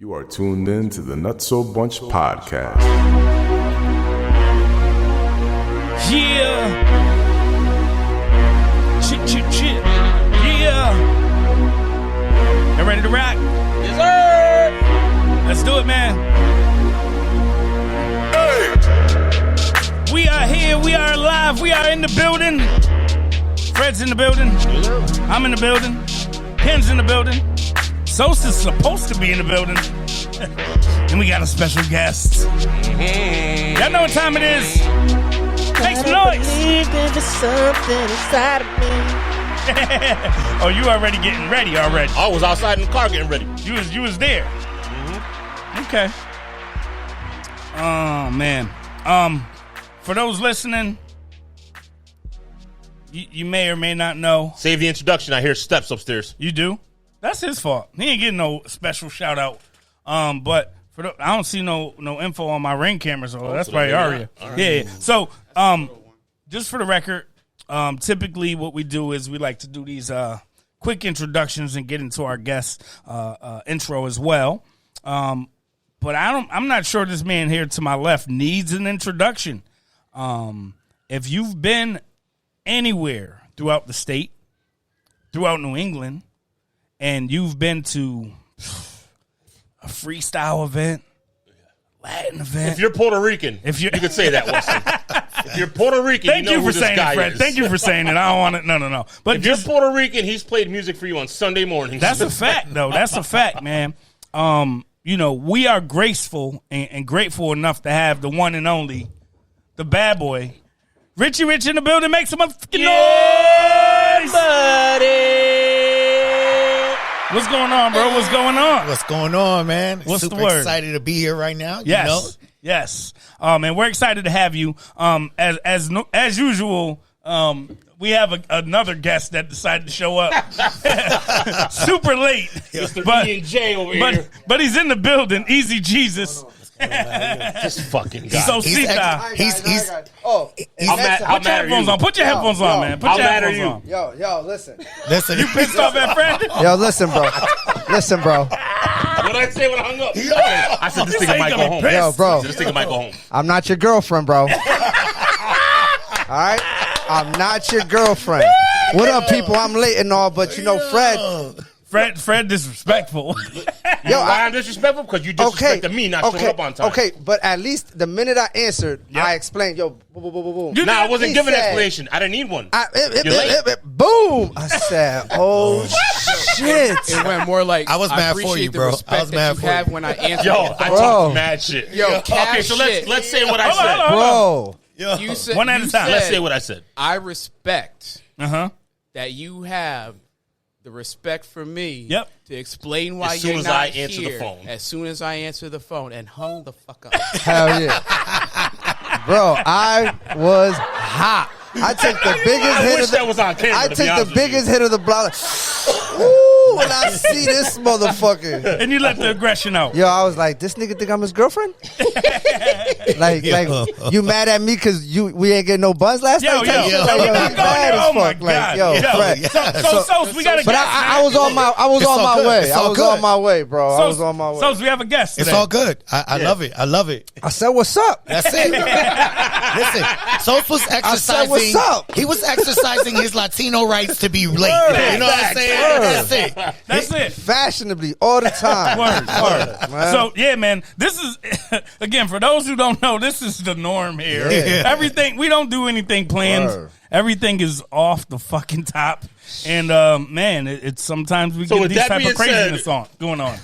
You are tuned in to the Nutso Bunch podcast. Yeah. Chit, chit, chit. Yeah. You ready to rock? Yes, sir. Let's do it, man. Hey! We are here. We are live. We are in the building. Fred's in the building. I'm in the building. Ken's in the building. Sos is supposed to be in the building. And we got a special guest. Y'all know what time it is. Make some noise. There's something inside of me. Oh, you already getting ready already. I was outside in the car getting ready. You was there. Okay. Oh man. For those listening, you may or may not know. Save the introduction. I hear steps upstairs. You do? That's his fault. He ain't getting no special shout out. But I don't see no info on my Ring camera, so that's probably Aria. Right. Yeah. So just for the record, typically what we do is we like to do these quick introductions and get into our guest intro as well. But I'm not sure this man here to my left needs an introduction. If you've been anywhere throughout the state, throughout New England, and you've been to a freestyle event, Latin event. If you're Puerto Rican, you could say that, Wesley. If you're Puerto Rican, Thank you for saying it, Fred. Thank you for saying it. I don't want it. No. But if you're Puerto Rican, he's played music for you on Sunday mornings. That's a fact, though. That's a fact, man. We are graceful and grateful enough to have the one and only, the bad boy, Richie Rich in the building. Make some motherfucking noise, buddy. What's going on, bro? What's going on? What's going on, man? What's Super the word? Excited to be here right now. Yes, you know? yes. And we're excited to have you. As usual, we have another guest that decided to show up super late. Mr. B&J over here. But he's in the building. Easy Jesus. This fucking guy. So He's Sita. he's How mad Put your headphones on. Put your headphones on, man. Put How your mad are headphones you? on. Yo, listen. listen. You pissed off at Fred? Yo, listen, bro. Listen, bro. What did I say when I hung up? I said this This nigga ain't might gonna go be home. pissed. Yo, bro. This nigga might go home. I'm not your girlfriend, bro. All right? I'm not your girlfriend. What up, people? I'm late and all, but you know, Fred disrespectful. Yo, Why I'm disrespectful? Because you disrespected me not showing up on time. Okay, but at least the minute I answered, I explained, yo, boom. Nah, I wasn't He giving an said- explanation. I didn't need one. You're late. Boom! I said, oh, shit. It went more like I was mad for appreciate you, the bro. respect I was that mad you for have you. when I answer. Yo, your I phone. talked mad shit. Yo, Okay, cash so shit. let's say what I Hold on, said. hold on. Bro. You said, One at a you time. said, Let's say what I said. I respect Uh-huh. that you have the respect for me Yep. to explain why As soon you're as not I answer the here phone. as soon as I answer the phone and hung the fuck up. Hell yeah. Bro, I was hot. I took the biggest I hit wish of the that was on camera. I to took be honest the biggest hit of the block. Ooh, when I see this motherfucker. And you let the aggression out. Yo, I was like, this nigga think I'm his girlfriend? like, you mad at me because we ain't getting no buzz last night? Yo. Like, We're not you going mad there. as Oh, my fuck. Like, God. yo, Yo. Fred. So we got a But guest. I was on my It's all way. good. It's I all was good. on my way, bro. I was on my way. So we have a guest It's today. all good. I love it. I love it. I said, what's up? That's it. Listen, Sos was exercising. what's up? He was exercising his Latino rights to be late. Word. You know what I'm saying? That's it. That's it. Fashionably, all the time. Word. Man. So yeah, man, this is again for those who don't know, this is the norm here. Yeah. Everything we don't do anything planned. Word. Everything is off the fucking top, and man, it's sometimes we So get with these that type being of craziness going on.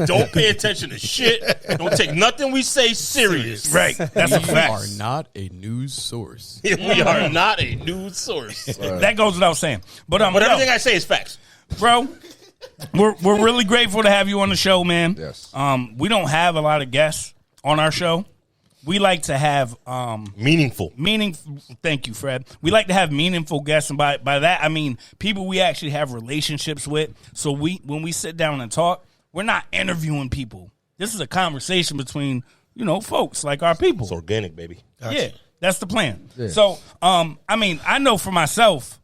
Don't pay attention to shit. Don't take nothing we say serious. Right, that's a We fact. are not a news source. We are not a news source. That goes without saying. But But everything I say is facts. bro, we're really grateful to have you on the show, man. Yes. We don't have a lot of guests on our show. We like to have Meaningful. Thank you, Fred. We like to have meaningful guests, and by that I mean people we actually have relationships with. So when we sit down and talk, we're not interviewing people. This is a conversation between folks like our people. It's organic, baby. Yeah, that's the plan. Yeah. So I mean, I know for myself,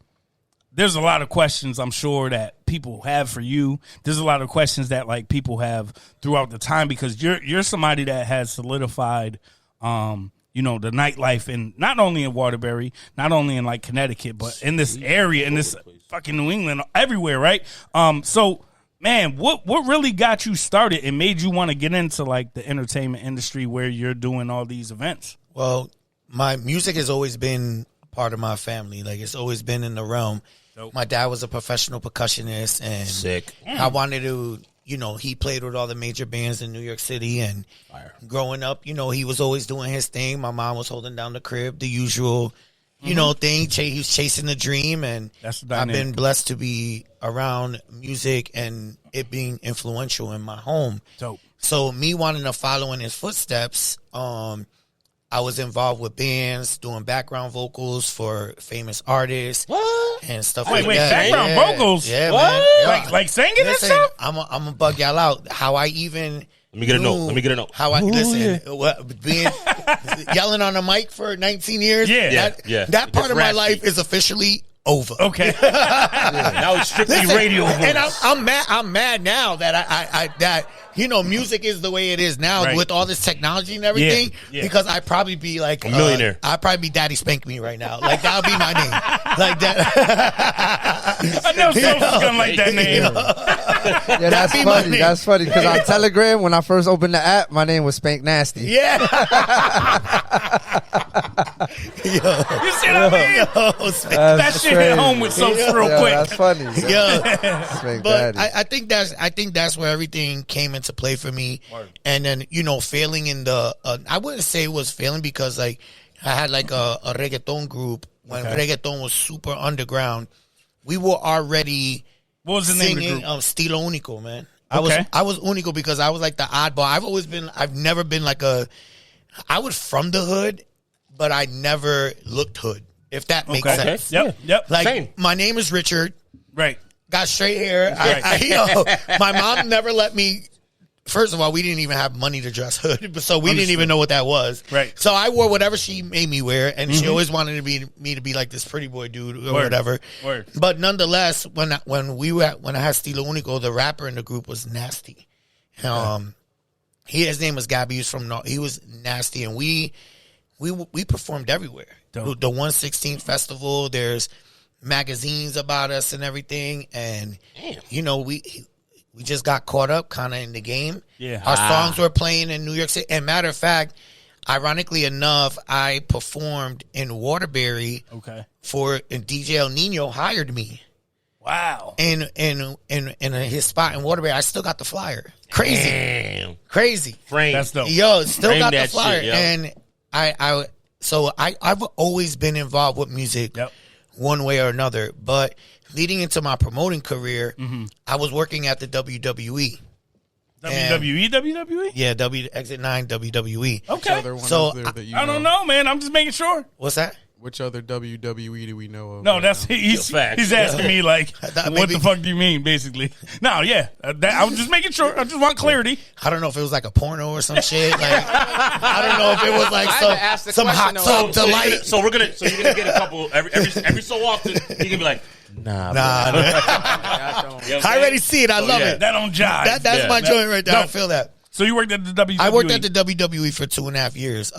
there's a lot of questions I'm sure that people have for you. There's a lot of questions that like people have throughout the time because you're somebody that has solidified, you know, the nightlife in not only in Waterbury, not only in like Connecticut, but in this area, in this fucking New England, everywhere, right? So, man, what really got you started and made you want to get into like the entertainment industry where you're doing all these events? Well, my music has always been part of my family. Like, it's always been in the realm. Dope. My dad was a professional percussionist, and Sick. I wanted to, you know, he played with all the major bands in New York City, and growing up, you know, he was always doing his thing. My mom was holding down the crib, the usual, you know, thing. He was chasing the dream, and That's the I've dynamic. been blessed to be around music and it being influential in my home. Dope. So me wanting to follow in his footsteps, I was involved with bands, doing background vocals for famous artists and stuff like Wait, that. background vocals? Yeah, What? man. Yeah. Like singing and Listen, stuff? I'm gonna bug y'all out. How I even Let me get a note. knew Let me get a note. How I being yelling on a mic for 19 years. Yeah. That part It's of my raspy. life is officially over. Okay. Now it's strictly Listen, radio voice. and I'm mad. I'm mad now that I that you know music is the way it is now Right. with all this technology and everything. Yeah. Because I'd probably be like A millionaire. I'd probably be Daddy Spank Me right now. Like that would be my name. Like that. I know someone's gonna like that name. Yeah, that's be my funny. name. That's funny because on Telegram, when I first opened the app, my name was Spank Nasty. Yeah. You see what I mean? That shit hit crazy. home with soaps real Yeah, quick. that's funny. Yeah. Spank But Daddy. I think that's where everything came into play for me. And then, you know, failing in the I wouldn't say it was failing because like I had like a reggaeton group when reggaeton was super underground. We were already What was the name of the singing group? Estilo Único, man. Okay. I was único because I was like the oddball. I've never been like I was from the hood, but I never looked hood, if that makes Okay. sense. Yep. Like Same. my name is Richard. Right. Got straight hair. My mom never let me. First of all, we didn't even have money to dress hood, so we didn't even know what that was. Right. So I wore whatever she made me wear, and she always wanted me to be like this pretty boy dude or whatever. Word. But nonetheless, when I had Stilo Único, the rapper in the group was Nasty. His name was Gabby. He was Nasty, and we performed everywhere. Dope. The 116 festival. There's magazines about us and everything, and you know we just got caught up kind of in the game. Yeah. Our songs were playing in New York City. And matter of fact, ironically enough, I performed in Waterbury and DJ El Nino hired me. Wow. In his spot in Waterbury. I still got the flyer. Crazy. Damn. Crazy. Frame. That's dope. Yo, still Frame got the that flyer. shit, yo. And I've always been involved with music one way or another. But leading into my promoting career, I was working at the WWE. WWE? Yeah, Exit 9 WWE. Okay. Other one So, out there that you I don't know, man. I'm just making sure. What's that? Which other WWE do we know of? No, right that's now? he's Facts. asking me like, That what maybe- the fuck do you mean, basically? No, yeah, I was just making sure. I just want clarity. I don't know if it was like a porno or some shit. Like I don't know if it was like I had to ask the some hot question, though. tub delight. So you're gonna get a couple every so often. You're gonna be like, nah, bro. Nah, You know what I'm I already see it. I love yeah. it. That don't jive. That's Yeah. my joint right there. I Dope. feel that. So you worked at the WWE? I worked at the WWE for 2.5 years.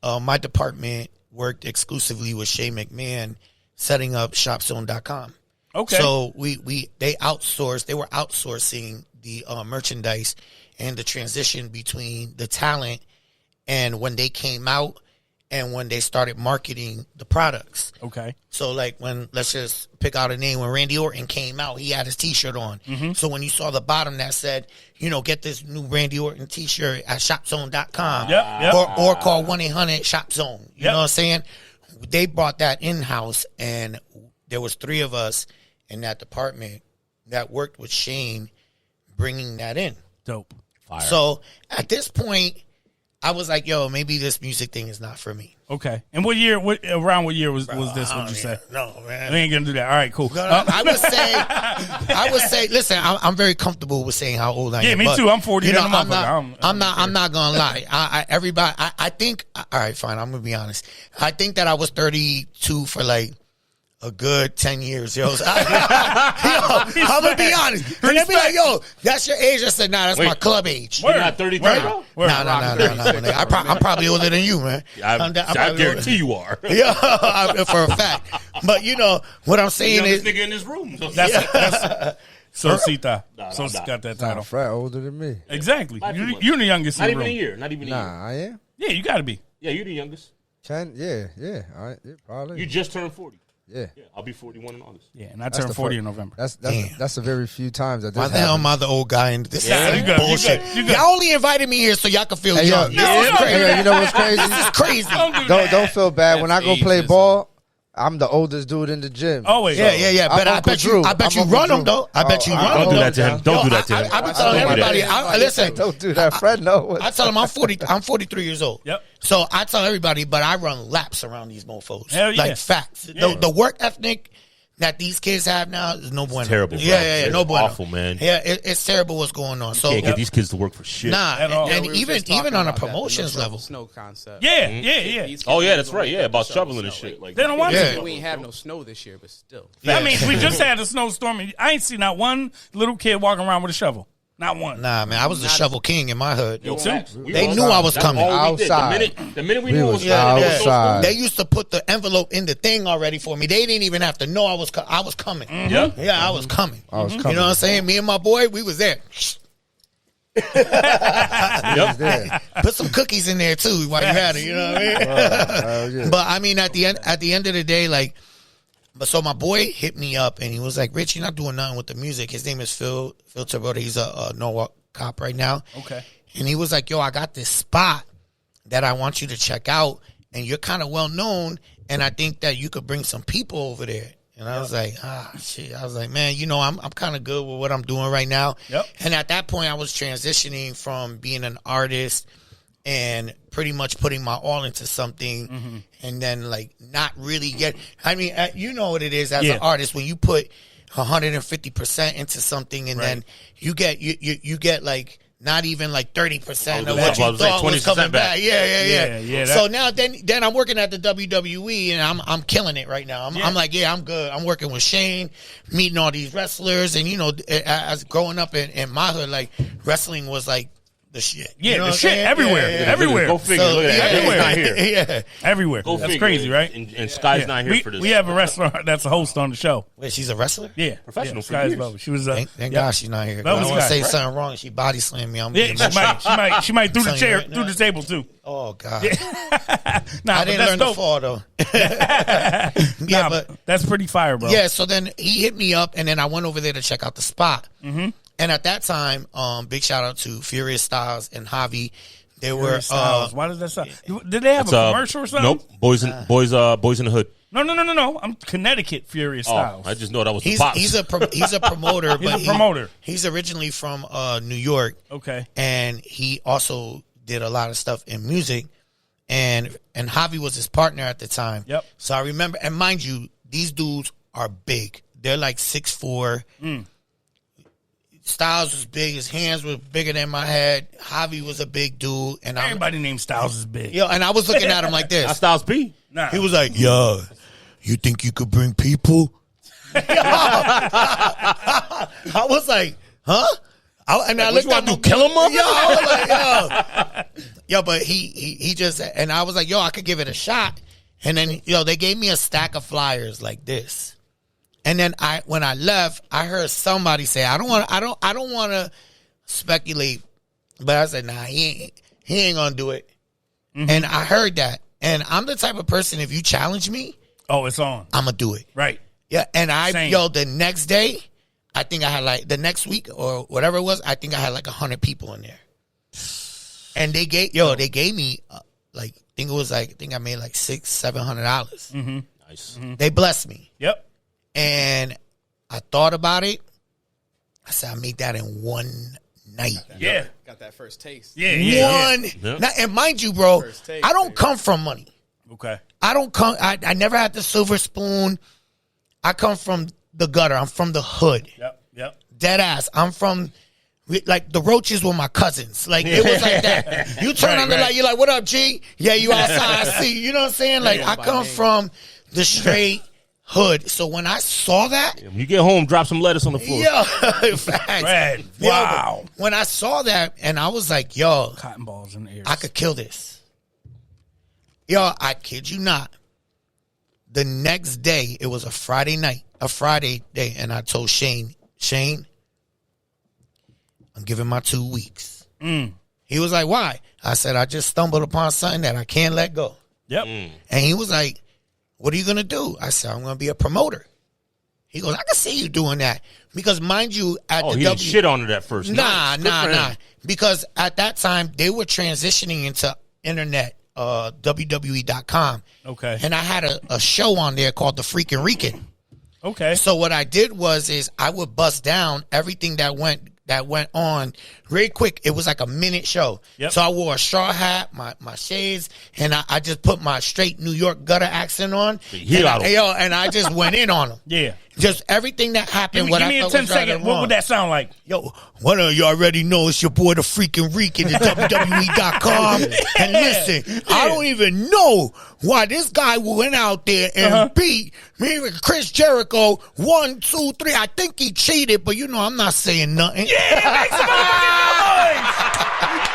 My department worked exclusively with Shay McMahon, setting up ShopZone.com. Okay. So they outsourced. They were outsourcing the merchandise and the transition between the talent and when they came out and when they started marketing the products. Okay. So like let's just pick out a name. When Randy Orton came out, he had his T-shirt on. So when you saw the bottom that said, get this new Randy Orton T-shirt at ShopZone.com. Yep. Or call 1-800-SHOP-ZONE. You Yep. know what I'm saying? They brought that in-house, and there was 3 of us in that department that worked with Shane bringing that in. Dope. So at this point, I was like, yo, maybe this music thing is not for me. Okay. And around what year was this? Would you say? No, man. We ain't gonna do that. All right, cool. I would say, listen, I'm very comfortable with saying how old I am. Yeah, me but, too. I'm 40 in a month. I'm not gonna lie. I think, all right, fine. I'm gonna be honest. I think that I was 32 for like a good 10 years, yo. I'm gonna be honest. And they be like, yo, that's your age. I said, nah, that's my club age. You're not 33, bro? No. I'm probably older than you, man. I guarantee you are. Yeah, for a fact. But you know what I'm saying is, nigga in this room. That's Sosita. Sos got that Nah, title. Fred older than me. Exactly. You're the youngest in Not the even room. a year. Not even a year. Nah, I am. Yeah, you got to be. Yeah, you're the youngest. 10, yeah. All right, yeah, probably. You just turned 40. Yeah. Yeah, I'll be 41 in August. Yeah, and I turned 40 in November. That's a very few times that this why the hell am happens. I the old guy? And this Nah, is you good, bullshit. you good. Y'all only invited me here so y'all can feel Hey, yo, young. This is crazy. Hey, yo, you know what's crazy? This is crazy. Don't feel bad. When I go That's play ageism. ball, I'm the oldest dude in the gym. Always. Yeah. But I'm I bet Uncle you Drew. run them though. I bet you run them. Don't do that to him. Don't do that to him. I've been telling Don't do that. everybody. Listen, Don't do that, Fred. No. I tell them I'm 43 years old. Yep. So I tell everybody, but I run laps around these mofos. Hell yeah. Like facts. Yeah. The work ethic that these kids have now is no bueno. terrible, bro. Yeah, It's no bueno. awful, man. Yeah, it's terrible what's going on. So Can't get these kids to work for shit. nah, At all. and We were even just talking on a about that, the promotions no level. snow concept. Yeah. These Oh, kids yeah, that's don't right. get Yeah, to about shovel shoveling and snow. shit. Like, They don't want Yeah. to. We ain't have no snow this year, but still. I mean, we just had a snowstorm, and I ain't seen not one little kid walking around with a shovel. Not one. Nah, man, I was the shovel king in my hood. Yo, too. facts. We They were knew I was That's coming. all we did. Outside. The minute we We knew it was was outside. They used to put the envelope in the thing already for me. They didn't even have to know I was coming. Yep. Yeah, I was coming. I was You coming. know what I'm saying? Me and my boy, we was there. Yep. Yeah. Put some cookies in there too while you had it. You know what I mean? Yeah. But I mean, at the end of the day, like, but so my boy hit me up and he was like, "Rich, you're not doing nothing with the music." His name is Phil Turbo. He's a Norwalk cop right now. Okay. And he was like, "Yo, I got this spot that I want you to check out, and you're kind of well known, and I think that you could bring some people over there." And I was like, shit. I was like, man, you know, I'm kind of good with what I'm doing right now. Yep. And at that point, I was transitioning from being an artist and pretty much putting my all into something, and then like not really get. I mean, you know what it is as an artist when you put 150% into something, and then you get you get like. Not even like 30% of what you thought was coming back. Yeah. So now then I'm working at the WWE and I'm killing it right now. I'm like, yeah, I'm good. I'm working with Shane, meeting all these wrestlers, and you know, as growing up in my hood, like wrestling was like the shit. Yeah, You know the what I'm shit saying? everywhere. Yeah. Everywhere. Go figure. So, Look at that. everywhere. Not here. Yeah. Everywhere. Go That's figure. crazy, right? And Sky's not here for this. We have a wrestler that's a host on the show. Wait, she's a wrestler? Yeah. Professional Yeah, for Sky's years. Velvet. She was Thank God she's not here. I That was don't want to Sky, say right? something wrong. She body slammed me. I'm Yeah, she might through the Telling you chair, right now. through the table too. Oh God. Nah, I but didn't that's learn dope. to fall though. Nah, but that's pretty fire, bro. yeah, so then he hit me up, and then I went over there to check out the spot. Mm-hmm. And at that time, big shout out to Furious Styles and Javi. They were Styles. Why does that sound? Did they have It's, a commercial or something? Nope. Boys in the Hood. No. I'm Connecticut Furious Styles. Oh, I just know that was the he's pops. he's a promoter. He's but a promoter. He's originally from New York, Okay. and he also did a lot of stuff in music. And Javi was his partner at the time. Yep. So I remember, and mind you, these dudes are big. They're like 6'4". Styles was big. His hands were bigger than my head. Javi was a big dude, and Everybody named Styles is big. and I was looking at him like Not this. Styles P. Nah. He was like, "Yo, you think you could bring people?" I was like, "Huh?" I looked at him. Kill him up? Yo, I was like, yo, but he just, and I was like, yo, I could give it a shot. And then, they gave me a stack of flyers like this. And then when I left, I heard somebody say, I don't want to speculate, but I said, nah, he ain't gonna do it. Mm-hmm. And I heard that. And I'm the type of person, if you challenge me, Oh, it's on. I'm gonna do it. Right. Yeah. And Same. the next day, I think I had like the next week or whatever it was, I think I had like 100 people in there. And they gave me I think I made like $600-700. Mm-hmm. Nice. They blessed me. Yep. And I thought about it. I said, I made that in one night. Yeah. Got that first taste. Yeah. One. Yeah. Now, and mind you, bro, First take, I don't baby. come from money. Okay. I never had the silver spoon. I come from the gutter. I'm from the hood. Yep. Dead ass. I'm from, like, the Roaches were my cousins. Like, it was like that. You turn on the light, you're like, what up, G? Yeah, you outside. I see. You know what I'm saying? Like, I come from the straight hood. So when I saw that, When you get home, drop some lettuce on the floor. yo, facts. Red. Yo, Wow. when I saw that, and I was like, yo, Cotton balls in the ears. I could kill this. Yo, I kid you not. The next day, it was a Friday day, and I told Shane, I'm giving my 2 weeks. He was like, why? I said, I just stumbled upon something that I can't let go. Yep. And he was like, what are you going to do? I said, I'm going to be a promoter. He goes, I can see you doing that. Because mind you, at the He didn't shit on it at first. Nah. Good for him. Because at that time, they were transitioning into internet, WWE.com. Okay. And I had a show on there called The Freakin' Rican. Okay. So what I did is I would bust down everything that went on real quick. It was like a minute show. Yep. So I wore a straw hat, my shades, and I just put my straight New York gutter accent on. And I just went in on them. Yeah. Just everything that happened. Give me a 10-second. What would that sound like? Yo, one of you already know it's your boy, the Freakin' Rican at WWE.com. And listen, I don't even know why this guy went out there and beat me with Chris Jericho 1, 2, 3. I think he cheated, but I'm not saying nothing. Yeah, make some noise.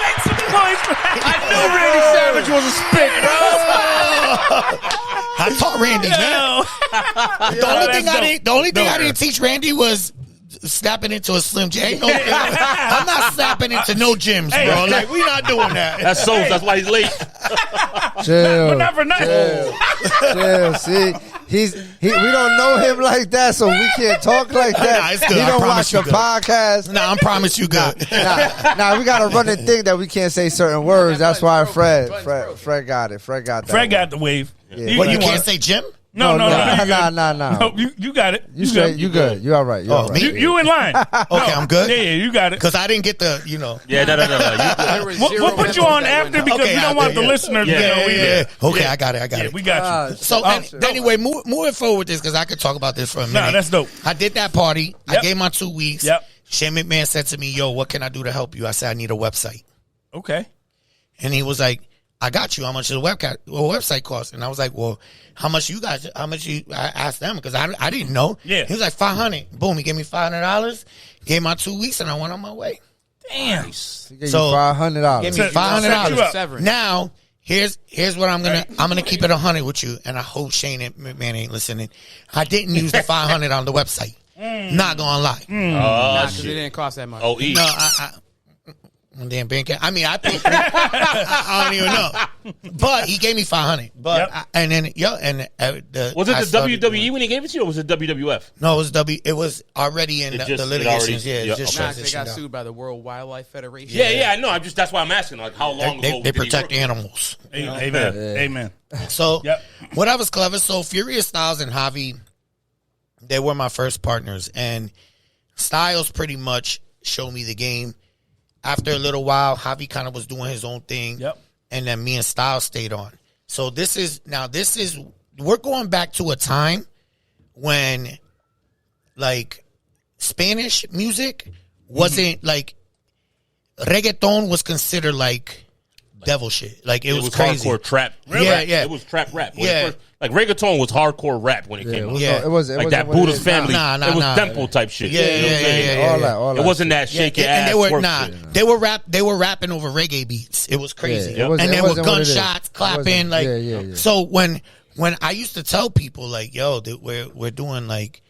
Make some noise. I knew Randy Savage was a spit, bro. I taught Randy, man. The only thing I didn't teach Randy was snapping into a Slim J. I'm not snapping into no gyms, bro. Like, we not doing that. That's so. That's why he's late. Chill. But not for nothing. Chill. See, we don't know him like that, so we can't talk like that. Nah, it's good. He I don't promise watch you the good. podcast. Nah, I promise you good. Nah, we got a running thing that we can't say certain words. That's why Fred got it. Fred got that. Fred got the wave. Yeah. What, you won. can't say Jim? No. Nah. No, you got it. You straight. You good. You all right. You all right. You in line. Okay, I'm good. Yeah, you got it. Because I didn't get the, Yeah, no. We'll put you on after because Okay, we don't want the yeah. listeners to know either. Okay, I got it. Yeah, we got you. So anyway, moving forward with this, because I could talk about this for a minute. Nah, that's dope. I did that party. I Yep. gave my 2 weeks. Yep. Shane McMahon said to me, yo, what can I do to help you? I said, I need a website. Okay. And he was like, I got you. How much does a website cost? And I was like, well, I asked them because I didn't know. Yeah. He was like, $500. Boom. He gave me $500. Gave my 2 weeks and I went on my way. Damn. He gave you So, $500. Give me Set you up. $500. Now, here's what I'm gonna keep it 100 with you, and I hope Shane McMahon ain't listening. I didn't use the 500 on the website. Not gonna lie. Because it didn't cost that much. No, I damn bank. I mean, I paid. I don't even know. But he gave me 500. But Yep. and then Was it the WWE when he gave it to you, or was it WWF? No, it was It was already in the litigations. It Just Nah, they transitioned got out. sued by the World Wildlife Federation. Yeah, I know. That's why I'm asking. Like, how long ago? They did he protect work? animals. Amen. So Yep. what I was clever. So Furious Styles and Javi, they were my first partners, and Styles pretty much showed me the game. After a little while, Javi kind of was doing his own thing. Yep. And then me and Styles stayed on. So we're going back to a time when like Spanish music wasn't like reggaeton was considered like devil shit. Like it was crazy. Hardcore trap. Really? Rap. Yeah. It was trap rap. When Yeah. it first, like reggaeton was hardcore rap when it came out. Yeah. It was Like that what it Buddha's is family. now. It was temple type shit. Yeah, You know what I'm saying? All that. It wasn't that shake your ass. And they were twerk shit. they were rapping over reggae beats. It was crazy. Yeah, it wasn't- and it there were wasn't what it is. gunshots, It clapping, wasn't- like yeah. So when I used to tell people like, yo, dude, we're doing like,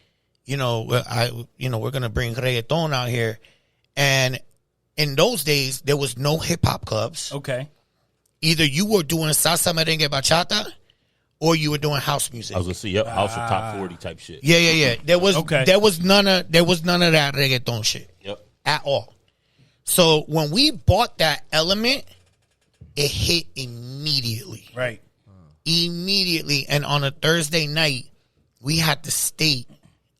we're gonna bring reggaeton out here, and in those days there was no hip hop clubs. Okay. Either you were doing salsa, merengue, bachata, or you were doing house music. I was gonna see House of Top 40 type shit. Yeah. There was none of that reggaeton shit. Yep. At all. So when we bought that element, it hit immediately. Right. Immediately. And on a Thursday night, we had to stay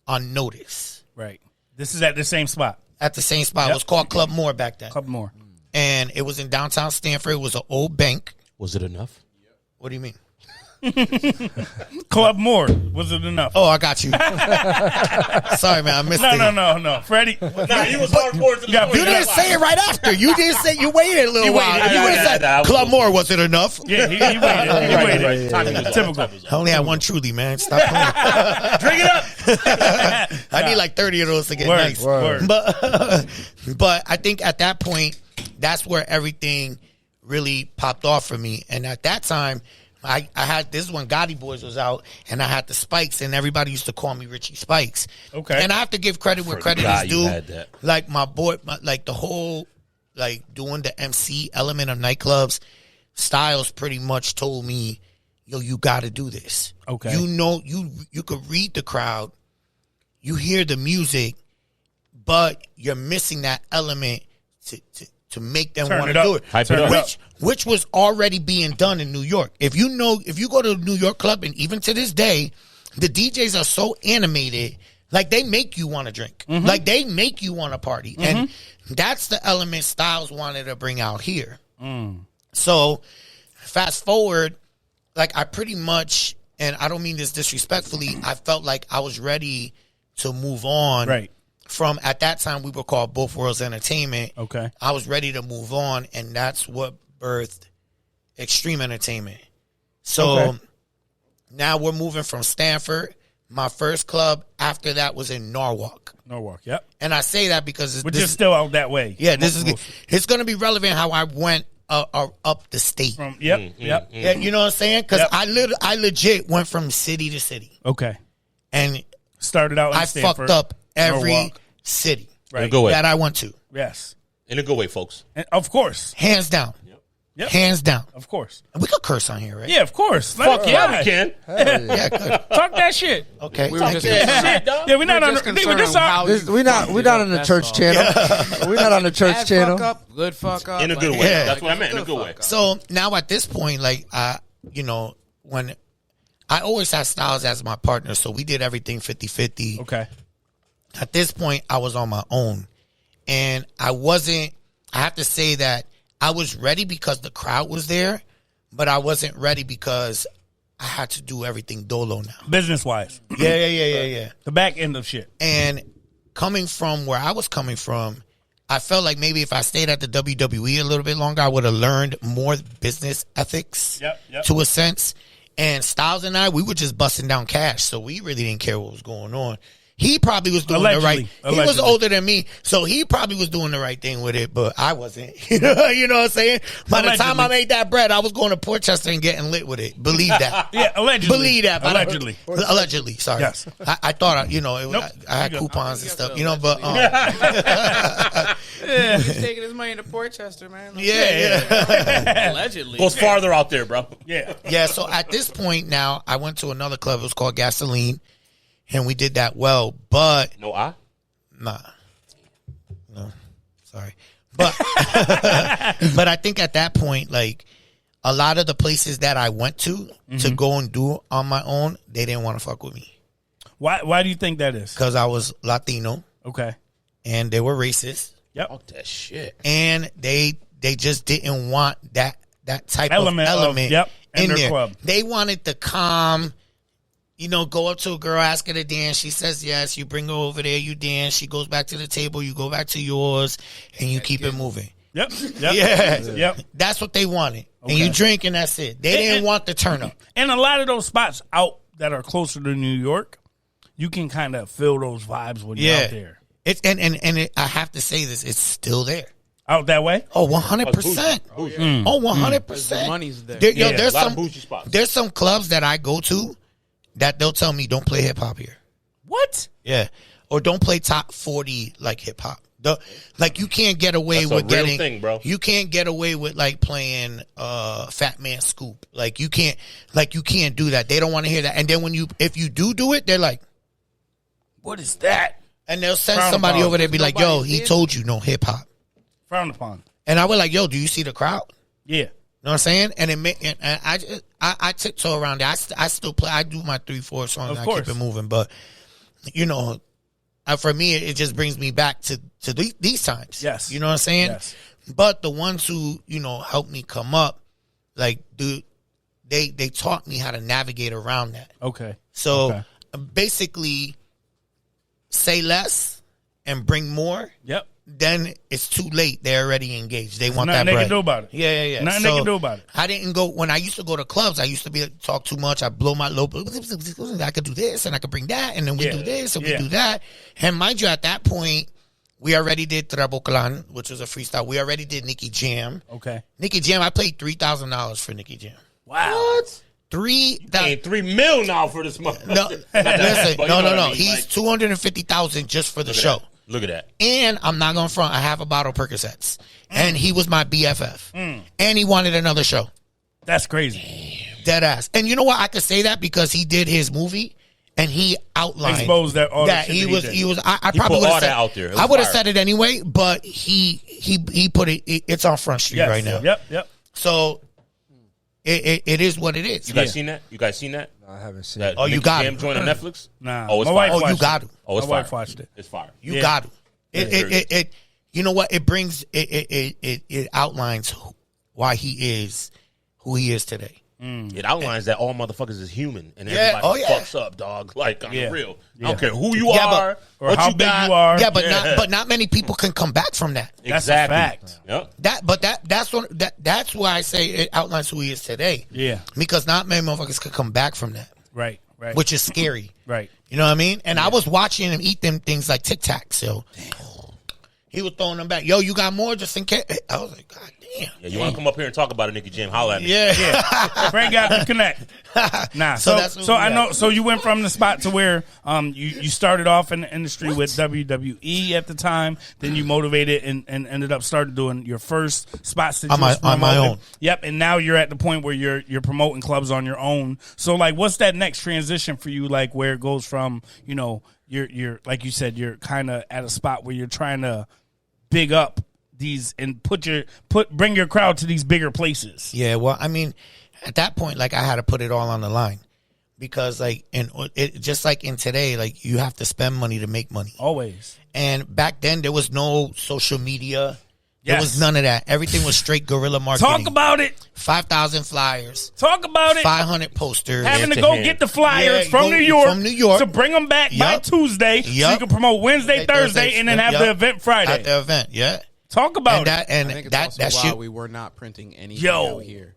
on notice. Right. This is at the same spot. At the same spot. Yep. It was called Club Moore back then. A couple more. And it was in downtown Stanford. It was an old bank. Was it enough? What do you mean? Club More, was it enough? Oh, I got you. Sorry, man, I missed it. No, Freddie. Nah, he was hardcore to the point. You didn't say it right after. You didn't say. You waited a little while. waited. You would have said, Club More, was it enough? Yeah, he waited. He waited. Right. Typical. I only had one truly, man. Stop playing. Drink it up. I need like 30 of those to get nice. Word. But I think at that point, that's where everything really popped off for me. And at that time, I had this is when Gotti Boys was out, and I had the Spikes, and everybody used to call me Richie Spikes. Okay. And I have to give credit where credit Forgot is you due. had that. Like my boy, like the whole, like doing the MC element of nightclubs, Styles pretty much told me, yo, you got to do this. Okay. You know, you could read the crowd, you hear the music, but you're missing that element to make them Turn want it to up. do it. Hype it up. Which was already being done in New York. If you go to a New York club, and even to this day, the DJs are so animated, like they make you want to drink. Like they make you want to party. And that's the element Styles wanted to bring out here. So fast forward, like I pretty much, and I don't mean this disrespectfully, I felt like I was ready to move on. Right. From, at that time, we were called Both Worlds Entertainment. Okay. I was ready to move on, and that's what birthed Xtreme Entertainment. So now we're moving from Stanford. My first club after that was in Norwalk. Yep. And I say that because We're just still out that way. yeah, it's going to be relevant how I went up the state. Yep. Yeah, you know what I'm saying? Because I legit went from city to city, Okay. and Started out in I Stanford, fucked up every Norwalk. city In a good way. that I went to, Yes. In a good way, folks. And of course. hands down. Yep. Hands down. Of course. And we could curse on here, right? Yeah, of course. Fuck yeah, we can. Yeah, good. Talk that shit. Okay. We were just Yeah, we're not on. just We're concerned just on on. how We're not on the church channel. We're not on the church Bad channel. fuck up, good fuck up. In a good like, way. Yeah. That's what I meant. In a good way. fuck up. So now at this point, like, when I always had Styles as my partner, so we did everything 50-50. Okay. At this point, I was on my own. And I have to say that I was ready because the crowd was there, but I wasn't ready because I had to do everything dolo now. Business wise, Yeah. the back end of shit. And coming from where I was coming from, I felt like maybe if I stayed at the WWE a little bit longer, I would have learned more business ethics Yep. to a sense. And Styles and I, we were just busting down cash, so we really didn't care what was going on. He probably was doing the right. He was older than me, so he probably was doing the right thing with it, but I wasn't. You know what I'm saying? By the time I made that bread, I was going to Portchester and getting lit with it. Believe that. Yeah, allegedly. Believe that. Allegedly. Allegedly. Sorry. Yes. I thought, Nope. I had coupons and stuff, but He's taking his money to Portchester, man. yeah. Allegedly. Goes farther out there, bro. Yeah. Yeah, so at this point now, I went to another club. It was called Gasoline, and we did that well, but No, I. nah. No, sorry. But but I think at that point, like, a lot of the places that I went to go and do on my own, they didn't want to fuck with me. Why do you think that is? Because I was Latino, Okay. and they were racist, Yep. Fuck that shit. and they just didn't want that type Element of of- element yep, in in their there. club. They wanted the calm, go up to a girl, ask her to dance. She says yes. You bring her over there, you dance. She goes back to the table. You go back to yours, and you keep it moving. Yep. Yeah. Yep. That's what they wanted. Okay. And you drink, and that's it. They didn't want the turn up. And a lot of those spots out that are closer to New York, you can kind of feel those vibes when you're out there. It's I have to say this, it's still there. Out that way? Oh, 100%. Oh, 100%. The money's there. Yeah, There's a lot of some bougie spots. There's some clubs that I go to that they'll tell me don't play hip hop here. What? Yeah. Or don't play top 40 like hip hop. Like, you can't get away That's a with real getting thing, bro. You can't get away with like playing Fat Man Scoop. Like, you can't do that. They don't want to hear that. And then if you do it, they're like, What is that? and they'll send Frowned somebody upon. over there and be like, yo, Nobody's he in. told you no hip hop. Frowned upon. And I was like, yo, do you see the crowd? Yeah. You know what I'm saying? And I tiptoe around there. I still play. I do my 3-4 songs. Of And I course. keep it moving. But for me, it just brings me back to these times. Yes. You know what I'm saying? Yes. But the ones who helped me come up, like the they taught me how to navigate around that. Okay. So basically, say less and bring more. Yep. Then it's too late. They're already engaged. They want Nothing that they bread. can do about it. Yeah. Nothing they can do about it. I didn't go when I used to go to clubs. I used to be talk too much. I blow my low. I could do this and I could bring that, and then we do this and we do that. And mind you, at that point, we already did Traboclan, which was a freestyle. We already did Nicky Jam. Okay. Nicky Jam. I paid $3,000 for Nicky Jam. Wow. What? $3 $3 million now for this month. No, listen, no. He's $250,000 just for the show. Look at that. And I'm not going to front. I have a bottle of Percocets. And he was my BFF. And he wanted another show. That's crazy. Dead ass. And you know what? I could say that because he did his movie and he outlined Exposed that all that the shit he that was. did. He was. I He probably put would all have that said out there. It was I would have fire. said it anyway, but he put it. It's on Front Street Yes. right now. Yep. So it is what it is. You guys seen that? You guys seen that? No, I haven't seen That it. Oh, you Nicky got Jam it. joint on Netflix? Nah. Oh, it's My fire. wife Oh, you watched got it. it. Oh, it's My fire. wife watched it. It's fire. You got it. It- You know what? It brings it outlines why he is who he is today. It outlines that all motherfuckers is human and Yeah. everybody Oh, yeah. fucks up, dog. Like, I'm Yeah. real. Yeah. I don't care who you Yeah, are Or what how you big got. you are. Yeah, but Yeah. not many people can come back from that. That's a fact. Yep. That's why I say it outlines who he is today. Yeah. Because not many motherfuckers could come back from that, Right. which is scary. Right. You know what I mean? And I was watching him eat them things like Tic Tac. So he was throwing them back. Yo, you got more just in case? I was like, God damn. Yeah, you want to come up here and talk about it, Nicky Jam? Holla at me. Yeah. Frank got to connect. Nah. So So that's what so we I got. know. So you went from the spot to where you started off in the industry with WWE at the time. Then you motivated and ended up started doing your first spots that On you my- was on my promoting. own. Yep. And now you're at the point where you're promoting clubs on your own. So like, what's that next transition for you? Like where it goes from you're like you said you're kind of at a spot where you're trying to big up these and bring your crowd to these bigger places. Yeah, well, I mean, at that point, like I had to put it all on the line because, like, just like in today, like you have to spend money to make money. Always. And back then, there was no social media. There Yes. was none of that. Everything was straight guerrilla marketing. Talk about it. 5,000 flyers, Talk about it. 500 posters. Having to to go hand. get the flyers Yeah, from go New York, from New York. to bring them back by Yup. Tuesday, so you Yup. can promote Wednesday, Thursday, and then have the event Friday. At the event, yeah. Talk about And that it. I and think it's that also that why shit. we were not printing anything Yo. out here.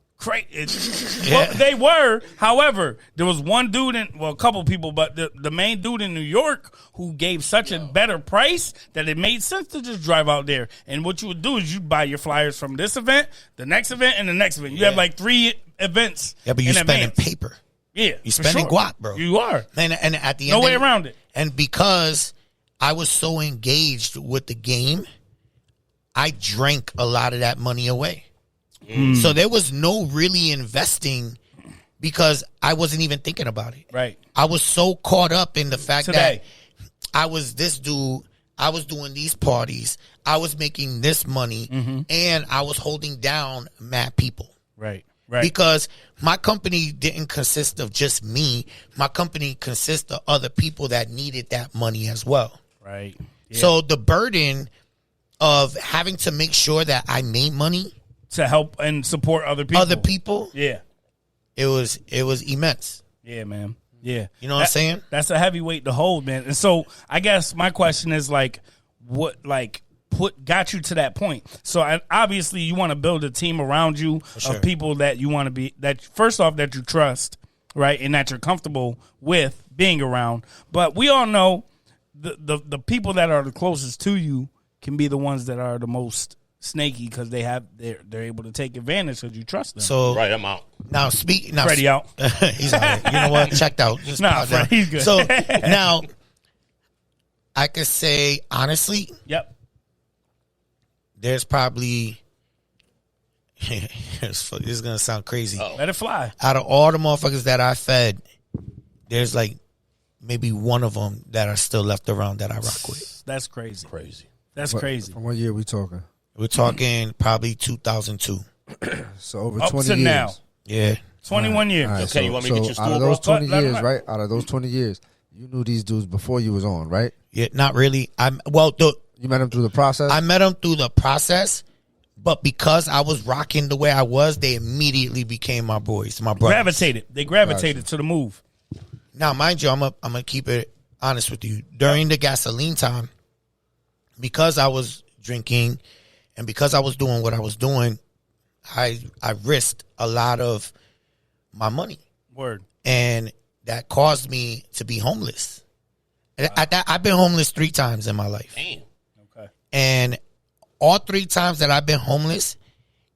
Well, they were. However, there was one dude a couple people, but the main dude in New York who gave such a better price that it made sense to just drive out there. And what you would do is you buy your flyers from this event, the next event, and the next event. You have like 3 events. Yeah, but you in spending advance. paper. Yeah, You for spending sure. guap, bro. You are. And at the No end, way around it. And because I was so engaged with the game, I drank a lot of that money away. So there was no really investing because I wasn't even thinking about it. Right. I was so caught up in the fact Today. that I was this dude. I was doing these parties. I was making this money, and I was holding down mad people. Right. Right. Because my company didn't consist of just me. My company consists of other people that needed that money as well. Right. Yeah. So the burden of having to make sure that I made money, to help and support other people. Yeah. it was immense. Yeah, man. Yeah. You know what I'm saying? That's a heavy weight to hold, man. And so I guess my question is like, what got you to that point? So obviously you want to build a team around you of people that you want to be, that first off that you trust, right, and that you're comfortable with being around. But we all know the people that are the closest to you can be the ones that are the most snaky because they're able to take advantage because you trust them. So Right, I'm out. now Freddie out. He's out. You know what? Checked out. Just Nah, pause down. Freddie, he's good. So now I could say honestly, Yep. there's probably this is gonna sound crazy. Let it fly. Out of all the motherfuckers that I fed, there's like maybe one of them that are still left around that I rock with. That's crazy. Crazy. That's crazy. From what year we talking? We're talking probably 2002. So over Up 20 to years. now. Yeah. 21 years. All right, Okay, you want me to get your out stool, of those bro? 20 Let him years, know. right? Out of those 20 years, you knew these dudes before you was on, right? Yeah, not really. You met them through the process? I met them through the process, But because I was rocking the way I was, they immediately became my boys, my brothers. They gravitated to the move. Now, mind you, I'm gonna keep it honest with you. During the gasoline time, because I was drinking and because I was doing what I was doing, I risked a lot of my money. Word. And that caused me to be homeless. I've been homeless 3 times in my life. Damn. Okay. And all 3 times that I've been homeless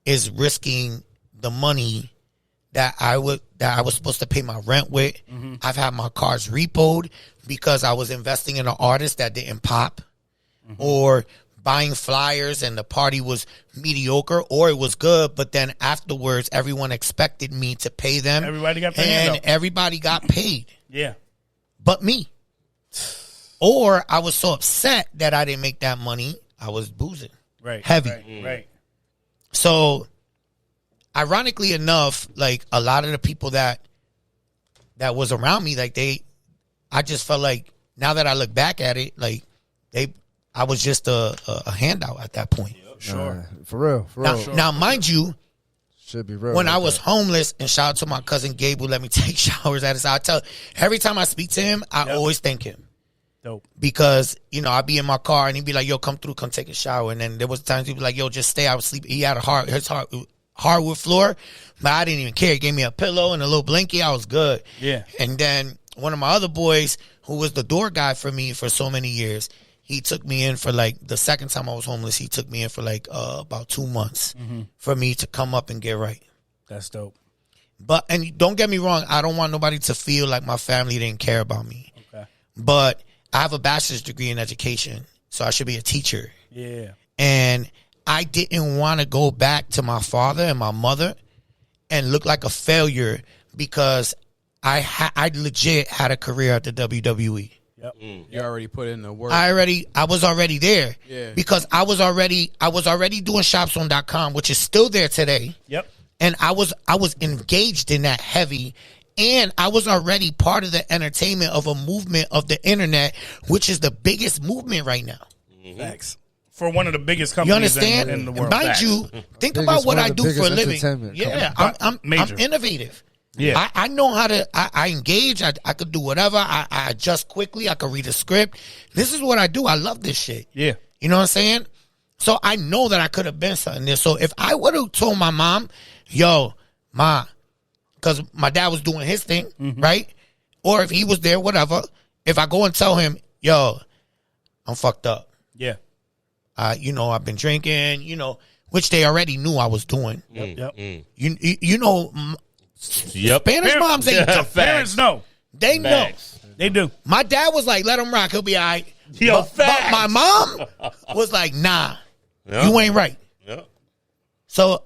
is risking the money that I was supposed to pay my rent with. Mm-hmm. I've had my cars repoed because I was investing in an artist that didn't pop, or buying flyers and the party was mediocre, or it was good, but then afterwards everyone expected me to pay them. Everybody got paid. And everybody got paid. Yeah. But me. Or I was so upset that I didn't make that money, I was boozing. Right. Heavy. Right. So, ironically enough, like a lot of the people that was around me, like I just felt like now that I look back at it, like I was just a handout at that point. Sure. For real. Now, mind you, should be real. when like I was that. homeless, and shout out to my cousin Gabe who let me take showers at his house. Every time I speak to him, I always thank him. Dope. Because, I'd be in my car and he'd be like, yo, come through, come take a shower. And then there was times he'd be like, yo, just stay. I was sleeping. He had his hardwood floor, but I didn't even care. He gave me a pillow and a little blanket. I was good. Yeah. And then one of my other boys, who was the door guy for me for so many years, he took me in for like the second time I was homeless. He took me in for like about 2 months for me to come up and get right. That's dope. But, and don't get me wrong, I don't want nobody to feel like my family didn't care about me. Okay. But I have a bachelor's degree in education, so I should be a teacher. Yeah. And I didn't want to go back to my father and my mother and look like a failure because I legit had a career at the WWE. Yep. You already put in the work. I was already there. Yeah. Because I was already doing shopzone.com, which is still there today. Yep. And I was engaged in that heavy. And I was already part of the entertainment of a movement of the internet, which is the biggest movement right now. Facts. For one of the biggest You companies understand? in the world. Mind Facts. you, think Biggest- about what one of I the do for a biggest living. entertainment Yeah, company. I'm Major. innovative. Yeah. I know how to. I engage. I could do whatever. I adjust quickly. I could read a script. This is what I do. I love this shit. Yeah. You know what I'm saying? So I know that I could have been something there. So if I would have told my mom, yo, Ma, because my dad was doing his thing, right? Or if he was there, whatever. If I go and tell him, yo, I'm fucked up. Yeah. I've been drinking, which they already knew I was doing. Yep. Yep. Spanish moms ain't dumb. Parents know. They know. Facts. They do. My dad was like, let him rock. He'll be all right. Yo, but facts. my mom was like, nah, you ain't right. Yep. So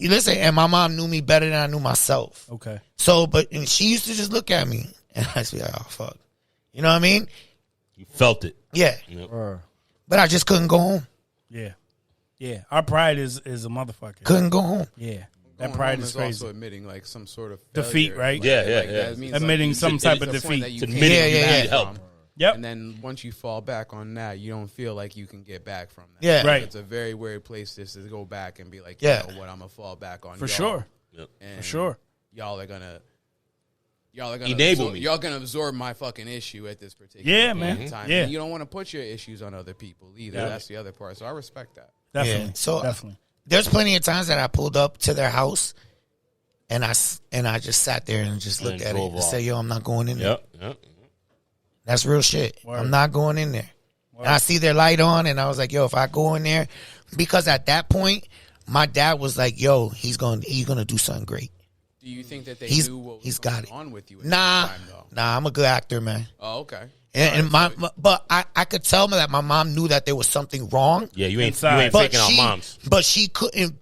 listen, and my mom knew me better than I knew myself. Okay. So, and she used to just look at me and I'd be like, oh, fuck. You know what I mean? You felt it. Yeah. But I just couldn't go home. Yeah. Yeah. Our pride is a motherfucker. Couldn't go home. Yeah. That Going pride home is also crazy. admitting like some sort of Defeat, failure. right? Yeah, yeah, Like, yeah. that means, Admitting you some should- type it's of a point defeat. that you Admitting can't Yeah, you yeah, need yeah. help. Yep. And then once you fall back on that, you don't feel like you can get back from that. Yeah. Right. It's a very weird place just to go back and be like, Yeah. you know what, I'm gonna fall back on For y'all. sure. And For sure. Y'all are gonna Enable me. Y'all gonna absorb my fucking issue at this particular Yeah, point man. in time. Yeah. And you don't want to put your issues on other people either. Yeah. That's the other part. So I respect that. Definitely. Yeah. So Definitely. there's plenty of times that I pulled up to their house and I just sat there and just looked And at it drove and off. said, yo, I'm not going in there. Yep. Yep. That's real shit. Word. I'm not going in there. And I see their light on and I was like, yo, if I go in there, because at that point, my dad was like, yo, he's gonna do something great. Do you think that they He's- knew what was he's going got it. on with you at Nah, that time, though? I'm a good actor, man. Oh, okay. And but I could tell that my mom knew that there was something wrong. Yeah, you ain't Inside. faking our moms. But she couldn't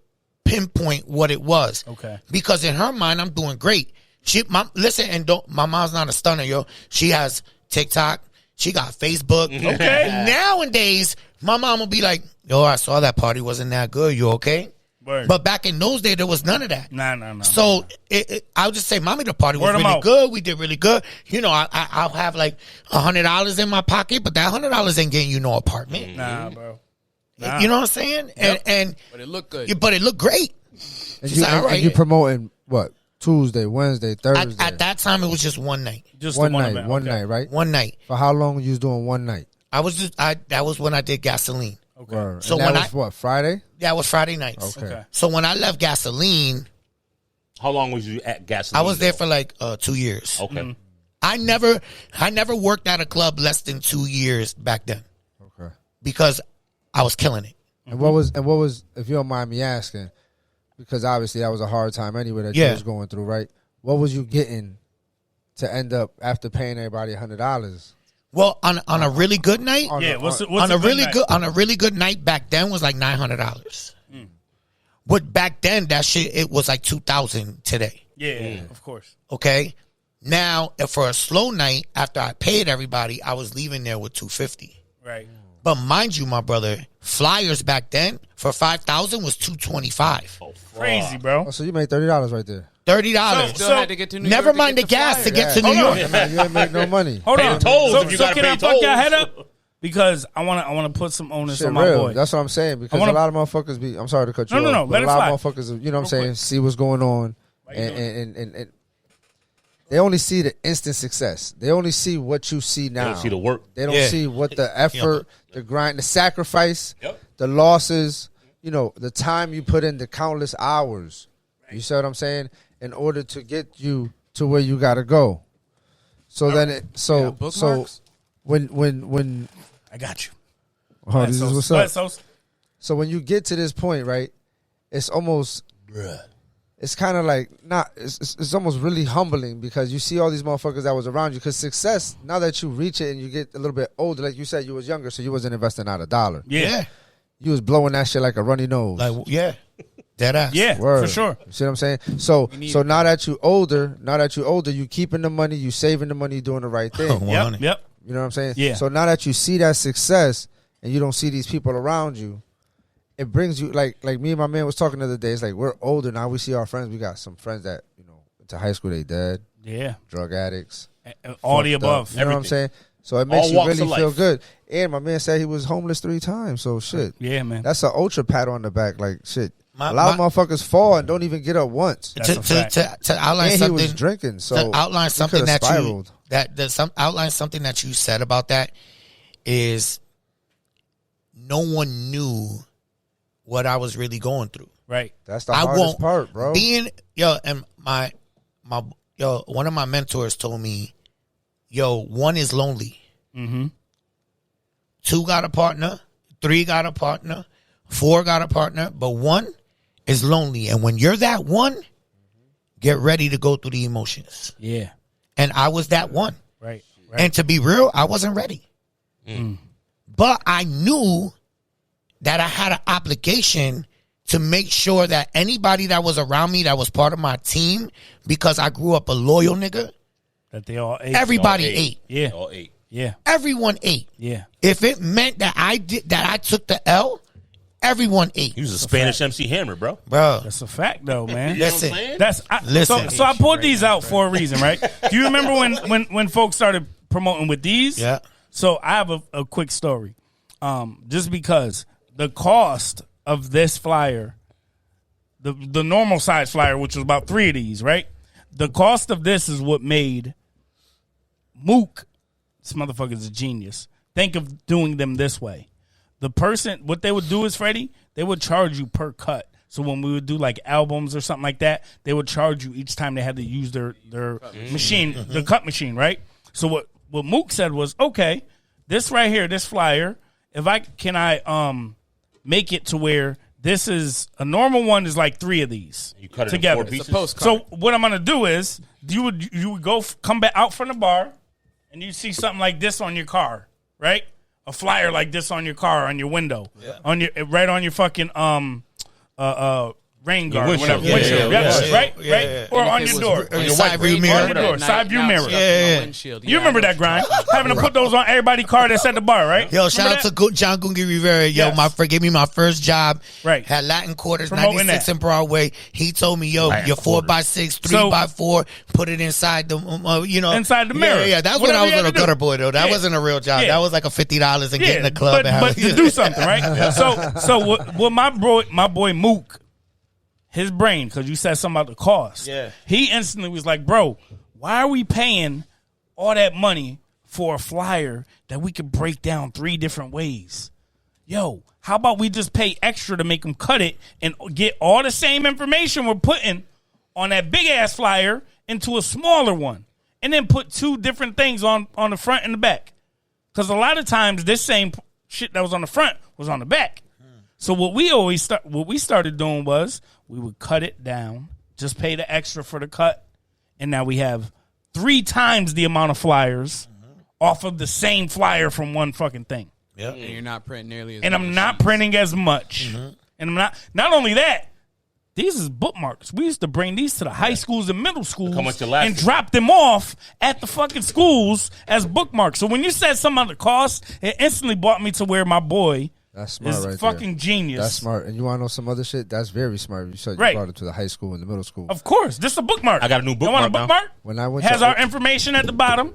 pinpoint what it was. Okay. Because in her mind, I'm doing great. My mom's not a stunner, yo. She has TikTok. She got Facebook. Okay. Nowadays, my mom will be like, yo, I saw that party wasn't that good. You okay? Word. But back in those days, there was none of that. Nah. So I'll just say, mommy, the party was Word 'em really out. good. We did really good. I'll have like $100 in my pocket, but that $100 ain't getting you no apartment. Nah, bro. You know what I'm saying? And But it looked good. but it looked great. And She's you, like, all right. and you promoting what? Tuesday, Wednesday, Thursday. At that time, it was just one night. Just one the night, event. one Okay. night, right? One night. For how long you was doing one night? That was when I did Gasoline. Okay. Word. So and that when was what, Friday? That was Friday nights. Okay. So when I left Gasoline, How long was you at Gasoline? I was there for like 2 years. Okay. I never worked at a club less than 2 years back then Okay. because I was killing it. And what was, if you don't mind me asking, because obviously that was a hard time anyway that you Yeah. was going through, right? What was you getting to end up after paying everybody $100? Well, on a really good night, Yeah, what's on a a really night? good on a really good night back then was like $900. But back then that shit it was like 2,000 today. Yeah, of course. Okay, now if for a slow night after I paid everybody, I was leaving there with 250. Right. But mind you, my brother, flyers back then for 5,000 was 225. Crazy, bro. Oh, so you made $30 right there. $30. Still had to get to New Never York to mind the get gas flyer. to get to New Hold on. York. You ain't make no money. Hold Pay on. the tolls so if you so gotta can pay I fuck your tolls. head up? Because I want to put some onus Shit on my real. boy. That's what I'm saying. Because wanna- a lot of motherfuckers be. I'm sorry to cut you No, off. no, but let a it lot of fly. motherfuckers, you know what I'm Real saying, quick. see what's going on, How you and they only see the instant success. They only see what you see now. They don't see the work. They don't Yeah. see what the effort, the grind, the sacrifice, Yep. the losses. You know, the time you put in, the countless hours. You see what I'm saying? In order to get you to where you got to go. So then, so bookmarks? when I got you. oh, this is what's up. So So when you get to this point, right, it's almost, it's kind of like it's almost really humbling because you see all these motherfuckers that was around you. Because success, now that you reach it and you get a little bit older, like you said, you was younger, so you wasn't investing out $1. yeah, You was blowing that shit like a runny nose. Like yeah, dead ass. yeah, Word. for sure. You see what I'm saying? So now that you older, you keeping the money, you saving the money, you doing the right thing. 100. Yep. You know what I'm saying? Yeah. So now that you see that success and you don't see these people around you, it brings you like me and my man was talking the other day. It's like we're older now. We see our friends. We got some friends that to high school they dead, Yeah. drug addicts, All the fucked up. above. You know what I'm Everything. saying? So it makes All you walks really of feel life. good. And my man said he was homeless 3 times. So shit, Yeah, man. that's an ultra pat on the back. Like shit, My- a lot my- of motherfuckers fall and don't even get up once. That's a fact. To outline And he was something, drinking. So to outline he something coulda that spiraled. outline something that you said about that is no one knew what I was really going through. Right. That's the I hardest won't part, bro. and my one of my mentors told me, one is lonely. Mm-hmm. 2 got a partner, 3 got a partner, 4 got a partner, but 1 is lonely. And when you're that 1, get ready to go through the emotions. Yeah. And I was that 1. Right. And to be real, I wasn't ready. But I knew that I had an obligation to make sure that anybody that was around me that was part of my team, because I grew up a loyal nigga, That they all ate. everybody ate. Yeah. All 8. Yeah. Everyone ate. Yeah. If it meant that I took the L, everyone ate. He was a Spanish MC Hammer, bro. Bro, That's a fact, though, man. You know what Listen. I'm saying? That's Listen. So I pulled these out for a reason, right? Do you remember when folks started promoting with these? Yeah. So I have a quick story. Just because the cost of this flyer, the normal size flyer, which was about 3 of these, right? The cost of this is what made Mook, this motherfucker's a genius, think of doing them this way. The person, what they would do is, Freddie, they would charge you per cut. So when we would do like albums or something like that, they would charge you each time they had to use their machine, the cut machine, right? So what Mook said was, okay, this right here, this flyer, if I make it to where this is a normal one is like 3 of these You cut it together. in 4 pieces. It's a postcard. So what I'm gonna do is you would go come back out from the bar, and you see something like this on your car, right? A flyer like this on your car, on your window, on your right on your fucking rain guard, windshield. whatever. Yeah, Windshield. yeah, Yep, yeah. right? Yeah, Right? yeah. Or And if on it your was door. Your side view mirror. On your door. Side view mirror. You remember that grind? Having to put those on everybody's car that's at the bar, right? Yo, shout out to John Gungi Rivera. Yo, Yes. gave me my first job. Right. Had Latin Quarters, Promoting 96 that. in Broadway. He told me, yo, Latin your Quarters. 4x6, So- 3x4, put it inside the, Inside the mirror. Yeah, that's when Whatever I was you on had a to do. gutter boy, though. That Yeah. wasn't a real job. Yeah. That was like a $50 and get in the club. but to do something, right? So what my boy Mook, his brain, because you said something about the cost. Yeah. He instantly was like, bro, why are we paying all that money for a flyer that we could break down 3 different ways? Yo, how about we just pay extra to make them cut it and get all the same information we're putting on that big ass flyer into a smaller one, and then put 2 different things on the front and the back? Because a lot of times this same shit that was on the front was on the back. So what we started doing was we would cut it down, just pay the extra for the cut, and now we have 3 times the amount of flyers off of the same flyer from one fucking thing. Yep. And you're not printing nearly as And much I'm not sheets. printing as much. And I'm not only that, these is bookmarks. We used to bring these to the high schools and middle schools How much it lasted. and drop them off at the fucking schools as bookmarks. So when you said something about the cost, it instantly brought me to where my boy That's smart is right fucking there. genius. That's smart. And you want to know some other shit? That's very smart. You said you Right. brought it to the high school and the middle school. Of course, this is a bookmark. I got a new You want a bookmark now. bookmark? When I went has to our information at the bottom.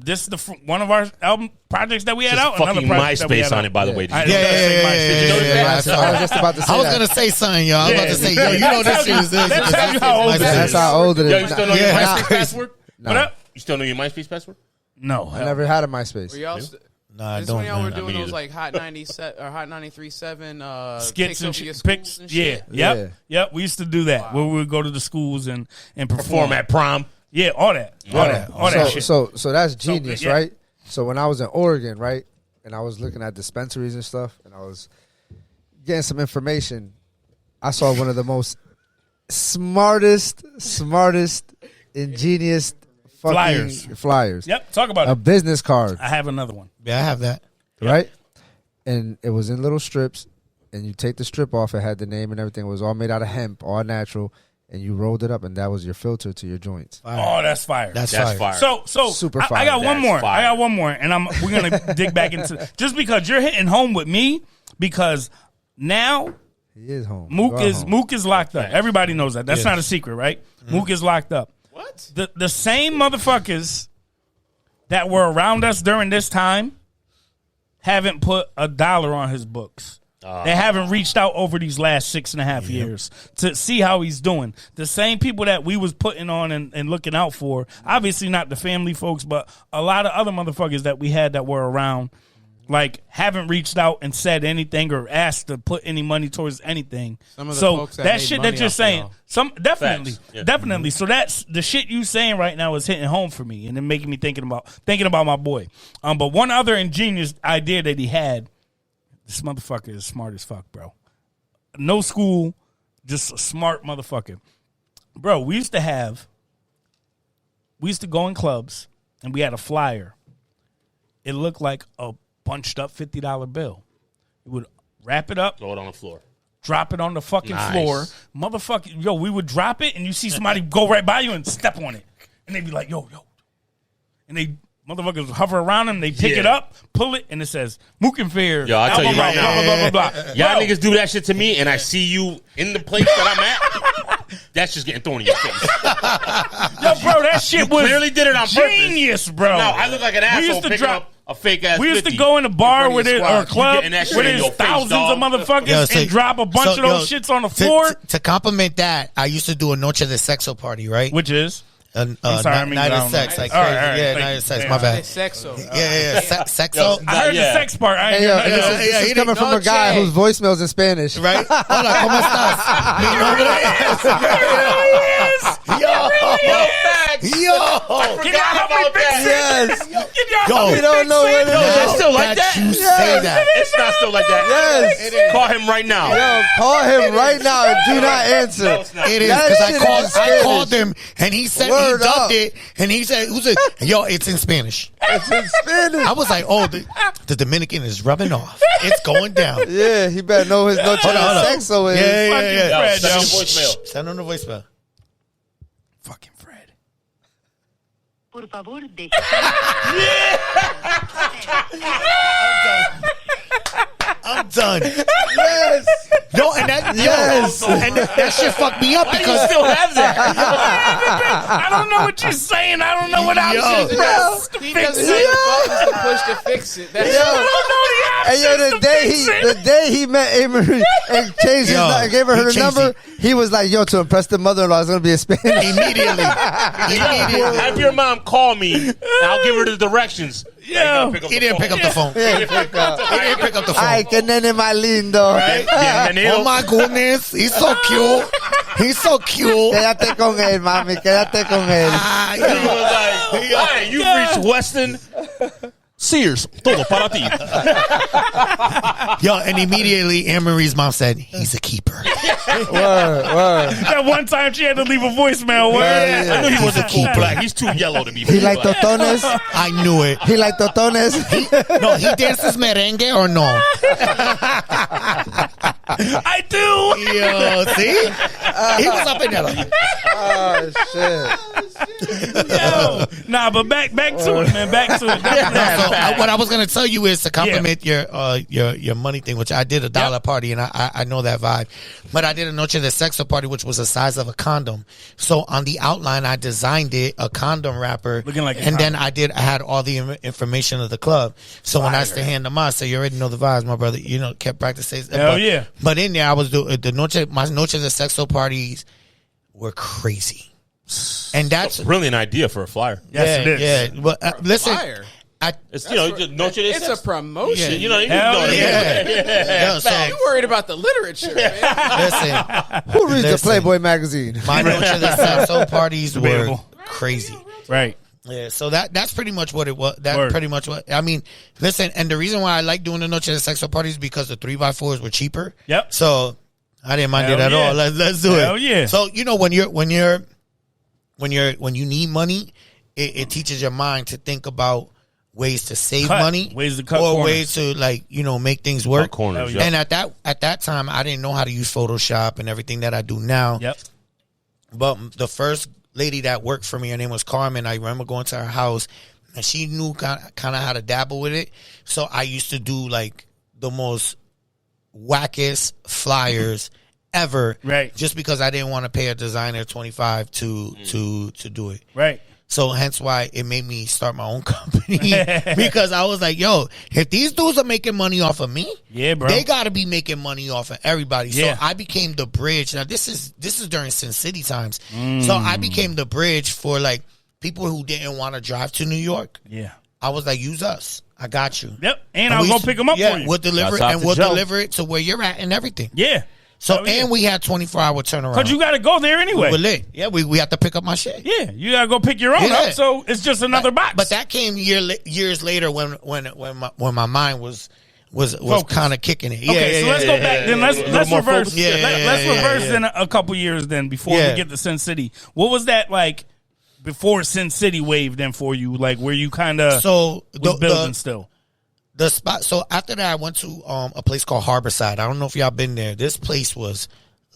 This is one of our album projects that we had Just out. Another fucking project that we MySpace had on out. it, by the way. I Did you don't know gotta say MySpace. Did you know Yeah, that? I was just about to say I was that. going to say something, yo. I was about to say, yo, you know this shit is this. That tells you how old it That's is. how old it is. Yo, you still know your Yeah. MySpace password? What up? You still know your MySpace password? No, I never had a MySpace. Were y'all Nah, this when y'all were me doing those neither. like Hot 97 or Hot 93.7 skits takes and over your shit. schools Pics. and Yeah, shit? yep. We used to do that where we would go to the schools and perform. Perform at prom. Yeah, all that shit. So that's genius, yeah. right? So when I was in Oregon, right, and I was looking at dispensaries and stuff, and I was getting some information, I saw one of the most smartest, ingenious fucking flyers. Yep, talk about A it. business card, I have another one. Yeah, I have that. right? And it was in little strips, and you take the strip off. It had the name and everything. It was all made out of hemp, all natural, and you rolled it up, and that was your filter to your joints. Oh, that's fire. That's That's fire. fire. So Super I fire. got one That's more. fire. I got one more, and we're gonna dig back into just because you're hitting home with me because now He is home. Mook You are is home. Mook is locked up. Everybody knows that. That's Yes. not a secret, right? Mook is locked up. What? The same motherfuckers that were around us during this time haven't put $1 on his books. They haven't reached out over these last 6.5 years to see how he's doing. The same people that we was putting on and looking out for, obviously not the family folks, but a lot of other motherfuckers that we had that were around, like haven't reached out and said anything or asked to put any money towards anything. Some of the So folks that that made shit money that you're off saying, y'all. some definitely, Facts. Yeah. definitely. So that's the shit you saying right now is hitting home for me and then making me thinking about my boy. But one other ingenious idea that he had. This motherfucker is smart as fuck, bro. No school, just a smart motherfucker. Bro, we used to go in clubs and we had a flyer. It looked like a bunched up $50 bill. We would wrap it up, Throw it on the floor. drop it on the fucking Nice. floor. Motherfucker, yo, we would drop it and you see somebody go right by you and step on it. And they'd be like, yo. And they motherfuckers hover around them, they pick Yeah. it up, pull it, and it says, Mook and Fair. Yo, I'll tell you album right out, now. blah, blah, blah, blah. Y'all Yo, niggas do that shit to me, and I see you in the place that I'm at. That's just getting thrown in your face. Yo, bro, that shit was clearly did it on purpose. genius, bro. No, I look like an We asshole used to picking drop- up a fake ass. We used to 50 go in a bar front where of your there, or squad. a You club getting that shit where in there's your face, thousands dog. of motherfuckers Yo, so- and drop a bunch so, of those yo, shits on the floor, To compliment that, I used to do a Noche de Sexo party, right? which is I'm sorry, I mean, night I of don't sex, know. like All crazy. right, Yeah, thank night you. of sex. Yeah. My bad. Sexo. Yeah. Sexo. Yo, I heard yeah. the sex part. I ain't Hey, yo, heard this nothing is else. coming from a guy whose voicemail's in Spanish. Right? Hola, ¿cómo estás? Mi nombre es. Yo, Yo, Forgot about that. Yes. Can y'all Yo, We don't know what it Yo, is that is. still like that? you say that. It's not still like that. Yes. Call him right now. Yo, call him right now and do not answer. No, it's not. It is That because shit I is called Spanish. him and he said Word he dubbed up. it and he said, "Who's it?" Yo, it's in Spanish. It's in Spanish. I was like, "Oh, the Dominican is rubbing off. It's going down." Yeah, he better know his noche Hold on. de sexo is. Yeah, Fucking yeah, yeah. Fred, Send yo. me a voicemail. Send on the voicemail. Fucking Fred. Por favor, deje. I'm done. Yes. No, and that Yes. and that shit fucked me up You because still have that. I don't know what you're saying. I don't know what I'm Yo. saying. He doesn't have the buttons to push to fix it. That's And yo, the day he met Amory and changed his and gave her he her changed number, it. he was like, "Yo, to impress the mother-in-law, it's gonna be a Spanish." immediately. Have your mom call me, and I'll give her the directions. Yo. He didn't pick up the phone. He didn't pick up the phone. Ay, que nene más lindo. Oh my goodness, he's so cute. He's so cute. Quédate con él, mami. Quédate con él. Ah, He was like, "Hey, you've reached Weston Sears. Todo para ti." Yo, and immediately Anne-Marie's mom said, "He's a keeper." Word. That one time she had to leave a voicemail. Word. Yeah. I knew he He's wasn't a full keeper. black. He's too yellow to be He full like black. totones. I knew it. He like totones. No, he dances merengue or no? I do. Yo, see? He was up in there like, Oh shit. Yo. Nah, but back to it, man. Back to it. so what I was gonna tell you is to compliment your money thing, which I did a dollar party, and I know that vibe. But I did a Noche de Sexo party, which was the size of a condom. So on the outline, I designed it a condom wrapper, Looking like a and then condom. I had all the information of the club. So when I used to hand them out, so you already know the vibes, my brother. You know, kept practicing. Hell yeah. But in there, I was doing my Noche de Sexo parties were crazy, and that's Brilliant idea for a flyer. Yes, it is. yeah. But listen, fire. It's Noche de It's a Sex. promotion. Yeah. You know, Hell yeah. Yeah, so You worried about the literature, man. listen, Who reads the Listen. Playboy magazine? my Noche de Sexo parties were Debatable. crazy. Right. Yeah, so that's pretty much what it was. That's Word. pretty much what I mean. Listen, and the reason why I like doing the Noche de Sexo parties is because the 3x4s were cheaper. Yep. So I didn't mind it Hell at yeah. all. Let's do it. Hell yeah. So you know when you need money, it teaches your mind to think about ways to save Cut. money, Ways to cut or corners. ways to make things work. Cut corners, Hell yeah. And at that time, I didn't know how to use Photoshop and everything that I do now. Yep. But the first lady that worked for me, her name was Carmen. I remember going to her house, and she knew kind of how to dabble with it. So I used to do like the most wackest flyers ever, Right. Just because I didn't want to pay a designer $25 to do it. Right. So hence why it made me start my own company because I was like, yo, if these dudes are making money off of me, Yeah, bro. they got to be making money off of everybody. Yeah. So I became the bridge. Now this is during Sin City times. So I became the bridge for like people who didn't want to drive to New York. Yeah. I was like, use us. I got you. Yep. And I was we going used to pick them up yeah, for you. We'll deliver it, Shouts out and to we'll Joe. deliver it to where you're at and everything. Yeah. So Hell yeah. and we had 24-hour turnaround. Because you got to go there anyway. We're lit. Yeah, we have to pick up my shit. Yeah. You got to go pick your own Yeah. up. So it's just another box. But that came years later when my mind was Focused. kind of kicking it. Okay, so let's go back then. Let's more reverse. focused. Let's reverse then a couple years then before we Yeah. get to Sin City. What was that like before Sin City wave then for you? Like where you kind of So was building still. the spot. So after that, I went to a place called Harborside. I don't know if y'all been there. This place was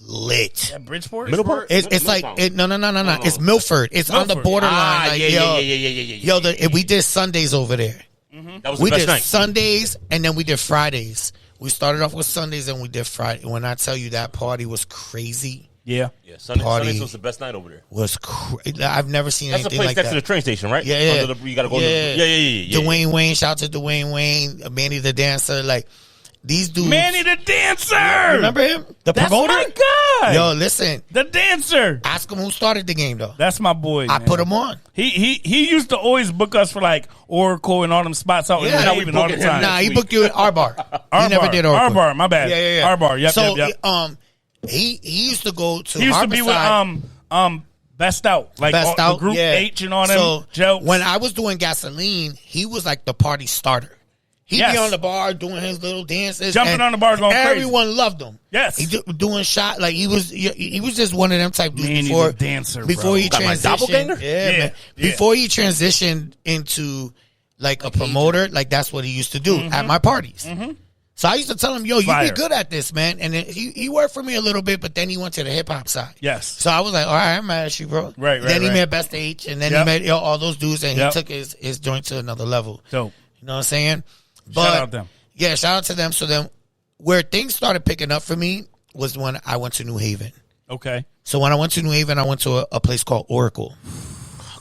lit. At Bridgeport? Middleport? It's like no. It's Milford. It's on the Milford. borderline. Ah, like, yeah. Yo, we did Sundays over there. That was the We best did night. Sundays and then we did Fridays. We started off with Sundays and we did Friday. When I tell you that party was crazy, Yeah. Yeah, Party. Sundays was the best night over there. I've never seen That's the anything place like next that. to the train station, right? Yeah. Under the, you gotta go. Yeah. Yeah. Dwayne Wayne, shout out to Dwayne Wayne, Manny the Dancer, like these dudes. Manny the Dancer! remember him? The That's promoter? my guy! Yo, listen, The Dancer! ask him who started the game though. That's my boy. I man. put him on. He used to always book us for like Oracle and all them spots out in Yeah. the Now we Haven all the booking him time. Nah, he week. booked you at R Bar. R He never Bar. did Oracle. R Bar, my bad. Yeah. R Bar, yep, So yep. he used to go to He used to be with Harborside. Best out. Like Best the out, Group yeah. H and all them So jokes. when I was doing Gasoline, he was like the party starter. He'd Yes. be on the bar doing his little dances, Jumping and on the bar going crazy. everyone loved him. Yes. Doing shot like he was just one of them type dudes Man, he's before a dancer, before bro. he Got my transitioned. doppelganger? Yeah, Yeah, man. yeah. Before he transitioned into like a promoter, like that's what he used to do at my parties. So I used to tell him, "Yo, you Fire. be good at this, man." And then he worked for me a little bit, but then he went to the hip hop side. Yes. So I was like, "All right, I'm mad at you, bro." Right, Then he right. met Best H, and then Yep. he met all those dudes, and Yep. he took his joint to another level. Dope. You know what I'm saying? Shout out them. Yeah, shout out to them. So then, where things started picking up for me was when I went to New Haven. Okay. So when I went to New Haven, I went to a place called Oracle.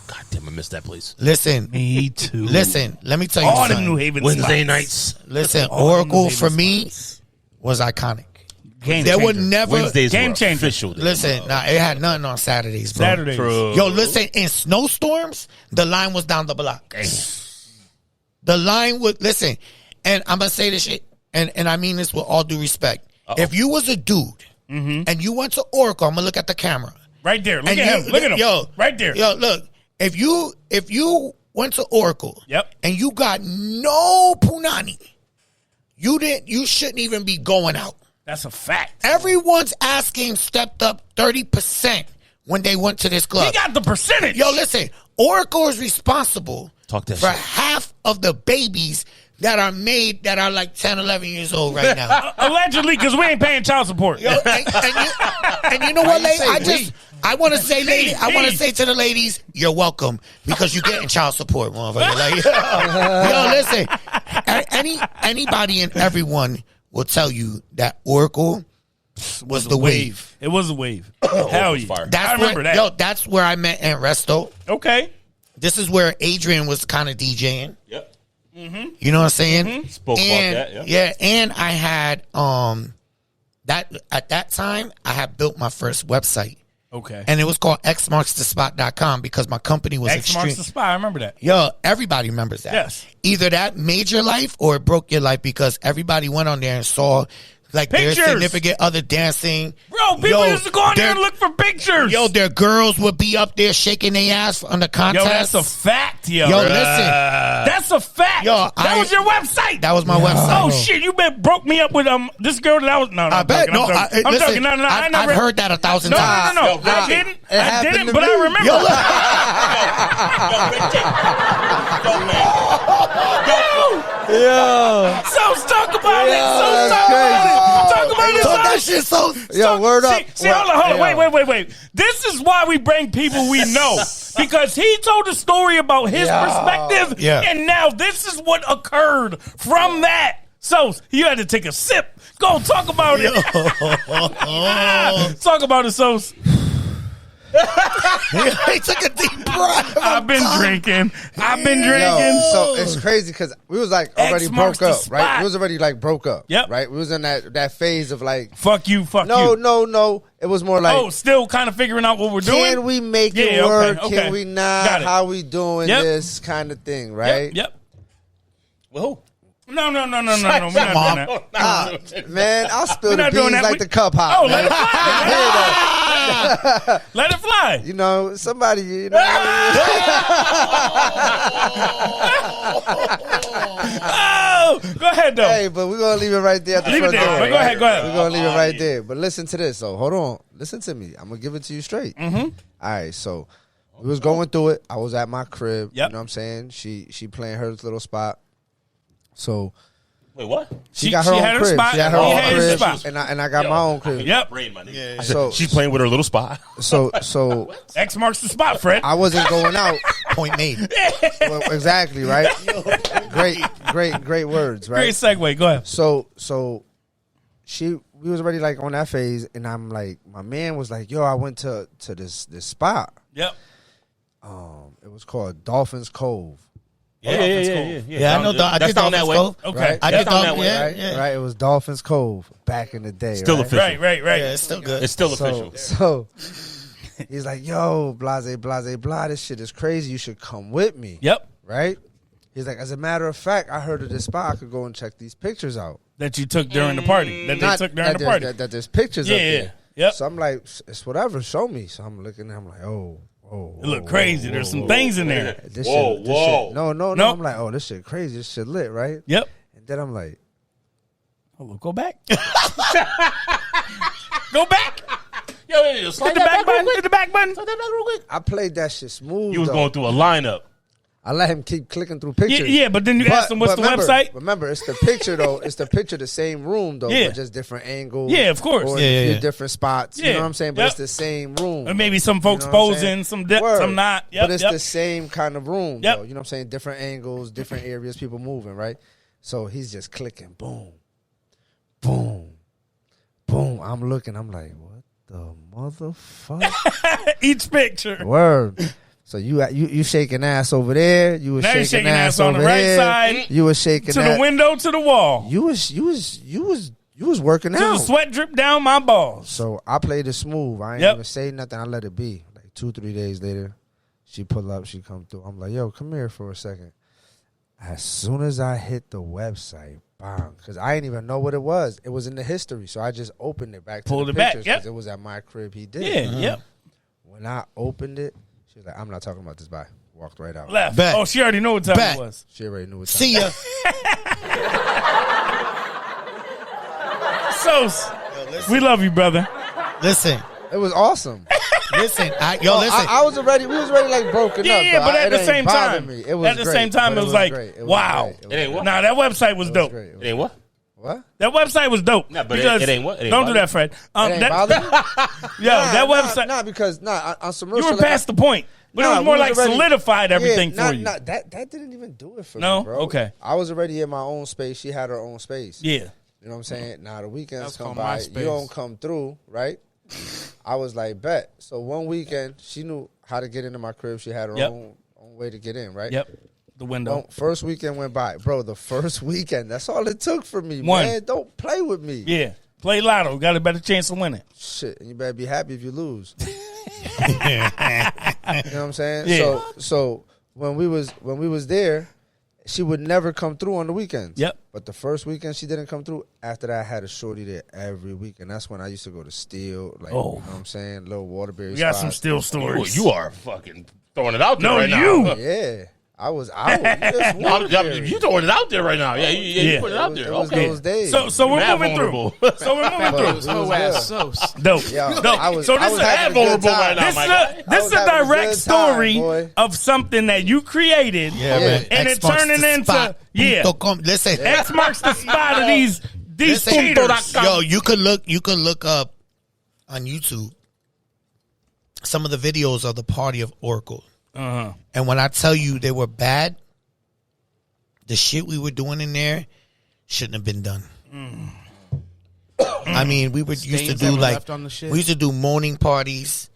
God damn, I missed that place. Listen, Me too. listen. Let me tell you All them something. New Haven Wednesday spots. nights. Listen, All them Oracle New for Haven me spots. was iconic. Game There would changer. never Wednesdays Game were changer. official. day. listen. Nah, it had nothing on Saturdays, bro. Saturdays. True. Yo, listen. In snowstorms, the line was down the block. The line would listen, and I'm gonna say this shit, and I mean this with all due respect. If you was a dude and you went to Oracle, I'm gonna look at the camera. Right there. Look And at you- him. Look at him. yo, right there. Yo, look. If you went to Oracle, Yep. and you got no punani, you shouldn't even be going out. That's a fact. Everyone's ass game stepped up 30% when they went to this club. He got the percentage. Yo, listen, Oracle is responsible Talk that for shit. half of the babies that are made that are like 10, 11 years old right now. Allegedly, because we ain't paying child support. Yo, and you know what, lady? I want to say, lady, I want to say to the ladies, you're welcome because you're getting child support, motherfucker. Like, yo, listen, anybody and everyone will tell you that Oracle was the wave. It was a wave. Hell yeah. fire. That's I remember where, that. Yo, that's where I met Aunt Resto. Okay. This is where Adrian was kind of DJing. Yep. You know what I'm saying? Spoke about And, that, yeah, and I had that at that time I had built my first website. Okay. And it was called xmarksthespot.com because my company was X marks extreme. the spot. I remember that. Yo, everybody remembers that. Yes. Either that made your life or it broke your life because everybody went on there and saw like their Pictures. significant other dancing. Bro, people Yo, used to go on there their- and look for pictures. Yo, their girls would be up there shaking their ass on the contest. Yo, that's a fact, yo. Yo, listen. That's a fact. Yo, that was your website. That was my website. Oh shit! You broke me up with this girl that I was. No, I bet. I'm joking. I'm listen, joking. No, I I've never heard that 1,000 No, times. no. Yo, I Richie. didn't. It I happened didn't. to But me. I remember. Yo, look. Yo, So talk about it. So that's talk about it. Talk about it. Talk son. that shit so. yo, word up. See, hold on. Wait. This is why we bring people we know. Because he told a story about his perspective. Yeah. And now this is what occurred from that. So you had to take a sip. Go talk about it. Talk about it, Sos. He took a deep breath. I've been drinking. Yo, so it's crazy because we was like already X marks broke the up, right? spot. We was already like broke up. Yep. Right? We was in that phase of like, Fuck you. no. It was more like, Oh, still kind of figuring out what we're doing? can we make it Yeah, okay, work? okay. Can we not? Got it. How we doing Yep. this kind of thing, right? Yep. Well, No. We're not doing that. Ah, man, I'll spill We're the not doing beans that. like We- the cup hop. Oh, man. let it fly. You know, somebody, you know. Oh, go ahead, though. Hey, but we're gonna leave it right there at the Leave it front there, door. but go ahead, go ahead. We're gonna leave it right there. But listen to this. So hold on. Listen to me. I'm gonna give it to you straight. Mm-hmm. All right. So we was going through it. I was at my crib. Yep. You know what I'm saying? She playing her little spot. So wait, what? she got her she own had her crib. spot, She had her he own had his crib, spot. and I got my own crib. Yep. Brain, my nigga. I So- said, she's playing with her little spot. So X marks the spot, Fred. I wasn't going out. Point made. Well, exactly right. Great words. Right. Great segue. Go ahead. So we was already like on that phase, and I'm like, my man was like, yo, I went to this spot. Yep. It was called Dolphins Cove. Yeah. Yeah, I know. I That's did down that Dolphins way. Cove. Okay. Right? I That's did down Dolphins. that way, Yeah, Right? yeah. Right. It was Dolphins Cove back in the day. Still right? official. Right. Yeah, it's still good. It's still So, official. so he's like, yo, blase, blah. This shit is crazy. You should come with me. Yep. Right? He's like, as a matter of fact, I heard of this spot. I could go and check these pictures out. That you took during the party. That they Not took during that the party. that there's pictures Yeah, up yeah. there. Yep. So I'm like, it's whatever. Show me. So I'm looking. I'm like, oh. It look crazy. There's some things in there. This Whoa. shit, no. Nope. I'm like, oh, this shit crazy. This shit lit, right? Yep. And then I'm like, Oh, go back. Go back. Yo, Hit the back button. Hit the back button. I played that shit smooth. You was though. going through a lineup. I let him keep clicking through Yeah, pictures. yeah, but then you asked him what's the remember, website. Remember, it's the picture though. It's the picture, the same room though, Yeah. but just different angles. Yeah, of course. Or Yeah, a few yeah. different spots. You Yeah. know what I'm saying? But Yep. it's the same room. Or maybe some folks You know what I'm saying? posing, Word. some not. Yep, but it's yep. the same kind of room Yep. though. You know what I'm saying? Different angles, different areas, people moving, right? So he's just clicking, boom, boom, boom. I'm looking, I'm like, what the motherfucker? Each picture. Word. So you shaking ass over there. You was Now you're shaking ass on the over right here. side. You was shaking To ass. the window, to the wall. You was working To the out. sweat drip down my balls. So I played it smooth. I ain't Yep. even say nothing. I let it be. Like 2-3 days later, she pull up. She come through. I'm like, yo, come here for a second. As soon as I hit the website, bang, because I didn't even know what it was. It was in the history, so I just opened it back to Pulled the it back, pictures yep. because it was at my crib. He did. Yeah, yep. When I opened it, she was like, I'm not talking about this. Bye. Walked right out. Left. Bet. Oh, she already knew what time Bet. it was. She already knew what time. See ya. So, we love you, brother. Listen. It was awesome. Listen. Listen. I was already. We was already like broken Yeah, up. yeah, but at it the ain't same bother time, me. It was at the great, same time, but it was like, great. It was wow. great. It was It ain't what? Nah, that website was It was dope. great. It ain't what? What? That website was dope. Nah, but because it ain't what? It ain't don't do bother that, Fred. It ain't That, bother me? yo, that website. Nah, because on some real You were shit, like, past the point, but it Nah, was more we was like already- solidified everything yeah, for you. that didn't even do it for No? me, bro. Okay. I was already in my own space. She had her own space. Yeah. You know what I'm saying? Now the weekends That's come called by, MySpace. you don't come through, right? I was like, bet. So one weekend, she knew how to get into my crib. She had her Yep. own way to get in, right? Yep. The window. Well, first weekend went by, bro. The first weekend, that's all it took for me, One. man. Don't play with me. Yeah. Play lotto. Got a better chance of winning. Shit, and you better be happy if you lose. You know what I'm saying? Yeah. So when we was there, she would never come through on the weekends. Yep. But the first weekend she didn't come through. After that, I had a shorty there every week, and that's when I used to go to Steel, like you know what I'm saying, little Waterbury. We got some spots. still Oh, stories. you are fucking throwing it out there No, right you. now. Yeah, I was out. Just No, Waterbury. you throwing it out there right now. Yeah, Yeah. you put it out there. It was Okay. those days. So we're Mad moving vulnerable. through. So we're moving But through. it was Whole good. ass so Dope. Yo, Dope. I was- So I this was is having a vulnerable good time. right now, This my is guy. a, this is a having a direct good story time, boy. of something that you created, Yeah, man. and X it marks turning the into spot. yeah. .com. Listen. X marks the spot of these Listen, cheaters. Yo, you could look up on YouTube some of the videos of the party of Oracle. Uh-huh. And when I tell you they were bad, the shit we were doing in there shouldn't have been done. I mean, we used to Stains do that were like left on the shit? we used to do moaning parties,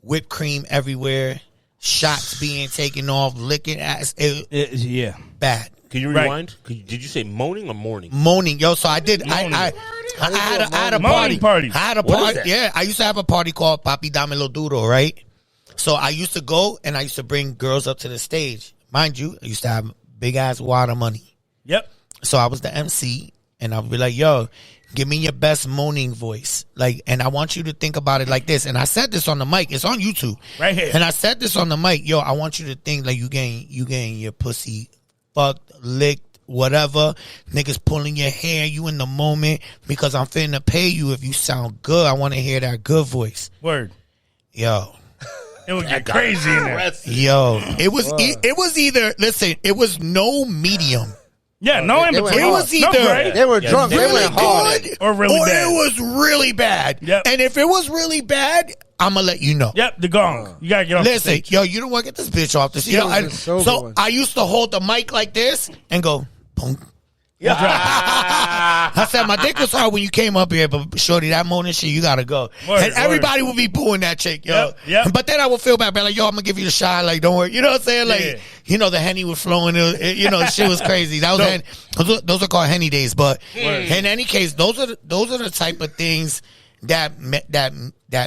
whipped cream everywhere, shots being taken off, licking ass. Yeah. Bad. Can you Right. rewind? Did you say moaning or morning? Moaning, yo. So I did. Moaning. I had a Moaning party. parties. I had a What is party. that? Yeah, I used to have a party called Papi Dame Lo Duro, right? So I used to go and I used to bring girls up to the stage. Mind you, I used to have big ass wad of money. Yep. So I was the MC, and I'd be like, "Yo, give me your best moaning voice." Like, and I want you to think about it like this. And I said this on the mic. It's on YouTube. Right here. And I said this on the mic. Yo, I want you to think like you getting your pussy fucked, licked, whatever. Niggas pulling your hair, you in the moment, because I'm finna pay you if you sound good. I want to hear that good voice. Word. Yo. It would get crazy in there. Yo. It was either, listen, it was no medium. Yeah, no in they went between. It was No either gray. They were drunk. They really went hard. good Or really bad. it was really bad. Yep. And if it was really bad, I'm gonna let you know. Yep, the gong. You gotta get off. Listen, the stage. yo, you don't want to get this bitch off the stage. It was a sober So one. I used to hold the mic like this and go, boom. I said my dick was hard when you came up here, but shorty, that moaning shit, you gotta go. Word, and everybody would be booing that chick, yo. Yep. But then I would feel bad, be like, yo, I'm gonna give you the shot, like, don't worry. You know what I'm saying? Like, Yeah. you know, the Henny was flowing. You know, shit was crazy. That was those are called Henny days. But in any case, those are the type of things that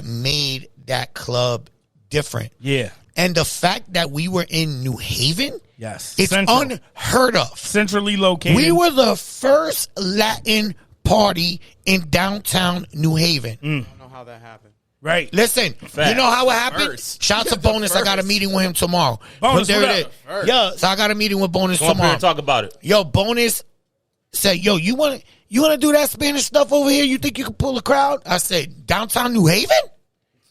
made that club different. Yeah. And the fact that we were in New Haven, Yes. it's Central. unheard of. Centrally located. We were the first Latin party in downtown New Haven. how that happened. Right. Listen, you know how it happened? First. Shout out to Bonus. I got a meeting with him tomorrow. Bonus, But there what it up? is. Yeah, so I got a meeting with Bonus Come up here tomorrow. and talk about it. Yo, Bonus said, yo, you want to do that Spanish stuff over here? You think you can pull a crowd? I said, downtown New Haven?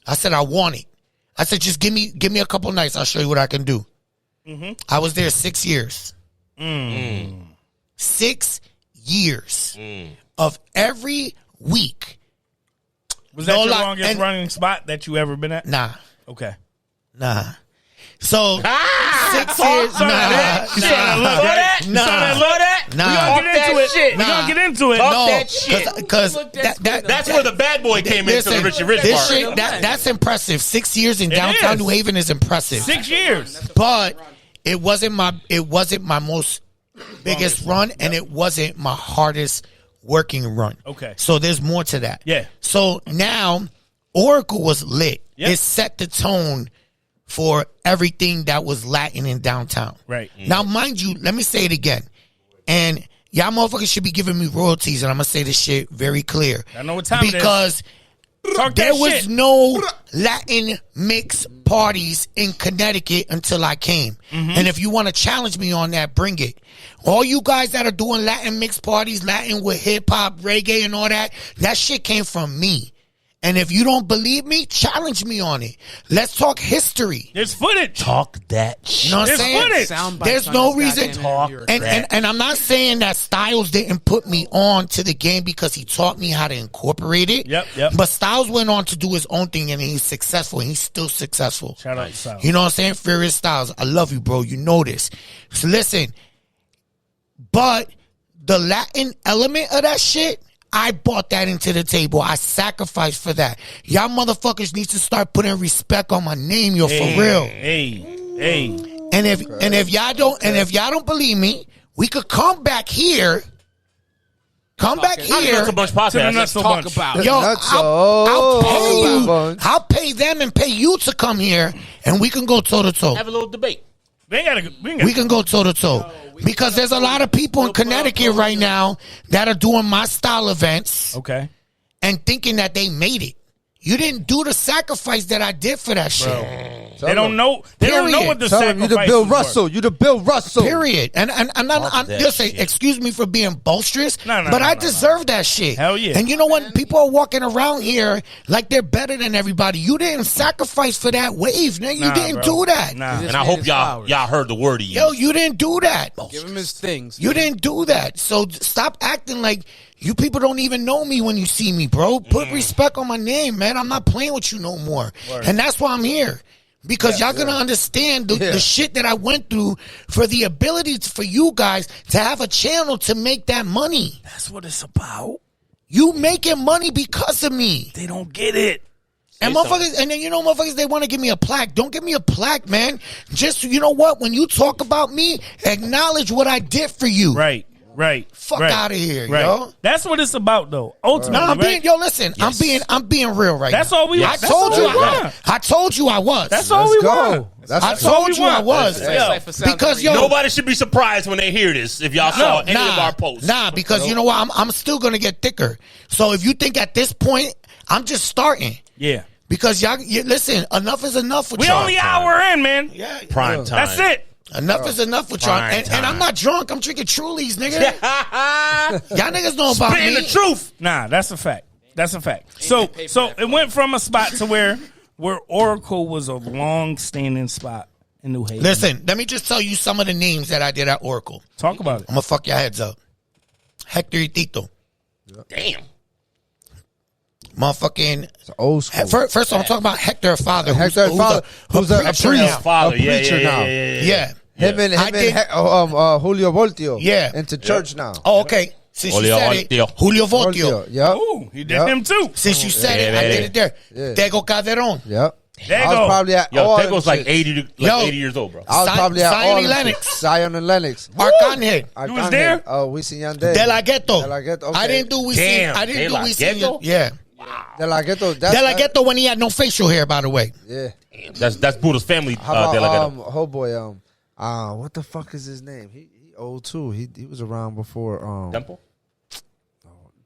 I said, I want it. I said, just give me a couple nights. I'll show you what I can do. Mm-hmm. I was there 6 years. 6 years of every week. Was that No your lie, longest and- running spot that you ever been at? Nah. Okay. Nah. So 6 years. Saw that shit. Saw that? Nah. Saw that? Nah. We gonna get into it. We Nah. gonna get into it. Talk No, that shit. because That's where the bad boy came into the listen, Richie Rich this part. shit, that's impressive. 6 years in downtown is. New Haven is impressive. 6 years. But it wasn't my most biggest run, and it wasn't my hardest working run. Okay. So there's more to that. Yeah. So now Oracle was lit. Yep. It set the tone for everything that was Latin in downtown. Right. Now, mind you, let me say it again. And y'all motherfuckers should be giving me royalties, and I'm going to say this shit very clear. I know what time it is. Because Talk there that was shit. no Latin mix parties in Connecticut until I came. Mm-hmm. And if you want to challenge me on that, bring it. All you guys that are doing Latin mix parties, Latin with hip hop, reggae, and all that, that shit came from me. And if you don't believe me, challenge me on it. Let's talk history. There's footage. Talk that shit. You know what I'm There's saying? footage. Sound bites There's on no this reason goddamn talk interview. and I'm not saying that Styles didn't put me on to the game because he taught me how to incorporate it. Yep. But Styles went on to do his own thing, and he's successful. And he's still successful. Shout out to Sal. You know what I'm saying? Furious Styles. I love you, bro. You know this. So listen, but the Latin element of that shit, I brought that into the table. I sacrificed for that. Y'all motherfuckers need to start putting respect on my name, yo, for real. Hey. And if y'all don't believe me, we could come back here. Come back here. That's a bunch of To the podcasts. Nutso Talk bunch. about it. Yo, I'll pay you. bunch. I'll pay them and pay you to come here, and we can go toe to toe. Have a little debate. We We can go toe to toe because there's a lot of people in Connecticut right now that are doing my style events Okay. and thinking that they made it. You didn't do the sacrifice that I did for that shit. They don't know. They don't know what the Tell him you sacrifice the Bill is. Russell. You the Bill Russell. Period. And I'm that just saying, shit. excuse me for being boisterous, No, but I no. deserve that shit. Hell yeah. And you know what? People are walking around here like they're better than everybody. You didn't sacrifice for that wave, nigga. You Nah, didn't bro. do that. Nah. This And I man hope is y'all flowers. y'all heard the word he Yo, used. you didn't do that. Give him his things. You didn't do that. So stop acting like you people don't even know me when you see me, bro. Put respect on my name, man. I'm not playing with you no more. And that's why I'm here. Because y'all gonna understand the shit that I went through for the ability for you guys to have a channel to make that money. That's what it's about. You making money because of me. They don't get it. And motherfuckers, and then you know motherfuckers, they want to give me a plaque. Don't give me a plaque, man. Just, you know what? When you talk about me, acknowledge what I did for you. Right. Fuck right, outta here, right. yo. That's what it's about, though. Ultimately, No, I'm right? being, yo, listen, I'm being real right That's now. all we I want. That's told all you we want. I told you I was. That's all we Let's go. want. I That's all told we you I want. was. That's- Because, yo, Nobody should be surprised when they hear this if y'all saw any of our posts. Nah, because you know what? I'm still gonna get thicker. So if you think at this point I'm just starting, Yeah. because listen, enough is enough with We y'all. only hour in, man. Yeah, Prime time. That's it. enough is enough with y'all. Prime And I'm time. not drunk. I'm drinking Trulies, nigga. Y'all niggas know about Spitting me. the truth. Nah, that's a fact. That's a fact. So it went from a spot to where Oracle was a long-standing spot in New Haven. Listen, let me just tell you some of the names that I did at Oracle. Talk about it. I'm gonna fuck your heads up. Hector y Tito. Damn. Motherfucking. It's old school. First, I'm talking about Hector Father. Hector Father, who's a preacher priest. now. Father. A preacher now. Yeah. Him and I did- Julio Voltio. Yeah. Into church now. Oh, okay. Since Julio you said it, Voltio. Julio Voltio. Voltio. Yep. Ooh, he did Yep. him too. Since you said it, I Yeah, did it there. yeah. Tego Calderon. Yep. There you I was go. probably at Yo, all Tego's them like shits. 80 Yo. 80 years old, bro. I was probably at Zion all and them Lennox. shits. Zion and Lennox. Arcángel. You was there? Oh, Wisin Yandel. De La Ghetto. De La Ghetto, I okay. didn't do Wisin. Damn, I didn't De do La Wisin. Ghetto? Yeah. De La Ghetto. De La Ghetto when he had no facial hair, by the way. Yeah. That's Buddha's family. How De La about Ghetto. oh boy, what the fuck is his name? He old too. He was around before Temple.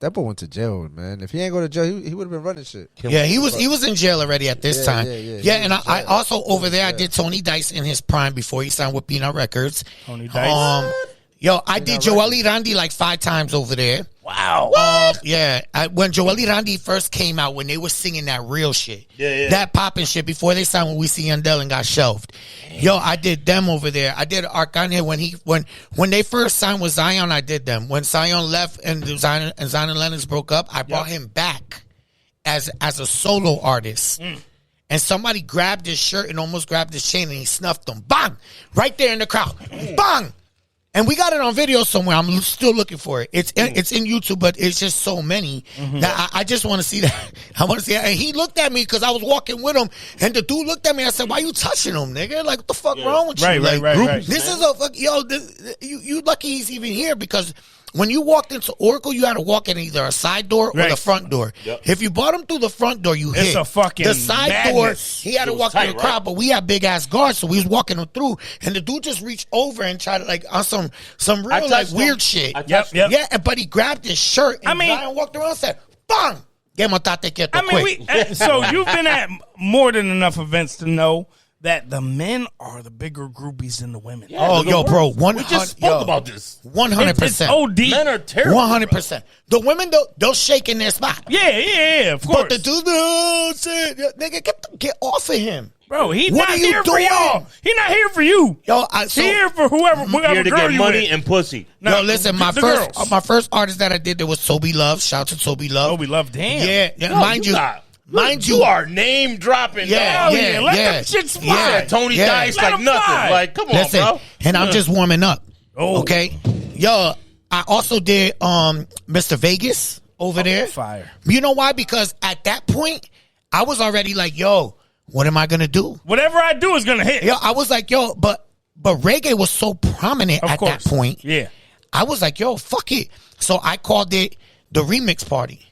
That boy went to jail, man. If he ain't go to jail, he would have been running shit. Yeah, he was in jail already at this time. Yeah. And I also over there I did Tony Dice in his prime before he signed with Peanut Records. Tony Dice. I did Joel Randy like 5 times over there. Wow. When Joel Randy first came out, when they were singing that real shit, that popping shit before they signed with We See Yandel and got shelved. Yo, I did them over there. I did Arcángel when they first signed with Zion. I did them. When Zion left and Zion and Lennox broke up, I brought him back as a solo artist. And somebody grabbed his shirt and almost grabbed his chain and he snuffed him. Bang! Right there in the crowd. Bang! And we got it on video somewhere. I'm still looking for it. It's in YouTube, but it's just so many that I just want to see that. I want to see that. And he looked at me because I was walking with him, and the dude looked at me. I said, "Why you touching him, nigga? Like, what the fuck wrong with you? Right. This is a fuck. Yo, you lucky he's even here because." When you walked into Oracle, you had to walk in either a side door or the front door. Yep. If you brought him through the front door, you hit. It's a fucking the side madness. door. He had to walk through the crowd, but we had big ass guards, so we was walking him through. And the dude just reached over and tried to like on some real like weird shit. Yep. Yeah, but he grabbed his shirt and Zion walked around and said, "Bang!" So you've been at more than enough events to know that the men are the bigger groupies than the women. Yeah, bro, we just spoke about this. 100%. It's OD. Men are terrible. 100%. The women, they'll shake in their spot. Yeah, of course. But the dudes, oh shit, nigga, get off of him. Bro, he's What not are you here for doing? y'all. He's not here for you. Yo, He's here for whoever Here to girl get you money with. and pussy. No, yo, listen, my girls. first artist that I did there was Toby Love. Shout out to Toby Love. Oh, we love damn. Yeah, No, mind you. Mind you, you are name dropping. Let them shits fly. Yeah, Tony Dice Let like 'em nothing. fly. Like, come on, listen, bro. and I'm just warming up. Oh. Okay, yo, I also did Mr. Vegas over there. Fire. You know why? Because at that point, I was already like, yo, what am I gonna do? Whatever I do is gonna hit. Yo, I was like, yo, but reggae was so prominent Of at course. that point. Yeah. I was like, yo, fuck it. So I called it the remix party.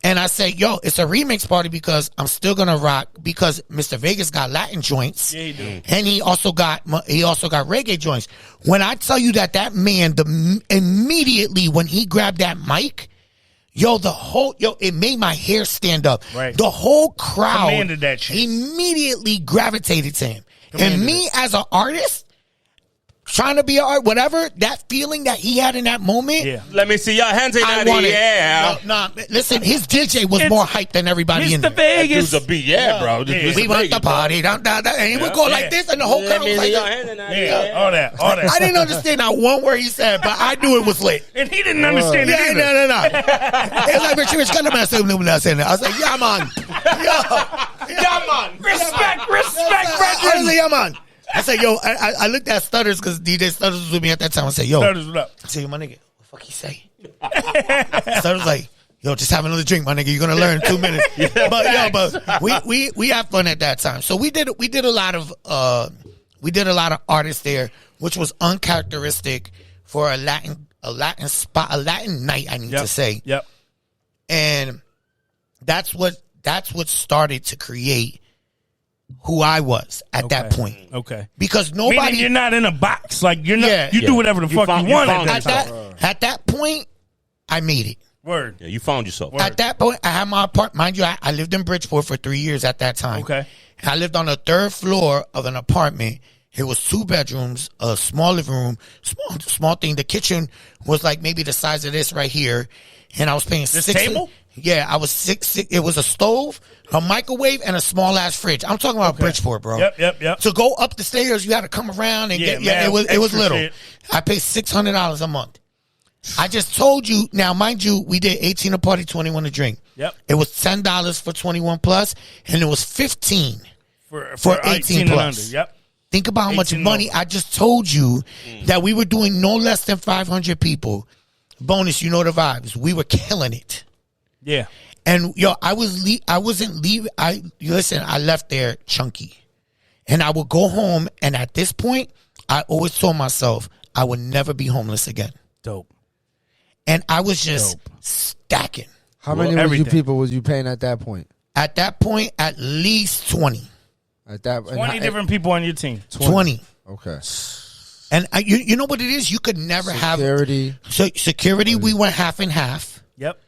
And I said, yo, it's a remix party because I'm still gonna rock because Mr. Vegas got Latin joints. Yeah, he do. And he also got reggae joints. When I tell you that man, immediately when he grabbed that mic, it made my hair stand up. Right. The whole crowd Commanded that shit. immediately gravitated to him. And me as an artist, trying to be an art, whatever, that feeling that he had in that moment. Yeah. Let me see your hands in I that wanted. yeah. No, listen, his DJ was more hyped than everybody in Mr. there. Vegas. Dude's a beat, bro. Yeah. We want the party, and he would go like this, and the whole crowd was like that. Yeah, all that. I didn't understand not one word he said, but I knew it was lit. And he didn't understand it either. No. It was like Richie Rich, come to me, I was like, yeah, man. Yeah, man. Respect, I brethren. was like, yeah, man. I said, yo, I looked at Stutters because DJ Stutters was with me at that time. I said, yo. Stutters, what up? I said, yo, my nigga, what the fuck he say? Stutters like, yo, just have another drink, my nigga. You're gonna learn in 2 minutes. But we had fun at that time. So we did a lot of artists there, which was uncharacteristic for a Latin night, I need to say. Yep. And that's what started to create who I was at that point. Okay. Because Meaning nobody, you're not in a box. Like you're not. Yeah. You do whatever the fuck you want at that time. at that point, I made it. Word. Yeah, you found yourself. At that point, I had my apartment. Mind you, I lived in Bridgeport for 3 years at that time. Okay. And I lived on the 3rd floor of an apartment. It was 2 bedrooms, a small living room, small thing. The kitchen was like maybe the size of this right here. And I was paying This $6. table? Yeah, I was six. It was a stove, a microwave, and a small ass fridge. I'm talking about Bridgeport, bro. Yep. To go up the stairs, you had to come around and Yeah, get. man, It was extra little. shit. I paid $600 a month. I just told you. Now, mind you, we did 18 a party, 21 a drink. Yep. It was $10 for 21 plus, and it was $15 For 18 and plus. under. Yep. Think about how much 18 money more. I just told you that we were doing no less than 500 people. Bonus, you know the vibes. We were killing it. Yeah. And yo, I wasn't leaving. I left there chunky. And I would go home, and at this point, I always told myself I would never be homeless again. Dope. And I was just stacking. How many people was you paying at that point? At that point, at least 20. At that 20 different people on your team. 20. Okay. And you know what it is? You could never Security. have security. We went half and half. Yep.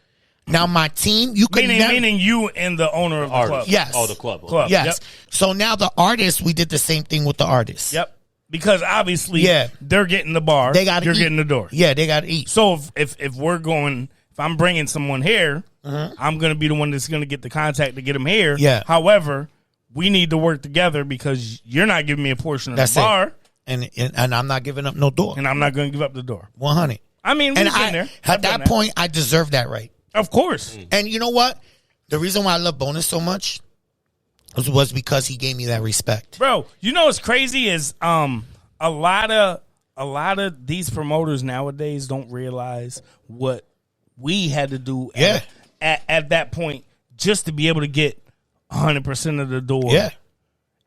Now my team, you could meaning you and the owner of the club. Yes. Oh, the club. Club. Yes. Yep. So now the artists, we did the same thing with the artists. Yep. Because obviously, they're getting the bar. They got. You're getting the door. Yeah, they got to eat. So if we're going, if I'm bringing someone here, I'm going to be the one that's going to get the contact to get them here. Yeah. However, we need to work together because you're not giving me a portion of That's the bar, and I'm not giving up no door. and I'm not going to give up the door. 100. I mean, we've been there. At that point, I deserve that right. Of course. And you know what? The reason why I love Bonus so much was because he gave me that respect. Bro, you know what's crazy is a lot of these promoters nowadays don't realize what we had to do at that point just to be able to get 100% of the door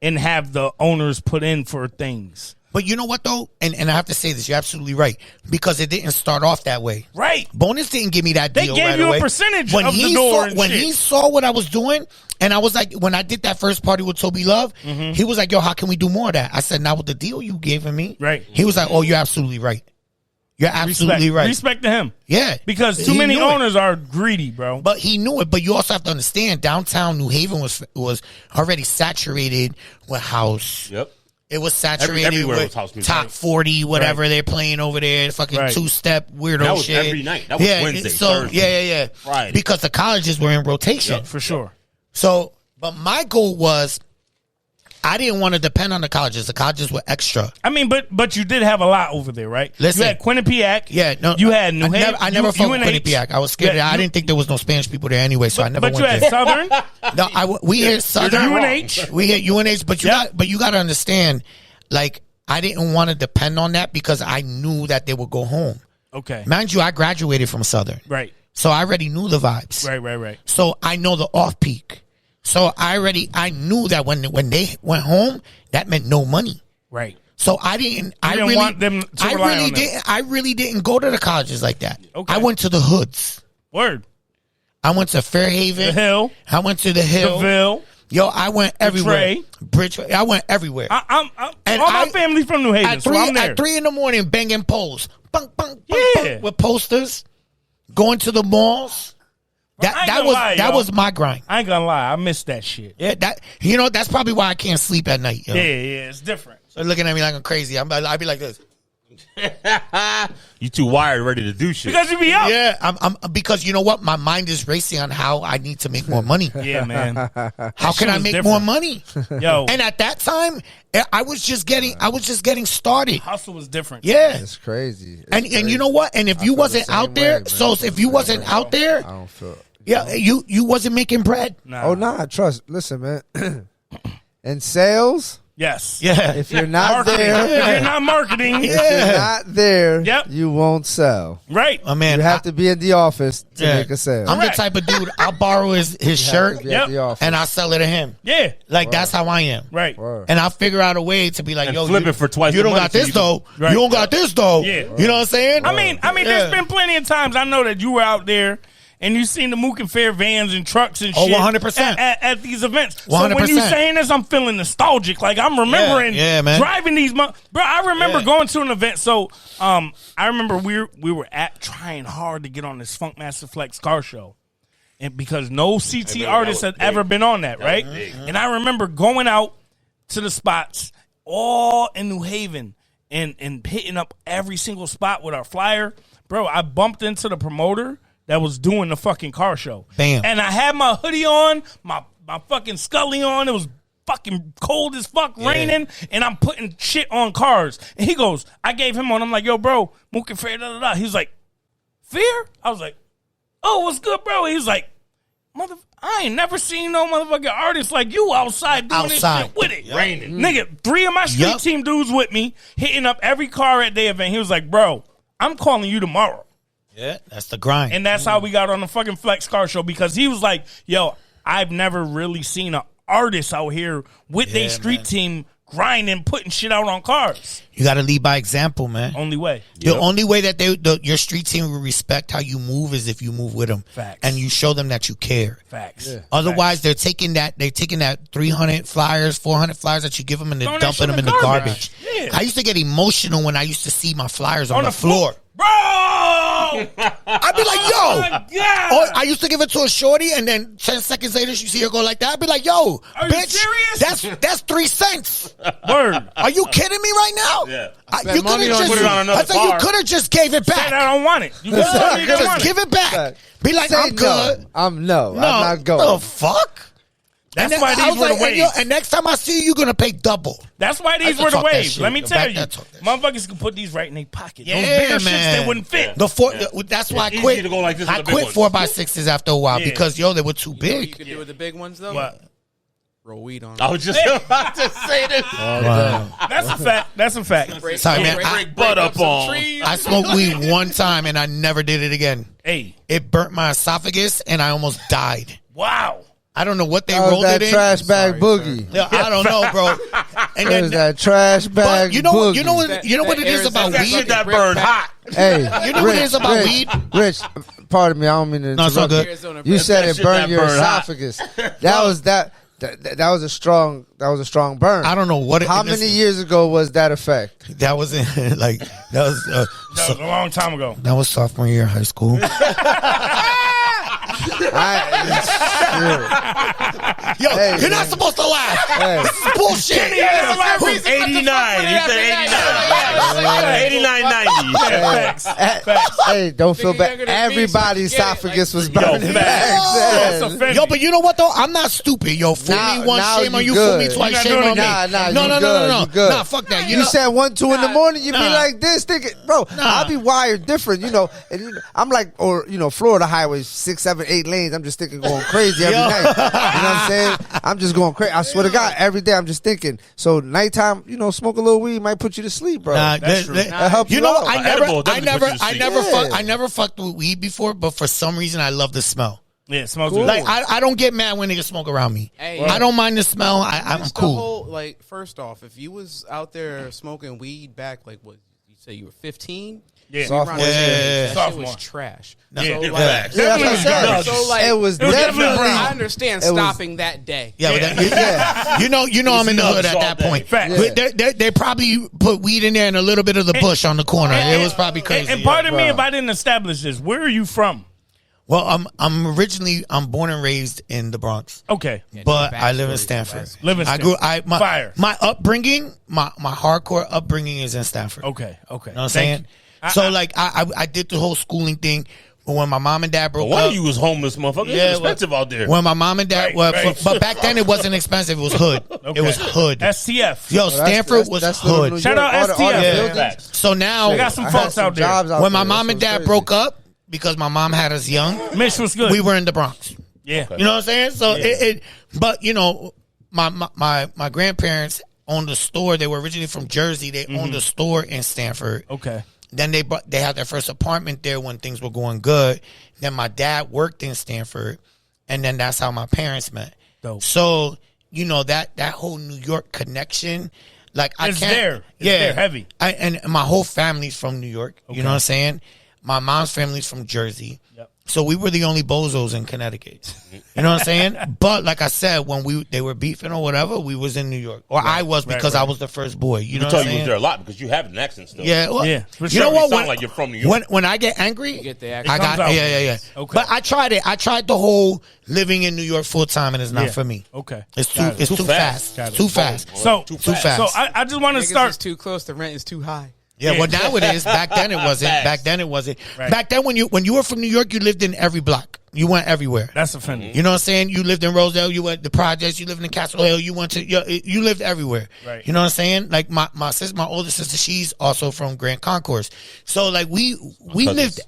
and have the owners put in for things. But you know what, though? And I have to say this. You're absolutely right. Because it didn't start off that way. Right. Bonus didn't give me that deal right away. They gave you a percentage of the door When he saw what I was doing, and I was like, when I did that first party with Toby Love, he was like, yo, how can we do more of that? I said, not with the deal you gave me. Right. He was like, oh, you're absolutely right. You're absolutely right. Respect to him. Yeah. Because too many owners are greedy, bro. But he knew it. But you also have to understand, downtown New Haven was already saturated with house. Yep. It was saturated Everywhere with was house music. top 40, whatever they're playing over there, fucking two-step weirdo That was shit. every night. That was Wednesday, Thursday, yeah. Friday. Because the colleges were in rotation. For sure. So, but my goal was, I didn't want to depend on the colleges. The colleges were extra. I mean, but you did have a lot over there, right? Listen. You had Quinnipiac. Yeah, no. You had New Haven. I never fucked with UNH. Quinnipiac. I was scared. I didn't think there was no Spanish people there anyway, so I never But went you had there. Southern. No, we hit Southern. UNH. We hit UNH, but you got to understand, like, I didn't want to depend on that because I knew that they would go home. Okay. Mind you, I graduated from Southern. Right. So I already knew the vibes. Right. So I know the off peak. So I knew that when they went home, that meant no money. Right. So I didn't want them to rely on them. I really didn't go to the colleges like that. Okay. I went to the hoods. Word. I went to Fairhaven. The Hill. I went to the Hill. The Ville. Yo, I went everywhere. Bridgeway. I went everywhere. All my family's from New Haven, so I'm there. At 3 a.m, banging poles. Bunk, bunk, bunk, Yeah. bunk, with posters. Going to the malls. That was my grind. I ain't gonna lie, I missed that shit. Yeah, that's probably why I can't sleep at night. Yo. Yeah, it's different. So looking at me like I'm crazy. I'd be like this. You too wired, ready to do shit. Because you be up. Yeah, I'm because you know what? My mind is racing on how I need to make more money. Yeah, man. How can I make more money? Yo, And at that time, I was just getting started. hustle was different. Yeah. It's crazy. And you know what? And if you feel the wasn't same out there, way, so man. if you wasn't out there, I don't feel. yeah, you wasn't making bread. Nah. Oh nah, trust. Listen, man. In sales, Yes. Yeah. if you're not Marketing. there, If you're not marketing. if you're not there, Yep. you won't sell. Right. Oh man, You have to be in the office to Yeah. make a sale. I'm the type of dude. I'll borrow his You have shirt to be at Yep. the office. and I'll sell it to him. Yeah. Like that's how I am. Right. Word. And I'll figure out a way to be like, And yo, flip you, it for twice you the don't money got so this you can- though. Right. You don't got this though. Yeah. You know what I'm saying? I mean, Yeah. there's been plenty of times I know that you were out there and you seen the Mook and Fair vans and trucks and Oh, shit 100%. at these events. So when 100%. you saying this, I'm feeling nostalgic. Like I'm remembering Yeah, man. driving these. Bro, I remember Yeah. going to an event. So I remember we were trying hard to get on this Funkmaster Flex car show. And because no CT that artist was had big. ever been on that, right? was big. And I remember going out to the spots all in New Haven and hitting up every single spot with our flyer. Bro, I bumped into the promoter that was doing the fucking car show. Bam. And I had my hoodie on, my fucking Scully on. It was fucking cold as fuck, raining, and I'm putting shit on cars. And he goes, I gave him one. I'm like, yo, bro, Mook and Fair, da-da-da. He was like, Fear? I was like, oh, what's good, bro? He was like, I ain't never seen no motherfucking artist like you outside doing this Outside. shit with it. Raining. Nigga, 3 of my street Yup. team dudes with me, hitting up every car at the event. He was like, bro, I'm calling you tomorrow. Yeah, that's the grind. And that's how we got on the fucking Flex Car Show because he was like, yo, I've never really seen an artist out here with their street team grinding, putting shit out on cars. You got to lead by example, man. Only way. The only way that your street team will respect how you move is if you move with them. Facts. And you show them that you care. Facts. Yeah. Otherwise, they're taking that 300 flyers, 400 flyers that you give them and they're Throwing that dumping shit them in the garbage. Yeah. I used to get emotional when I used to see my flyers on the floor. Bro! I'd be like, yo. my God. Or I used to give it to a shorty, and then 10 seconds later, you see her go like that. I'd be like, yo, Are you bitch, serious? that's 3 cents. Word. Are you kidding me right now? Yeah. You could money have on just, put it on another I said you car. could have just gave it Said back. I don't want it. You can tell me you don't Just want give it back. Right. Be like, Say I'm good. no. I'm not going. The fuck? That's And why then I these was were the like, yo, waves. and next time I see you, you're gonna pay double. That's why these I were the talk that waves. shit. Let me Back tell you, that talk that shit. motherfuckers can put these right in their pocket. Those Yeah, bigger shits, man. they wouldn't fit. That's why I It's quit. easy to go like this with I the big quit ones. 4x6s after a while Yeah. because they were too You know what you big. could do with the big ones though? What? Roll weed on. I was just about to say this. That's a fact. That's a fact. Sorry, man. Break butt up on. I smoked weed one time and I never did it again. Hey, It burnt my esophagus and I almost died. wow. I don't know what they That was rolled that it in. trash bag boogie. Yeah, I don't know, bro. And It was then, that trash bag but you know boogie. what it is about That shit weed. that burned hot. Hey, You know what it is about Rich, weed? Rich, pardon me, I don't mean to No, it's all interrupt good. you. Arizona You said that it shit burned that your burned hot. esophagus. That was a strong burn. I don't know what. How many years ago was that effect? That was in, like that was That was a long time ago. that was sophomore year of high school. Yo, Hey, you're not man. supposed to laugh. Hey. This is bullshit. 89. He said 89. 89, 90. Facts. Facts. Hey, don't feel Think bad. you're younger than me, so I Everybody's get it. esophagus was Yo, burning facts. back That's then. offensive. Yo, but you know what though? I'm not stupid. Yo, fool Now- me once, now shame on you you. Fool me good. twice, You're not shame doing on it me. Nah, no, you no, no, good, no, you good. Nah, fuck that. You said 1, 2 in the morning, you be Nah. like this, thinking, bro. I be wired different, you know. And I'm like, or Florida highways 6, 7, 8 lanes. I'm just thinking going crazy every night. You know what I'm saying? I'm just going crazy. I swear to God, every day I'm just thinking. So nighttime, smoke a little weed might put you to sleep, bro. Nah, That's true. That help you you know, out. I Edible definitely puts you to sleep. Yeah. I never fucked with weed before, but for some reason I love the smell. Yeah, smells Cool. good. Like I don't get mad when niggas smoke around me. Hey, I don't mind the smell. I'm Just the cool. whole, like, first off, if you was out there smoking weed back, like, what you say you were 15? Yeah. Around Sophomore. this age, Yeah. that shit Sophomore. was trash. Yeah. So, Yeah. like, Facts. Yeah, that's what I said. So, like, it was it was definitely definitely. brown. I understand It was- stopping that day. Yeah, Yeah. but that, you know, I'm in the hood at that point. Facts. But they probably put weed in there and a little bit of the bush on the corner. It was probably crazy. And pardon me bro. if I didn't establish this. Where are you from? Well, I'm born and raised in the Bronx, Okay. but I live in Stanford. Livingston. Fire. My upbringing, my hardcore upbringing is in Stanford. Okay. You know what I'm Thank saying? you. So like I did the whole schooling thing, but when my mom and dad broke One up, of you was homeless, motherfucker. Yeah, It's expensive out there. when my mom and dad, Right. but back then it wasn't expensive. It was hood. Okay. It was hood. STF. Yo, Stanford was little hood. New Shout York. out All the STF. buildings. Facts. So now They got some I had folks some out there. jobs out when my there. mom That's and dad what's broke crazy. up because my mom had us young, Mitch was good. we were in the Bronx. Yeah. You know what I'm saying? So but my grandparents owned a store. They were originally from Jersey. They owned a store in Stanford. Okay. Then they had their first apartment there when things were going good. Then my dad worked in Stanford, and then that's how my parents met. Dope. So that whole New York connection, like I It's can't. there. It's there, heavy. And my whole family's from New York. You know what I'm saying? My mom's family's from Jersey. Yep. So we were the only bozos in Connecticut. You know what I'm saying? But like I said, when they were beefing or whatever, we was in New York. Or I was because right. I was the first boy. You know I what tell I'm you was saying? there a lot because you have an accent still. Yeah, well, Yeah, for you sure. know You what? sound like you're from New York. When I get angry, get the I accent. got comes out. yeah. Okay. But I tried it. I tried the whole living in New York full time, and it's not Yeah. for me. Okay. It's too Got it. too fast. Got it. Too fast. So, Too Too fast. so I just want to Niggas is start. too close. The rent is too high. Yeah, well now it is. Back then it wasn't. Back then it wasn't. Right. Back then when you were from New York, you lived in every block. You went everywhere. That's offending. You know what I'm saying? You lived in Rosedale, you went to the projects, you lived in Castle Hill, you lived everywhere. Right. You know what I'm saying? Like my older sister, she's also from Grand Concourse. So like we lived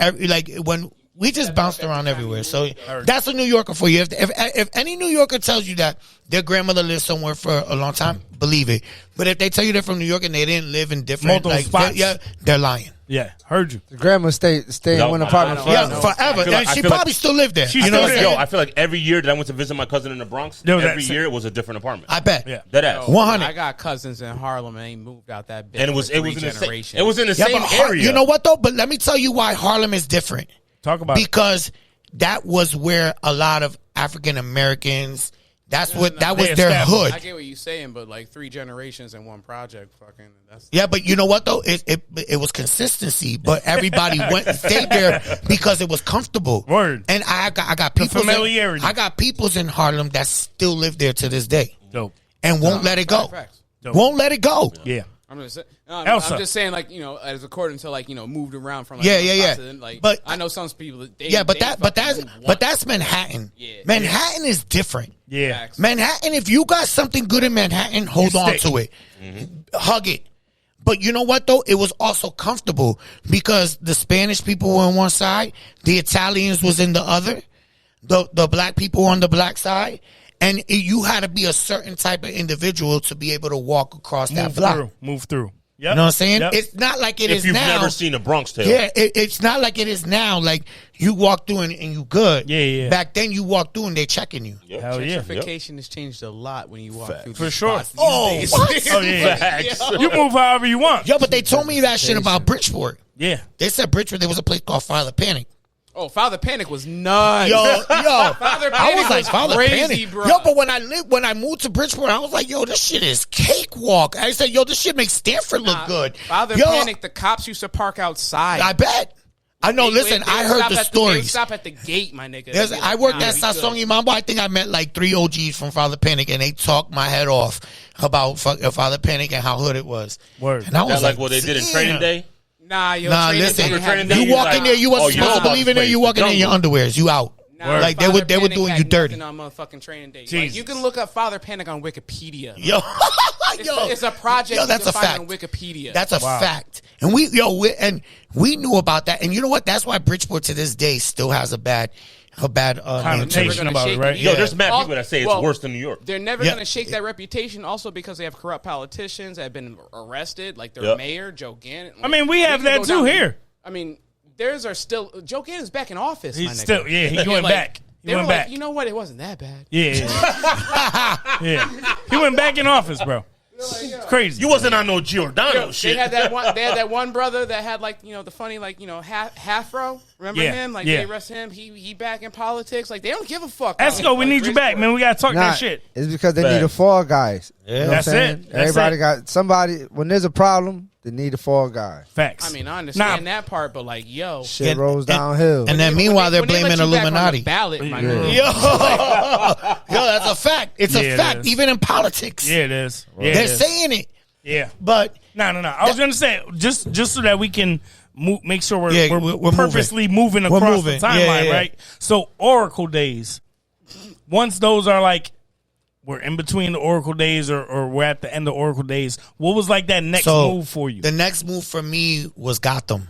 when we just bounced around everywhere. So that's a New Yorker for you. If any New Yorker tells you that their grandmother lived somewhere for a long time, believe it. But if they tell you they're from New York and they didn't live in different Multiple spots. they're lying. Yeah, heard you. The grandma stayed in No, one I apartment don't forever. Yeah, forever. I feel like- And she I feel probably like- still lived there. She's You know still what I'm there. saying? I feel like every year that I went to visit my cousin in the Bronx, There was every that- year it was a different apartment. I bet. Yeah. Dead ass. 100. I got cousins in Harlem and ain't moved out that bitch. And it was for in three the same, generations. it was in the Yeah, same but area. You know what though? But let me tell you why Harlem is different. Talk about it. Because that was where a lot of African Americans That was They their established. hood. I get what you're saying, but like 3 generations in one project, fucking. That's Yeah, but you know what though? It was consistency, but everybody went and stayed there because it was comfortable. Word. And I got people. familiarity. I got peoples in Harlem that still live there to this day Dope. and won't let it go. facts. Dope. Won't let it go. Yeah. I'm just saying. Elsa. I'm just saying, like, you know, as according to like, you know, moved around from like, Yeah, one yeah, spot yeah. to then, like, But- I know some people. That's Manhattan. Yeah. Manhattan is different. Yeah. Facts. Manhattan, if you got something good in Manhattan, hold You on stick. to it. Hug it. But you know what though? It was also comfortable because the Spanish people were on one side, the Italians was in the other, the black people were on the black side, and you had to be a certain type of individual to be able to walk across that block. Move through. Yep. You know what I'm saying? Yep. It's not like it If is you've now. never seen a Bronx Tale. Yeah, it's not like it is now. Like you walk through and you good. Yeah, yeah. Back then you walk through and they checking you. Yep. Hell yeah. Gentrification has changed a lot when you walk through For these sure. spots these Oh, days. what? Oh yeah. Facts. You move however you want. Yo, but they told me that shit about Bridgeport. Yeah. They said Bridgeport, there was a place called Father Panic. Oh, Father Panic was nuts. Yo, Father I was Panic like, was Father crazy, Panic. bro. Yo, but when I moved to Bridgeport, I was like, yo, this shit is cakewalk. I said, yo, this shit makes Stanford look good. Father Yo, Panic, the cops used to park outside. I bet. I know, listen, I heard the They stories. stop at the gate, my nigga. I worked at we Sasong good. Mambo. I think I met like 3 OGs from Father Panic, and they talked my head off about Father Panic and how hood it was. Word. And I was That's like what they did in damn. Training Day. Nah, yo, Nah, Training listen. Day had Training Day, nothing You walk like- in there, you wasn't Oh, you supposed know to about believe the in there. place, You the walking in your jungle. underwears. You out. Nah, Like they Father were Panic doing had you dirty. nothing on motherfucking Training Day. Like, Jesus. you can look up Father Panic on Wikipedia. Yo, It's a project. Yo, that's you a can find fact. on Wikipedia. That's a fact. And we knew about that. And you know what? That's why Bridgeport to this day still has a bad name. Connotation Never gonna about it, shake right? it. Yo, Yeah. there's mad All- people that say it's well, worse than New York. They're never Yeah. going to shake that reputation also because they have corrupt politicians that have been arrested, like their Yep. mayor, Joe Gannon. I mean, we have can that go too down- here. I mean, theirs are still. Joe Gannon's back in office. He's my nigga. still, yeah, he went like, back. He They were went like, back. you know what? It wasn't that bad. Yeah. Yeah. He went back in office, bro. It's crazy. You wasn't on no Giordano They shit. had that one. They had that one brother that had like the funny half-fro. Remember Yeah, him? Like yeah. they arrested him. He back in politics. Like they don't give a fuck. Esco, we need you back, man. We gotta talk Nah, that shit. it's because they need Facts. a fall guys. You know what I'm That's saying? it. That's Everybody it. got somebody. When there's a problem, they need a fall guy. Facts. I mean, I understand Nah. that part, but like, yo, Shit And- rolls downhill. And then meanwhile, they're when they blaming let you back on the Illuminati. ballot, my Yeah. nigga. Yo, that's a fact. It's Yeah, a it fact, is. even in politics. Yeah, it is. Yeah, They're it is. saying it. Yeah. But No. I was gonna say just so that we can make sure we're, Yeah, we're, we're purposely moving We're across moving. the Yeah, timeline, yeah. right? So Oracle days. Once those are like we're in between the Oracle days or we're at the end of Oracle days. What was like that next move for you? The next move for me was Gotham.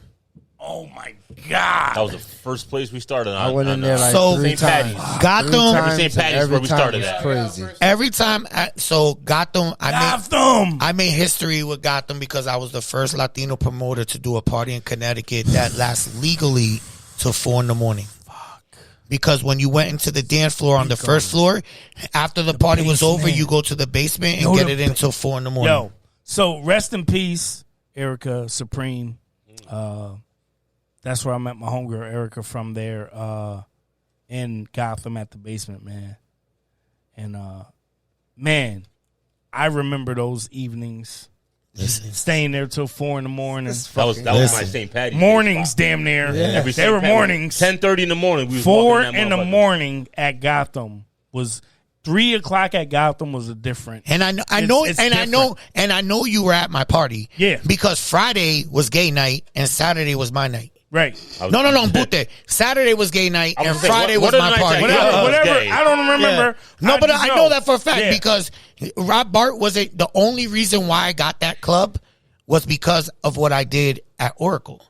Oh my God. That was the first place we started on. I went in there like So- 3 St. times. Patty's. Gotham. 3 St. times, Patty's and where every we time started was at. crazy. Every time, Gotham, Gotham. I made history with Gotham because I was the first Latino promoter to do a party in Connecticut that lasts legally till 4 a.m. Because when you went into the dance floor on the first floor, after the party was over, you go to the basement and get it in till 4 a.m. Yo, so rest in peace, Erica Supreme. That's where I met my homegirl Erica from there in Gotham at the basement, man. And man, I remember those evenings. Staying there till 4 a.m. That was my St. Patty's. Mornings, damn near. Every They were St. Patty's. mornings. 10:30 in the morning. We was 4 walking that in the motherfucker. morning at Gotham was 3 o'clock at Gotham was a different. And I know you were at my party. Yeah. Because Friday was gay night and Saturday was my night. Right. No, Mbute. Saturday was gay night I was and gonna say, Friday what was are the my nights party. at Whatever. Yeah. Whatever. Gay. I don't remember. No, but just I know that for a fact Yeah. because Rob Bart was the only reason why I got that club was because of what I did at Oracle.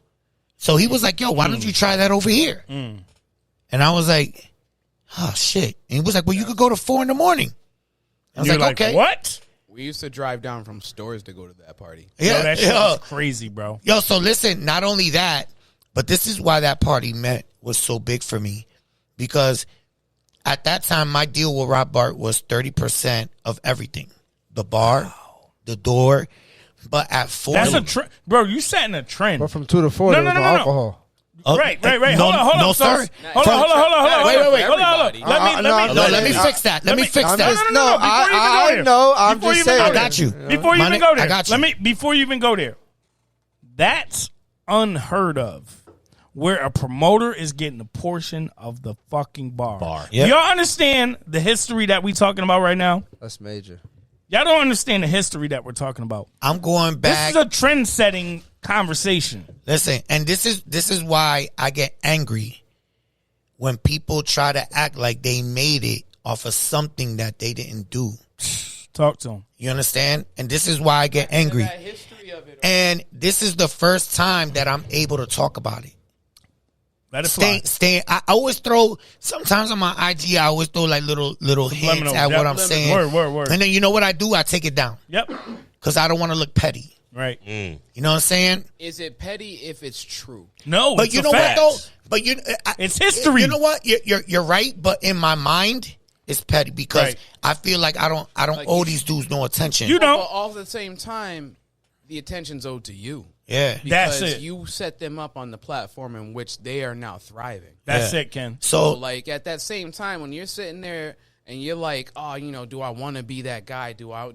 So he was like, yo, why don't you try that over here? And I was like, oh, shit. And he was like, well, you could go to 4 a.m. I was You're like, okay. What? We used to drive down from stores to go to that party. Yo, Yeah, that shit yo. was crazy, bro. Yo, so listen, not only that, but this is why that party was so big for me. Because at that time, my deal with Rob Bart was 30% of everything. The bar, the door. But at 4... That's a trend. Bro, you setting a trend. But from 2 to 4, No, there no, was no, no no, no. alcohol. Right. No, Hold on. no, So, sir. Hold on. Wait. Hold on. Let me fix that. Let me fix I'm that. just, no, I know. I'm just saying. I got you. Before you even go there, I got you. Before you even go there, that's unheard of. Where a promoter is getting a portion of the fucking bar. Yep. Y'all understand the history that we talking about right now? That's major. Y'all don't understand the history that we're talking about. I'm going back. This is a trend-setting conversation. Listen, and this is why I get angry when people try to act like they made it off of something that they didn't do. Talk to them. You understand? And this is why I get angry. That history of it. And this is the first time that I'm able to talk about it. Let it fly. I always throw, sometimes on my IG, I always throw like little hints Subliminal. at Yep. what I'm saying. Word. And then you know what I do? I take it down. Yep. Because I don't want to look petty. Right. You know what I'm saying? Is it petty if it's true? No, But it's you a know fact. what though? But It's history. You know what? You're right. But in my mind, it's petty because Right. I feel like I don't Like owe you- these dudes no attention. You don't. But all at the same time, the attention's owed to you. Yeah. That's Because it. you set them up on the platform in which they are now thriving. That's Yeah. it, Ken. So, So like, at that same time, when you're sitting there and you're like, oh, you know, do I want to be that guy? Do I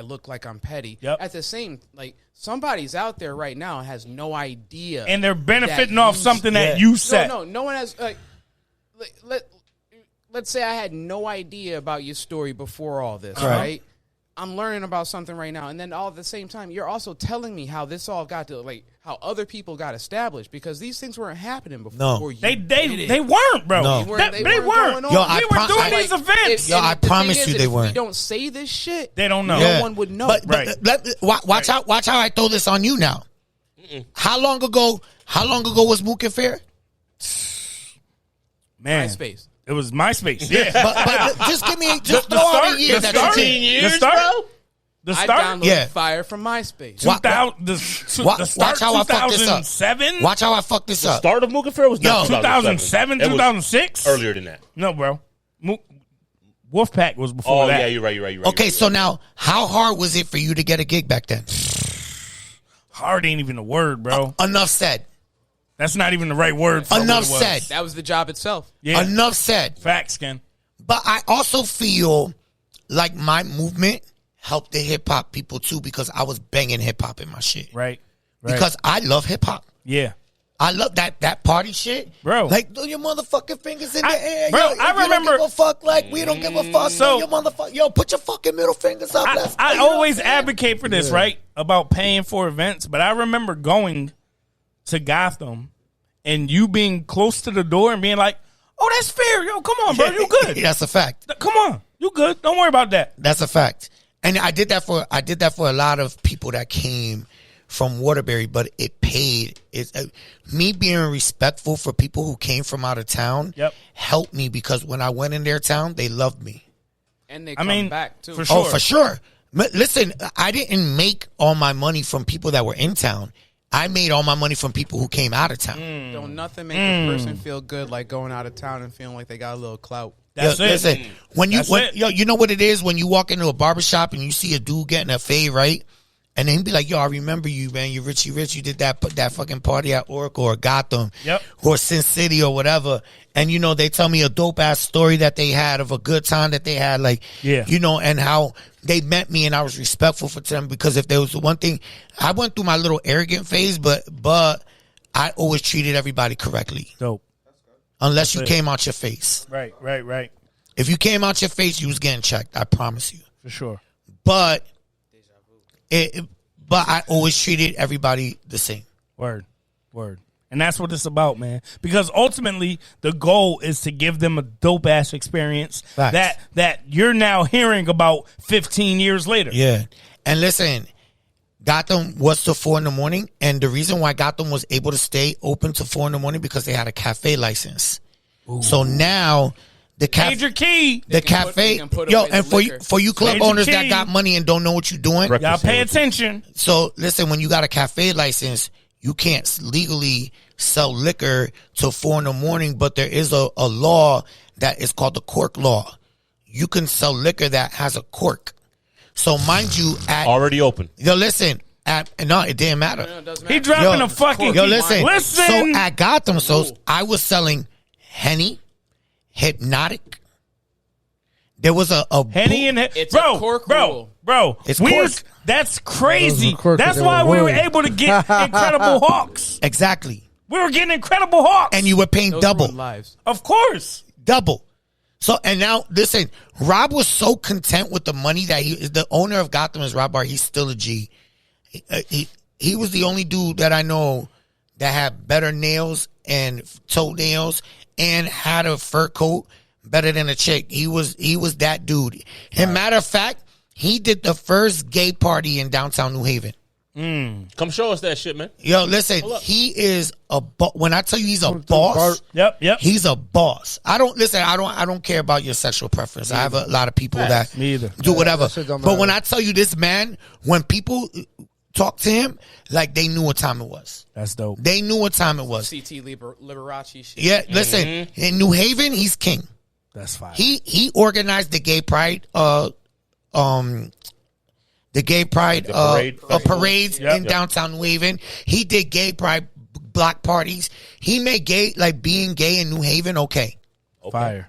look like I'm petty? Yep. At the same, like, somebody's out there right now and has no idea. And they're benefiting that off you- something that Yeah. you said. No one has, like let's say I had no idea about your story before all this, right? I'm learning about something right now, and then all at the same time, you're also telling me how this all got to, like, how other people got established, because these things weren't happening before. No. you They did it. they weren't, bro. No. They They weren't weren't. going on. Yo, We were doing I- these events. Yo, I the thing promise is you that they if weren't. we don't say this shit, They don't know. Yeah. one would know. But, Right. watch how I throw this on you now. How long ago was Mookin Fair? Man, MySpace. it was MySpace. Yeah. But just give me throw out a year the that start, you did. the start, the I start, downloaded Yeah. Fire from MySpace. Wa- 2000, the Watch start, how I fuck this up. 2007, Watch how I fuck this up. Start of Mookin Fair was not 2007, It was 2006. earlier than that. No, bro. Wolfpack was before Oh that. yeah, you're right. Okay, so now how hard was it for you to get a gig back then? Hard ain't even a word, bro. Enough said. That's not even the right word for Enough what it was. said. That was the job itself. Yeah. Enough said. Facts, Ken. But I also feel like my movement helped the hip hop people too, because I was banging hip hop in my shit. Right. Because I love hip hop. Yeah. I love that party shit, Bro. Like, throw your motherfucking fingers in I- the air, bro, yo. If I you don't remember- give a fuck, like we don't give a fuck. So- So your motherfucker, yo, put your fucking middle fingers up. Let's I you know what always I'm saying? advocate for this, right? About paying for events. But I remember going to Gotham and you being close to the door and being like, oh, that's fair. Yo, come on, bro. You good. That's a fact. Come on. You good. Don't worry about that. That's a fact. And I did that for a lot of people that came from Waterbury, but it paid. Me being respectful for people who came from out of town Yep. helped me, because when I went in their town, they loved me. And they I come mean, back, too. for sure. Oh, for sure. Listen, I didn't make all my money from people that were in town. I made all my money from people who came out of town. Don't nothing make a person feel good like going out of town and feeling like they got a little clout. That's Yo, it. Listen, when That's it. you know what it is when you walk into a barbershop and you see a dude getting a fade, right? And then he'd be like, yo, I remember you, man. You're Richie Rich. You did that fucking party at Oracle or Gotham Yep. or Sin City or whatever. And, you know, they tell me a dope-ass story that they had of a good time that they had, like, Yeah. you know, and how they met me and I was respectful for them, because if there was one thing, I went through my little arrogant phase, but I always treated everybody correctly. Dope. Unless you That's it. came out your face. Right. If you came out your face, you was getting checked. I promise you. For sure. But I always treated everybody the same. Word. And that's what it's about, man. Because ultimately, the goal is to give them a dope ass experience Facts. that you're now hearing about 15 years later. Yeah. And listen, Gotham was till 4 a.m, and the reason why Gotham was able to stay open till 4 a.m. because they had a cafe license. So now the Major key. the can put- cafe, they can put yo, away the and liquor. for you club Major owners key. that got money and don't know what you're doing. Y'all pay attention. So listen, when you got a cafe license, you can't legally sell liquor till 4 a.m, but there is a law that is called the cork law. You can sell liquor that has a cork. So mind you, Already open. yo, listen, No, it didn't matter. No, it doesn't He matter. dropping a fucking. Yo, listen. Listen. So at Gotham, I was selling Henny, Hypnotic. There was a Henny and It's a cork rule. bro. It's we cork. That's crazy. Those were cork, That's they why were we were wood. able to get Incredible Hawks. exactly, We were getting Incredible Hawks, and you were paying Those double. ruined lives. of course. Double. So, and now listen, Rob was so content with the money that the owner of Gotham is Rob Bar. He's still a G. He was the only dude that I know that had better nails and toenails and had a fur coat better than a chick. He was that dude. And matter of fact, he did the first gay party in downtown New Haven. Come show us that shit, man. Yo, listen, he is when I tell you he's a boss, Yep. he's a boss. I don't care about your sexual preference. I have a lot of people that Me either. do whatever. that shit don't But matter. when I tell you this man, when people talk to him, like they knew what time it was. That's dope. They knew what time it was. CT Liberace shit. Yeah, listen, in New Haven, he's king. That's fine. He organized the gay pride parades Yep. in downtown New Haven. He did gay pride block parties. He made being gay in New Haven okay. Fire.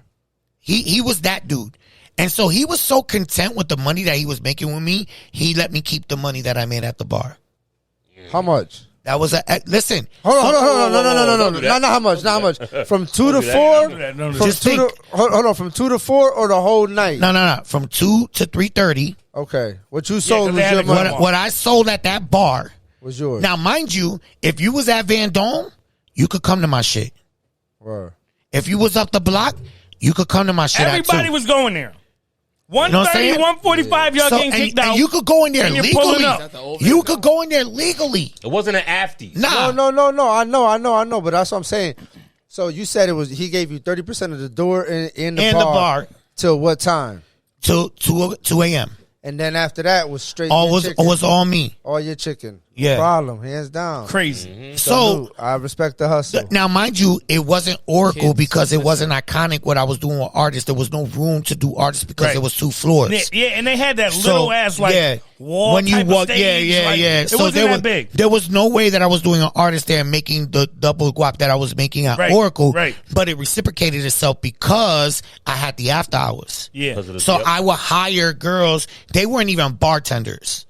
He was that dude. And so he was so content with the money that he was making with me, he let me keep the money that I made at the bar. How much? That was listen. Hold on. Don't do that. Not how much. Not how much. From 2 to do that. 4. Don't do that. Don't do From that. Just 2 to think. hold on. From 2 to 4 or the whole night. No. From 2 to 3:30. Okay. What you sold 'cause was they had your a good money. one. What I sold at that bar. Was yours. Now, mind you, if you was at Van Dome, you could come to my shit. Word. If you was up the block, you could come to my shit. Everybody was going there. know what I'm 130, saying? 145, y'all So, getting kicked out. and you could go in there And you're pulling legally. up. You could go in there legally. It wasn't an afty. Nah. No. I know. But that's what I'm saying. So you said it was. He gave you 30% of the door in the bar. Till what time? Till 2 a.m. And then after that was straight. All your was chicken. all me. All your chicken. Yeah. No problem. Hands down. Crazy. So Salute. I respect the hustle. now, mind you, it wasn't Oracle Kids, because it listen. wasn't iconic what I was doing with artists. There was no room to do artists because Right. there was 2 floors. Yeah, and they had that So, little ass like wall when you type walk, of stage. Like, yeah. It So wasn't there that was big. there was no way that I was doing an artist there and making the double guap that I was making at Right, Oracle. right. But it reciprocated itself because I had the after hours. Yeah. Because of the- So yep. I would hire girls. They weren't even bartenders.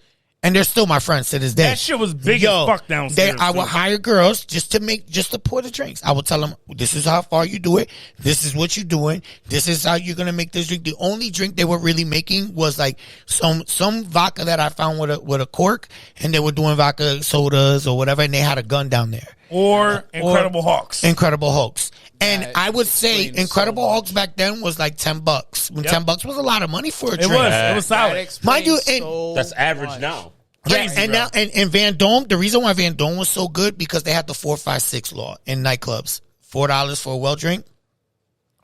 And they're still my friends to this day. That shit was big as fuck downstairs, I would too. hire girls just to pour the drinks. I would tell them, this is how far you do it. This is what you're doing. This is how you're going to make this drink. The only drink they were really making was like some vodka that I found with a cork, and they were doing vodka sodas or whatever, and they had a gun down there. Or Incredible Hawks. Incredible Hulks. And That I would say explains Incredible so much. Hulks back then was like $10. When Yep. $10 was a lot of money for a It drink. was. It was That solid. explains Mind you, and- so That's average much. now. Yeah, Crazy, and bro. now and Van Dome, the reason why Van Dome was so good because they had the 4-5-6 law in nightclubs. $4 for a well drink,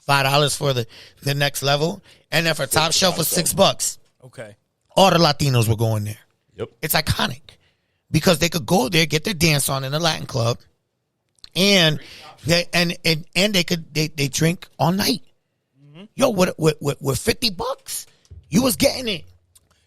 $5 for the next level, and then for top shelf was $6. Okay. All the Latinos were going there. Yep. It's iconic because they could go there, get their dance on in a Latin club, and they drink all night. Yo, with $50, you was getting it.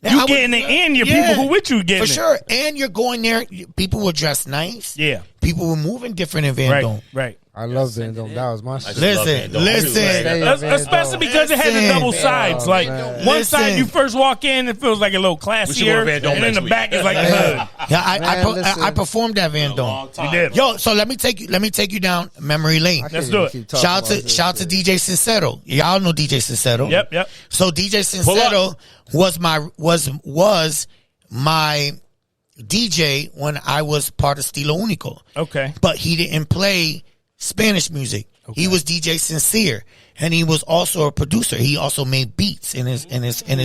Now, You getting it and your people who with you getting for it. sure. And you're going there. People were dressed nice. Yeah. People were moving different in Van Dome. Right. I love Van Dome. That was my shit. love Van Dome. Listen. Stay at Van Especially Dome. because it had the Listen. double sides. Like man. one Listen. side you first walk in, it feels like a little We should go to classier, Van Dome and then next the week. back is like a hood. Yeah, Man, listen. I performed at Van Dome. You did. Yo, so let me take you down memory lane. I can't Let's even do it. keep talking Shout about this out to shit. DJ Sincero. Y'all know DJ Sincero. Yep. So DJ Sincero was my DJ when I was part of Stilo Único. Okay. But he didn't play Spanish music. He was DJ Sincere, and he was also a producer. He also made beats in his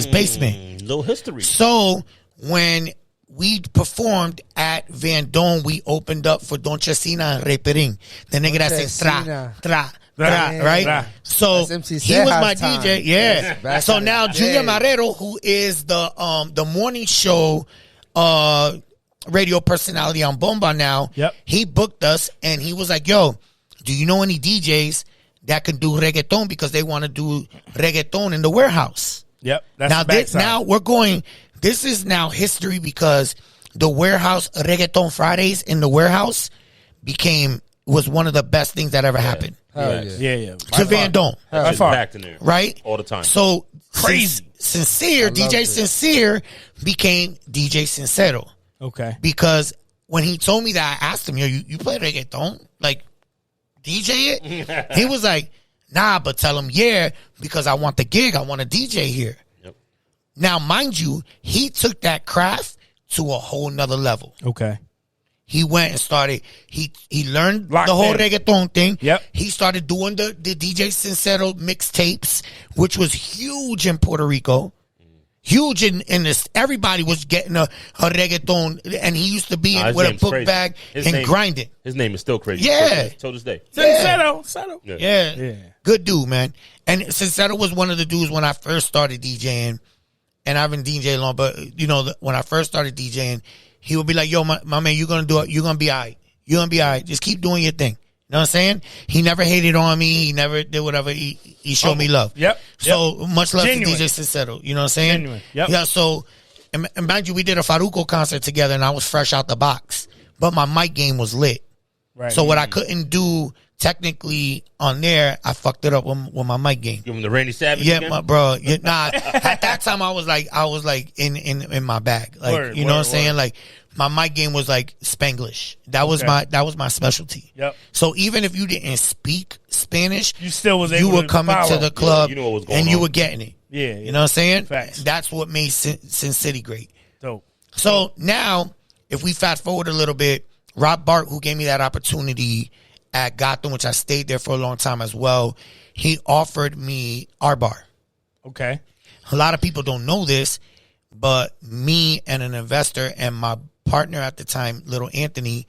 basement. Little history. So when we performed at Van Dome, we opened up for Don Chesina and Reperin. The nigga that says tra, Chesina. tra, Tra, right? tra. So That's MC he was my Ceja's time. DJ, yeah. Back So in the now day. Junior Marrero, who is the morning show radio personality on Bomba now, Yep. he booked us and he was like, yo, do you know any DJs that can do reggaeton because they want to do reggaeton in the warehouse? Yep. That's Now the backside. now we're going. This is now history because the warehouse reggaeton Fridays in the warehouse was one of the best things that ever happened Hell yeah. Yeah. to Van Dome, That shit's far. packed in there. right? All the time. So Crazy. Sincere, DJ it. Sincere became DJ Sincero Okay. because when he told me that, I asked him, "Yo, you play reggaeton? Like DJ it?" He was like, "Nah, but tell him yeah because I want the gig. I want a DJ here." Yep. Now, mind you, he took that craft to a whole nother level. Okay. He went and started. He learned Locked the whole in. reggaeton thing. Yep. He started doing the DJ Sincero mixtapes, which was huge in Puerto Rico. Huge in this. Everybody was getting a reggaeton, and he used to be in His with a name's book crazy. bag His and name- grinding. His name is still crazy. Yeah. Till this day. Settle. Yeah. Good dude, man. And Sincero was one of the dudes when I first started DJing, and I've been DJing long, but when I first started DJing, he would be like, "Yo, my man, you're gonna do it. You're gonna be all right. You're gonna be all right. Just keep doing your thing." You know what I'm saying? He never hated on me. He never did whatever. He showed me love. Yep. So much love Genuine. to DJ Sincero. You know what I'm saying? Genuine. Yep. Yeah. So, and mind you, we did a Faruko concert together, and I was fresh out the box, but my mic game was lit. Right. So what I couldn't do technically on there, I fucked it up with my mic game. Give him the Randy Savage. Yeah, again? my bro. Yeah, nah. At that time, I was like in my bag. Like Word, you know what I'm word, saying? word. Like my mic game was like Spanglish. That was my specialty. Yep. So even if you didn't speak Spanish, You still was able you were to coming follow. to the club you know what was going and you on. were getting it. Yeah. You know what I'm saying? Facts. That's what made Sin City great. Dope. So now, if we fast forward a little bit, Rob Bart, who gave me that opportunity at Gotham, which I stayed there for a long time as well, he offered me R-Bar. Okay. A lot of people don't know this, but me and an investor and my partner at the time, little Anthony,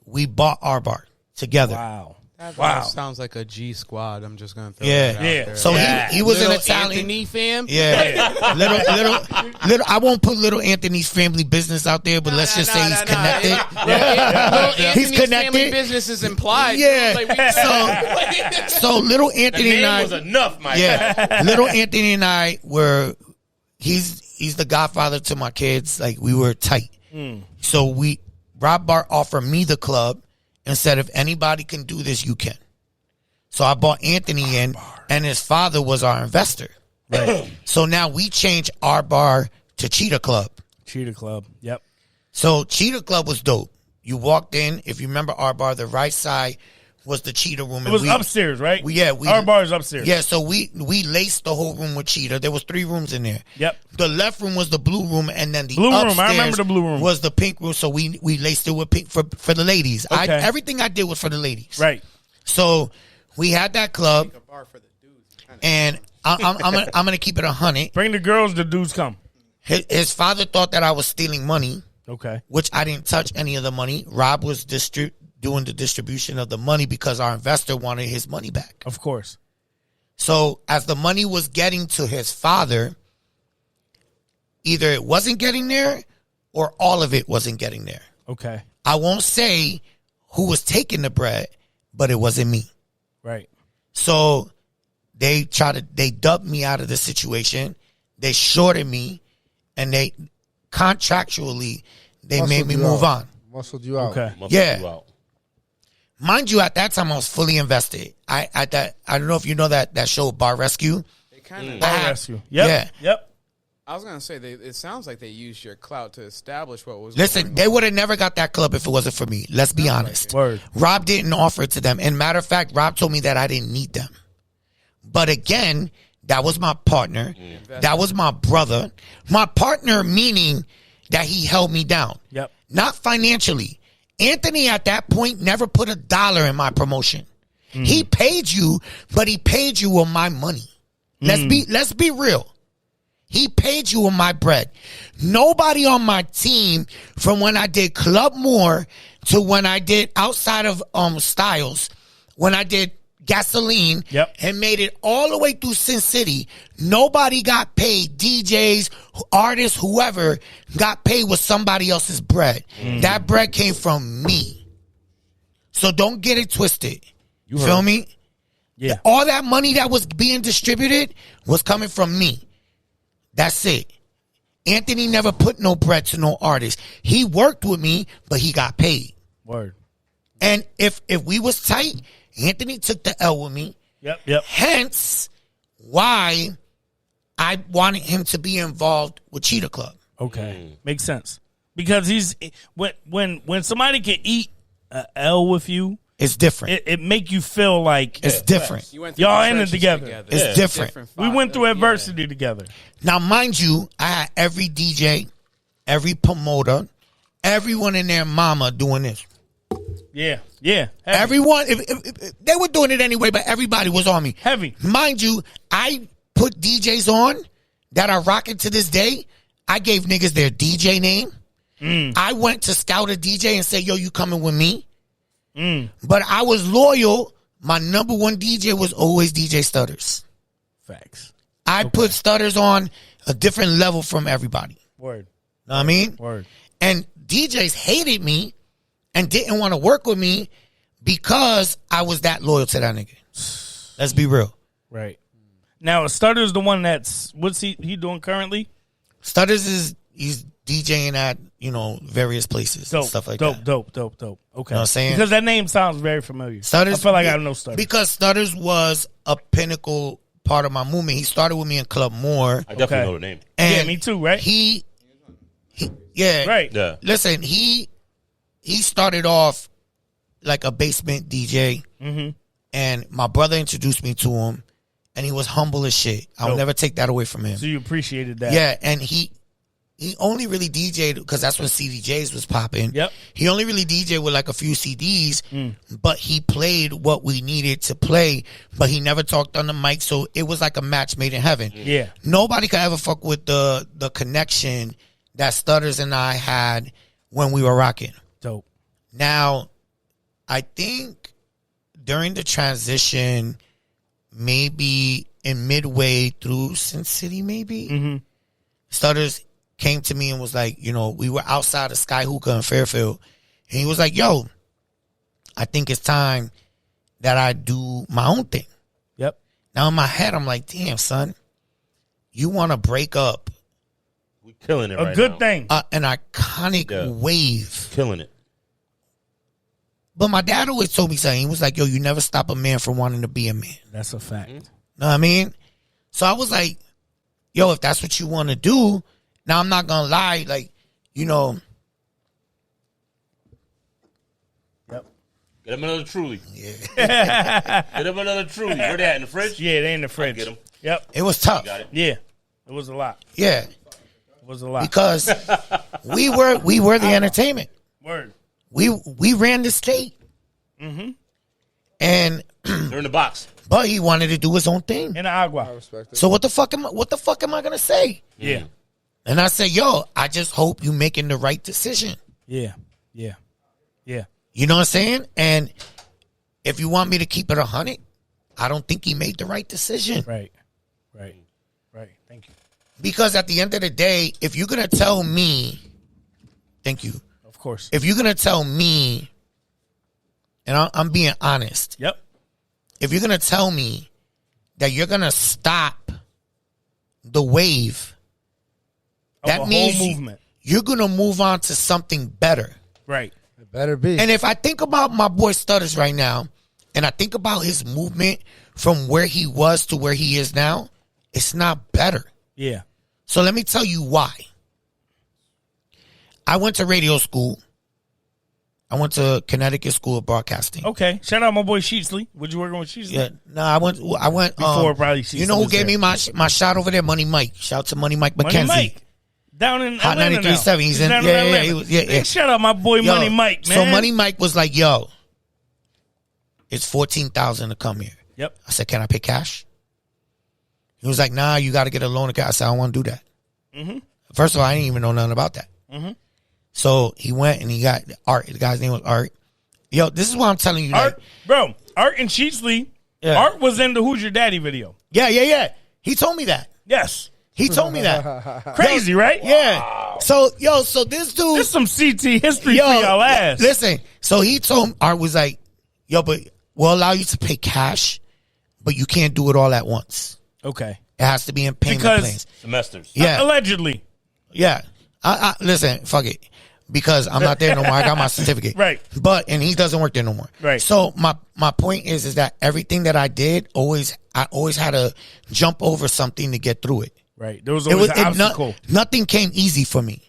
we bought R-Bar together. Wow. That sounds like a G squad. I'm just gonna throw Yeah. that out Yeah. there. So he was an Little Italian. Anthony fam. Yeah. little. I won't put little Anthony's family business out there, but let's just say he's connected. He's He's connected. Family connected. business is implied. Yeah. Like, we- So little The Anthony name and I was enough, my guy. Yeah, little Anthony and I were. He's the godfather to my kids. Like we were tight. So Rob Bart offered me the club and said, if anybody can do this, you can. So I brought Anthony in, and his father was our investor. Right. So now we changed our bar to Cheetah Club. Cheetah Club. Yep. So Cheetah Club was dope. You walked in, if you remember our bar, the right side was the Cheetah room. It was upstairs, right? Our bar is upstairs. Yeah, so we laced the whole room with Cheetah. There was 3 rooms in there. Yep. The left room was the blue room, and then the Blue room, I upstairs remember the blue room. was the pink room. So we laced it with pink for the ladies. Okay. Everything I did was for the ladies. Right. So we had that club, and I'm gonna keep it 100. Bring the girls, the dudes come. His father thought that I was stealing money, Okay. which I didn't touch any of the money. Rob was doing the distribution of the money because our investor wanted his money back. Of course. So as the money was getting to his father, either it wasn't getting there or all of it wasn't getting there. Okay. I won't say who was taking the bread, but it wasn't me. Right. So they dubbed me out of the situation. They shorted me, and they contractually made me move on. Muscled you out. Okay. Yeah. You out. Mind you, at that time I was fully invested. I don't know if you know that show Bar Rescue. They kind of. Bar rescue. Yep. Yeah. Yep. I was gonna say it sounds like they used your clout to establish what was. Listen, going they on. would have never got that club if it wasn't for me. Let's be honest. Word. Rob didn't offer it to them. And matter of fact, Rob told me that I didn't need them. But again, that was my partner. That was my brother. My partner, meaning that he held me down. Yep. Not financially. Anthony at that point never put $1 in my promotion. He paid you, but he paid you with my money. Let's be real. He paid you with my bread. Nobody on my team, from when I did Club More to when I did outside of Styles, when I did Gasoline, Yep. and made it all the way through Sin City, nobody got paid. DJs, artists, whoever got paid with somebody else's bread. That bread came from me. So don't get it twisted. You feel me? Yeah. All that money that was being distributed was coming from me. That's it. Anthony never put no bread to no artist. He worked with me, but he got paid. Word. And if we was tight, Anthony took the L with me. Yep. Hence why I wanted him to be involved with Cheetah Club. Okay. Makes sense. Because he's when somebody can eat a L with you, It's different. it make you feel like It's different. You went through Y'all the in it trenches together. It's different. we went through adversity together. Now, mind you, I had every DJ, every promoter, everyone in their mama doing this. Yeah. Heavy. Everyone, if they were doing it anyway, but everybody was on me. Heavy. Mind you, I put DJs on that are rocking to this day. I gave niggas their DJ name. I went to scout a DJ and say, yo, you coming with me? But I was loyal. My number one DJ was always DJ Stutters. Facts. I put Stutters on a different level from everybody. Word. Know what I mean? Word. And DJs hated me and didn't want to work with me because I was that loyal to that nigga. Let's be real. Right. Now, Stutter's the one that's, what's he doing currently? Stutters he's DJing at, various places and stuff like that. Dope. Okay. Know what I'm saying? Because that name sounds very familiar. Stutters, I feel like I know Stutters. Because Stutters was a pinnacle part of my movement. He started with me in Club Moore. I definitely know the name. And yeah, me too, right? He Right. Yeah. Listen, he started off like a basement DJ, and my brother introduced me to him, and he was humble as shit. I'll Dope. never take that away from him. So you appreciated that. Yeah, and he only really DJ'd because that's when CDJs was popping. Yep. He only really DJ'd with like a few CDs, but he played what we needed to play, but he never talked on the mic, so it was like a match made in heaven. Yeah. Nobody could ever fuck with the connection that Stutters and I had when we were rocking. Dope. Now, I think during the transition, maybe in midway through Sin City, maybe, Stutters came to me and was like, we were outside of Sky Hookah in Fairfield, and he was like, yo, I think it's time that I do my own thing. Yep. Now in my head, I'm like, damn, son, you want to break up We killing it right now. A good thing. an iconic wave. Killing it. But my dad always told me something. He was like, yo, you never stop a man from wanting to be a man. That's a fact. Know what I mean? So I was like, yo, if that's what you want to do, now I'm not going to lie. Like, Yep. Get him another Truly. Yeah. Get him another Truly. Where they at, in the fridge? Yeah, they in the fridge. Get him. Yep. it was tough. Got it. Yeah. It was a lot. Yeah. It was a lot. Because we were the entertainment. Word. We ran the state. And They're in the box. but he wanted to do his own thing. In the agua. So what the fuck am I gonna say? Yeah. And I said, yo, I just hope you making the right decision. Yeah. You know what I'm saying? And if you want me to keep it 100, I don't think he made the right decision. Right. Thank you. Because at the end of the day, if you're gonna tell me, thank you. Of course. If you're gonna tell me, and I'm being honest, Yep. if you're gonna tell me that you're gonna stop the wave, Of that a means whole movement. you're gonna move on to something better. Right. It better be. And if I think about my boy Stutters right now, and I think about his movement from where he was to where he is now, it's not better. Yeah. So let me tell you why. I went to radio school. I went to Connecticut School of Broadcasting. Okay. Shout out my boy Sheetsley. Was you working with Sheetsley? Yeah, no, I went. Before probably you know who was gave there. me my shot over there? Money Mike. Shout out to Money Mike Money McKenzie. Mike. Down in Hot Atlanta 93.7. now. He's in. down Yeah, Atlanta. he was, yeah. Hey, shout out my boy Yo, Money Mike, man. So Money Mike was like, "Yo, it's $14,000 to come here." Yep. I said, "Can I pay cash?" He was like, "Nah, you got to get a loan." I said, "I don't want to do that." First of all, I didn't even know nothing about that. So he went and he got Art. The guy's name was Art. Yo, this is why I'm telling you. Art, bro. Art and Sheetsley. Yeah. Art was in the Who's Your Daddy video. Yeah. He told me that. Yes. He told me that. Crazy, right? Yeah. So this dude. There's some CT history for y'all ass. Listen, so he told Art was like, yo, but we'll allow you to pay cash, but you can't do it all at once. Okay. It has to be in payment Because- plans. Semesters. Yeah. Allegedly. Yeah. I listen, fuck it. Because I'm not there no more. I got my certificate. Right. And he doesn't work there no more. Right. So my point is that everything that I did I always had to jump over something to get through it. Right. There was always an obstacle. Nothing came easy for me.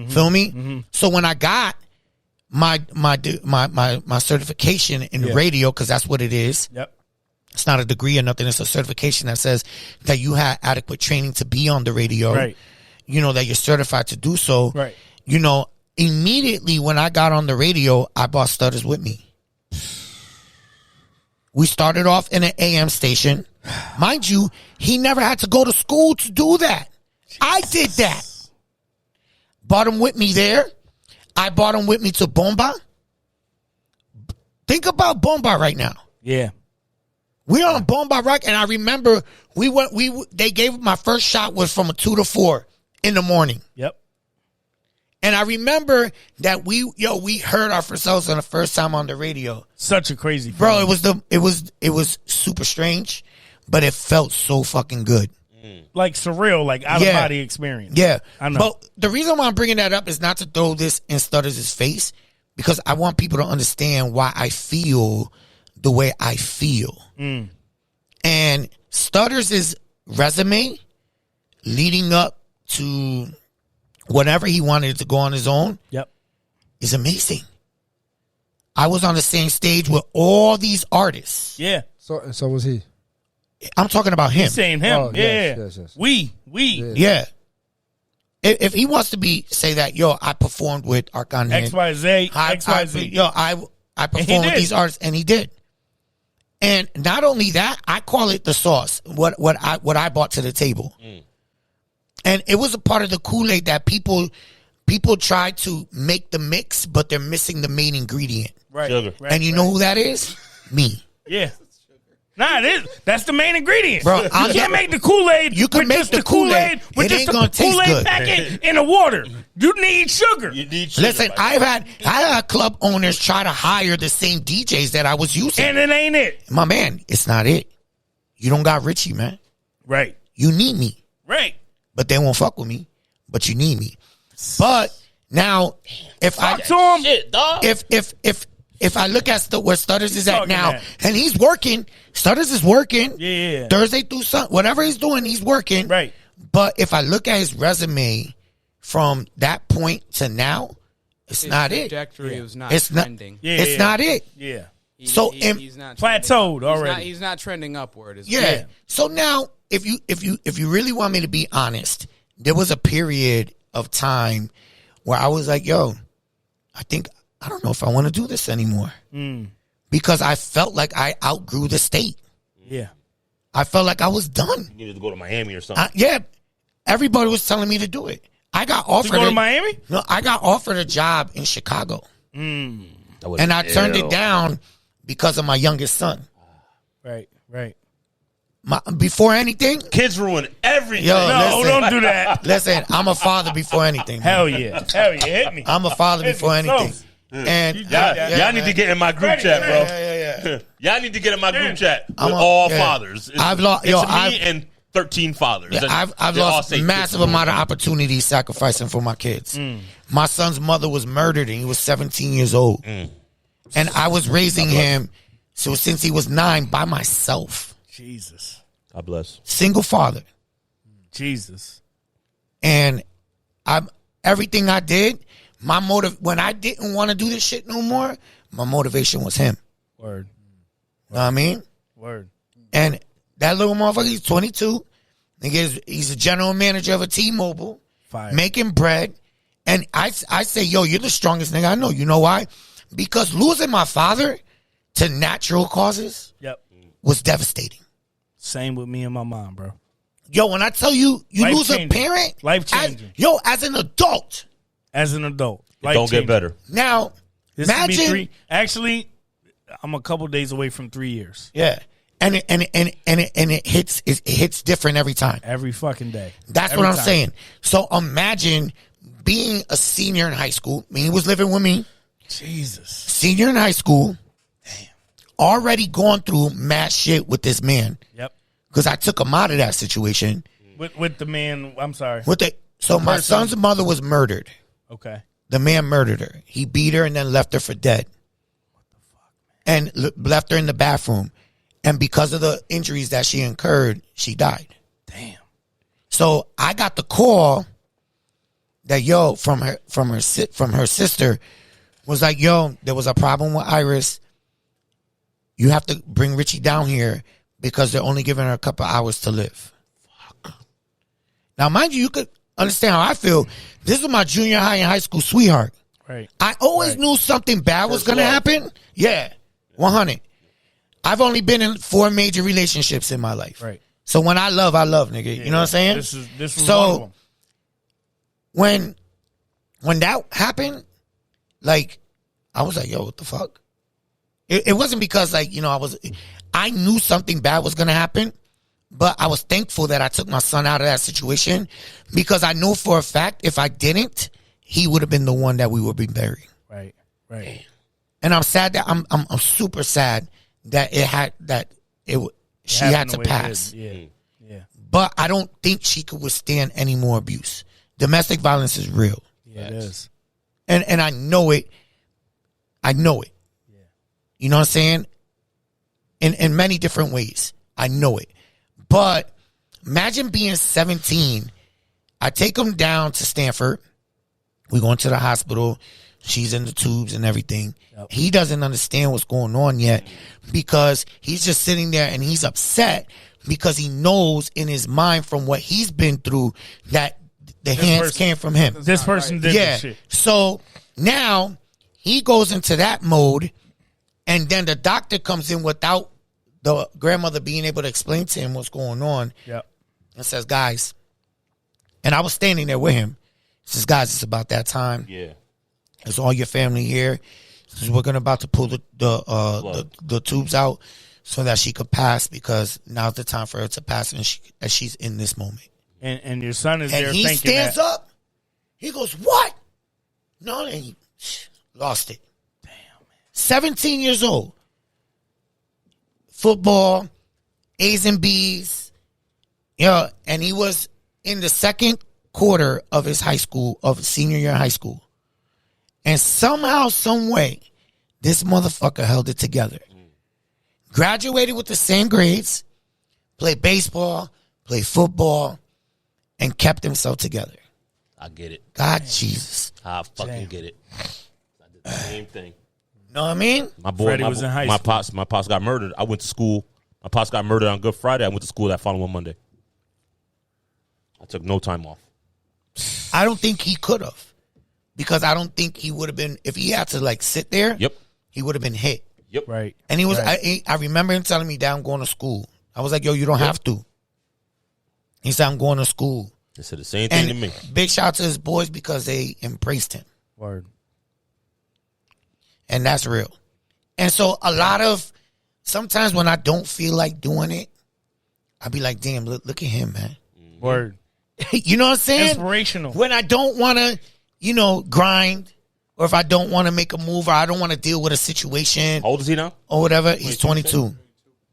Feel me? So when I got my certification in radio, because that's what it is. Yep. It's not a degree or nothing. It's a certification that says that you had adequate training to be on the radio. Right. You know, that you're certified to do so. Right. You know, immediately when I got on the radio, I brought Stutters with me. We started off in an AM station. Mind you, he never had to go to school to do that. I did that. Brought him with me there. I brought him with me to Bomba. Think about Bomba right now. Yeah. We're on Bomba Rock, and I remember they gave my first shot was from a 2 to 4 in the morning. Yep. And I remember that we heard ourselves on the first time on the radio. Such a crazy Bro, feeling. it was super strange, but it felt so fucking good. Like surreal, like out of body experience. Yeah. I know. But the reason why I'm bringing that up is not to throw this in Stutters' face, because I want people to understand why I feel the way I feel. And Stutters' resume leading up to whatever he wanted to go on his own is amazing. I was on the same stage with all these artists. Yeah. So was he. I'm talking about him. He's saying him. Oh, yeah. yes. We. Yeah. If he wants to say that, I performed with Arcangel. XYZ. XYZ. I performed with these artists, and he did. And not only that, I call it the sauce. What I brought to the table, and it was a part of the Kool-Aid that people try to make the mix, but they're missing the main ingredient. Right. Sugar. Right, And you know who that is? Me. Yeah. Nah, it is. That's the main ingredient. Bro, you can't make the Kool-Aid. You can with make just the Kool-Aid. with It just ain't the gonna taste Kool-Aid good. packet in the water. You need sugar. You need sugar. Listen, I had club owners try to hire the same DJs that I was using. And it ain't it. My man, it's not it. You don't got Richie, man. Right. You need me. Right. But they won't fuck with me. But you need me. But now, if I Talk to him. Shit, dog. if I look at where Stutters is at talking now, at? and he's working, Stutters is working. Yeah. Thursday through Sunday, whatever he's doing, he's working. Right. But if I look at his resume from that point to now, it's His not it. trajectory was not It's not. trending. Yeah. It's not it. Yeah. So, he's not Plateaued trending. already. He's not trending upward. Yeah. So now, if you really want me to be honest, there was a period of time where I was like, yo, I don't know if I want to do this anymore. Because I felt like I outgrew the state. Yeah. I felt like I was done. You needed to go to Miami or something. Yeah. Everybody was telling me to do it. I got offered To go to Miami? No, I got offered a job in Chicago. And I turned it down because of my youngest son. Right. Before anything, Kids ruin everything. yo, No, listen, don't do that. listen, I'm a father before anything. Hell yeah. Hit me. I'm a father Hit before me anything. close. And Y'all need to get in my group chat, bro. Yeah. Y'all need to get in my group chat with I'm all yeah. fathers. I've lost. It's Yo, me I've and 13 fathers. Yeah, And I've they all lost say massive kids. amount of opportunities sacrificing for my kids. My son's mother was murdered and he was 17 years old. And I was raising him since he was 9 by myself. Jesus. God bless. Single father. Jesus. And everything I did, my motive when I didn't want to do this shit no more, my motivation was him. Word. Know what I mean? Word. And that little motherfucker, he's 22. He's a general manager of a T-Mobile, Fire. making bread. And I say, yo, you're the strongest nigga I know. You know why? Because losing my father to natural causes Yep. was devastating. Same with me and my mom, bro. Yo, when I tell you, lose a Life-changing. parent, Life-changing. as an adult. As an adult. It don't get better. Now, This will be imagine, 3. Actually, I'm a couple days away from 3 years. yeah, and it hits different every time. Every fucking day. That's Every what I'm time. saying. So imagine being a senior in high school. He was living with me. Jesus. Senior in high school. Damn. Already going through mad shit with this man. Yep. Because I took him out of that situation. With the man, I'm sorry. With So my son's mother was murdered. Okay. The man murdered her. He beat her and then left her for dead. What the fuck, man? And left her in the bathroom. And because of the injuries that she incurred, she died. Damn. So I got the call that from her sister was like, yo, there was a problem with Iris. You have to bring Richie down here because they're only giving her a couple hours to live. Fuck. Now, mind you, you could understand how I feel. This was my junior high and high school sweetheart. Right. I always knew something bad was going to happen. Yeah, 100. I've only been in 4 major relationships in my life. Right. So when I love, nigga. Yeah, you know what I'm saying? This was one of them. When that happened, like, I was like, yo, what the fuck? It wasn't because, like, you know, I knew something bad was going to happen, but I was thankful that I took my son out of that situation because I knew for a fact if I didn't, he would have been the one that we would be burying. Right. And I'm sad that I'm super sad that she had to pass. Yeah. But I don't think she could withstand any more abuse. Domestic violence is real. Yeah, it is. And I know it. Yeah. You know what I'm saying? In many different ways. I know it. But imagine being 17. I take him down to Stanford. We go into the hospital. She's in the tubes and everything. Yep. He doesn't understand what's going on yet because he's just sitting there and he's upset because he knows in his mind from what he's been through that the hands came from him. This person did this shit. So now he goes into that mode and then the doctor comes in without the grandmother being able to explain to him what's going on. Yep. And says, guys, and I was standing there with him. He says, guys, it's about that time. Yeah. It's all your family here. He says, we're about to pull the tubes out so that she could pass because now's the time for her to pass and she's in this moment. And your son is there and he thinking stands that. up. He goes, what? No, and he lost it. Damn, man. 17 years old. Football, A's and B's. Yeah, and he was in the second quarter of his high school, of senior year of high school. And somehow, some way, this motherfucker held it together. Graduated with the same grades, played baseball, played football, and kept himself together. I get it. God, Jesus. I fucking get it. I did the same thing. Know what I mean? My boy, Freddie was in high school. My pops got murdered. I went to school. My pops got murdered on Good Friday. I went to school that following Monday. I took no time off. I don't think he could have. Because I don't think he would have been, if he had to like sit there, Yep. he would have been hit. Yep. Right. And he was, Right. I remember him telling me, Dad, I'm going to school. I was like, yo, you don't have to. He said, I'm going to school. They said the same thing And to me. big shout out to his boys because they embraced him. Word. And that's real. And so sometimes when I don't feel like doing it, I be like, damn, look at him, man. Word. You know what I'm saying? Inspirational. When I don't want to, grind, or if I don't want to make a move, or I don't want to deal with a situation, How old is he now? or whatever, he's 22.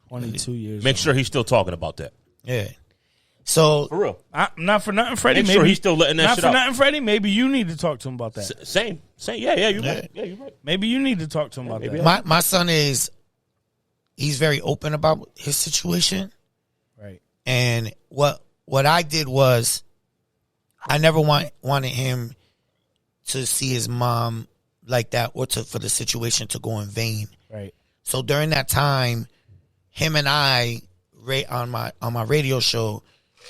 22 years. Make sure he's still talking about that. Yeah. So, For real. Not for nothing, Freddie. Make maybe sure he's still letting that not shit for out. nothing, Freddie. Maybe you need to talk to him about that. Same. Yeah, you're right. Yeah, you're right. Maybe you need to talk to him about that. my son he's very open about his situation. Right. And what I did was, I never wanted him to see his mom like that, or for the situation to go in vain. Right. So during that time, him and I, on my radio show,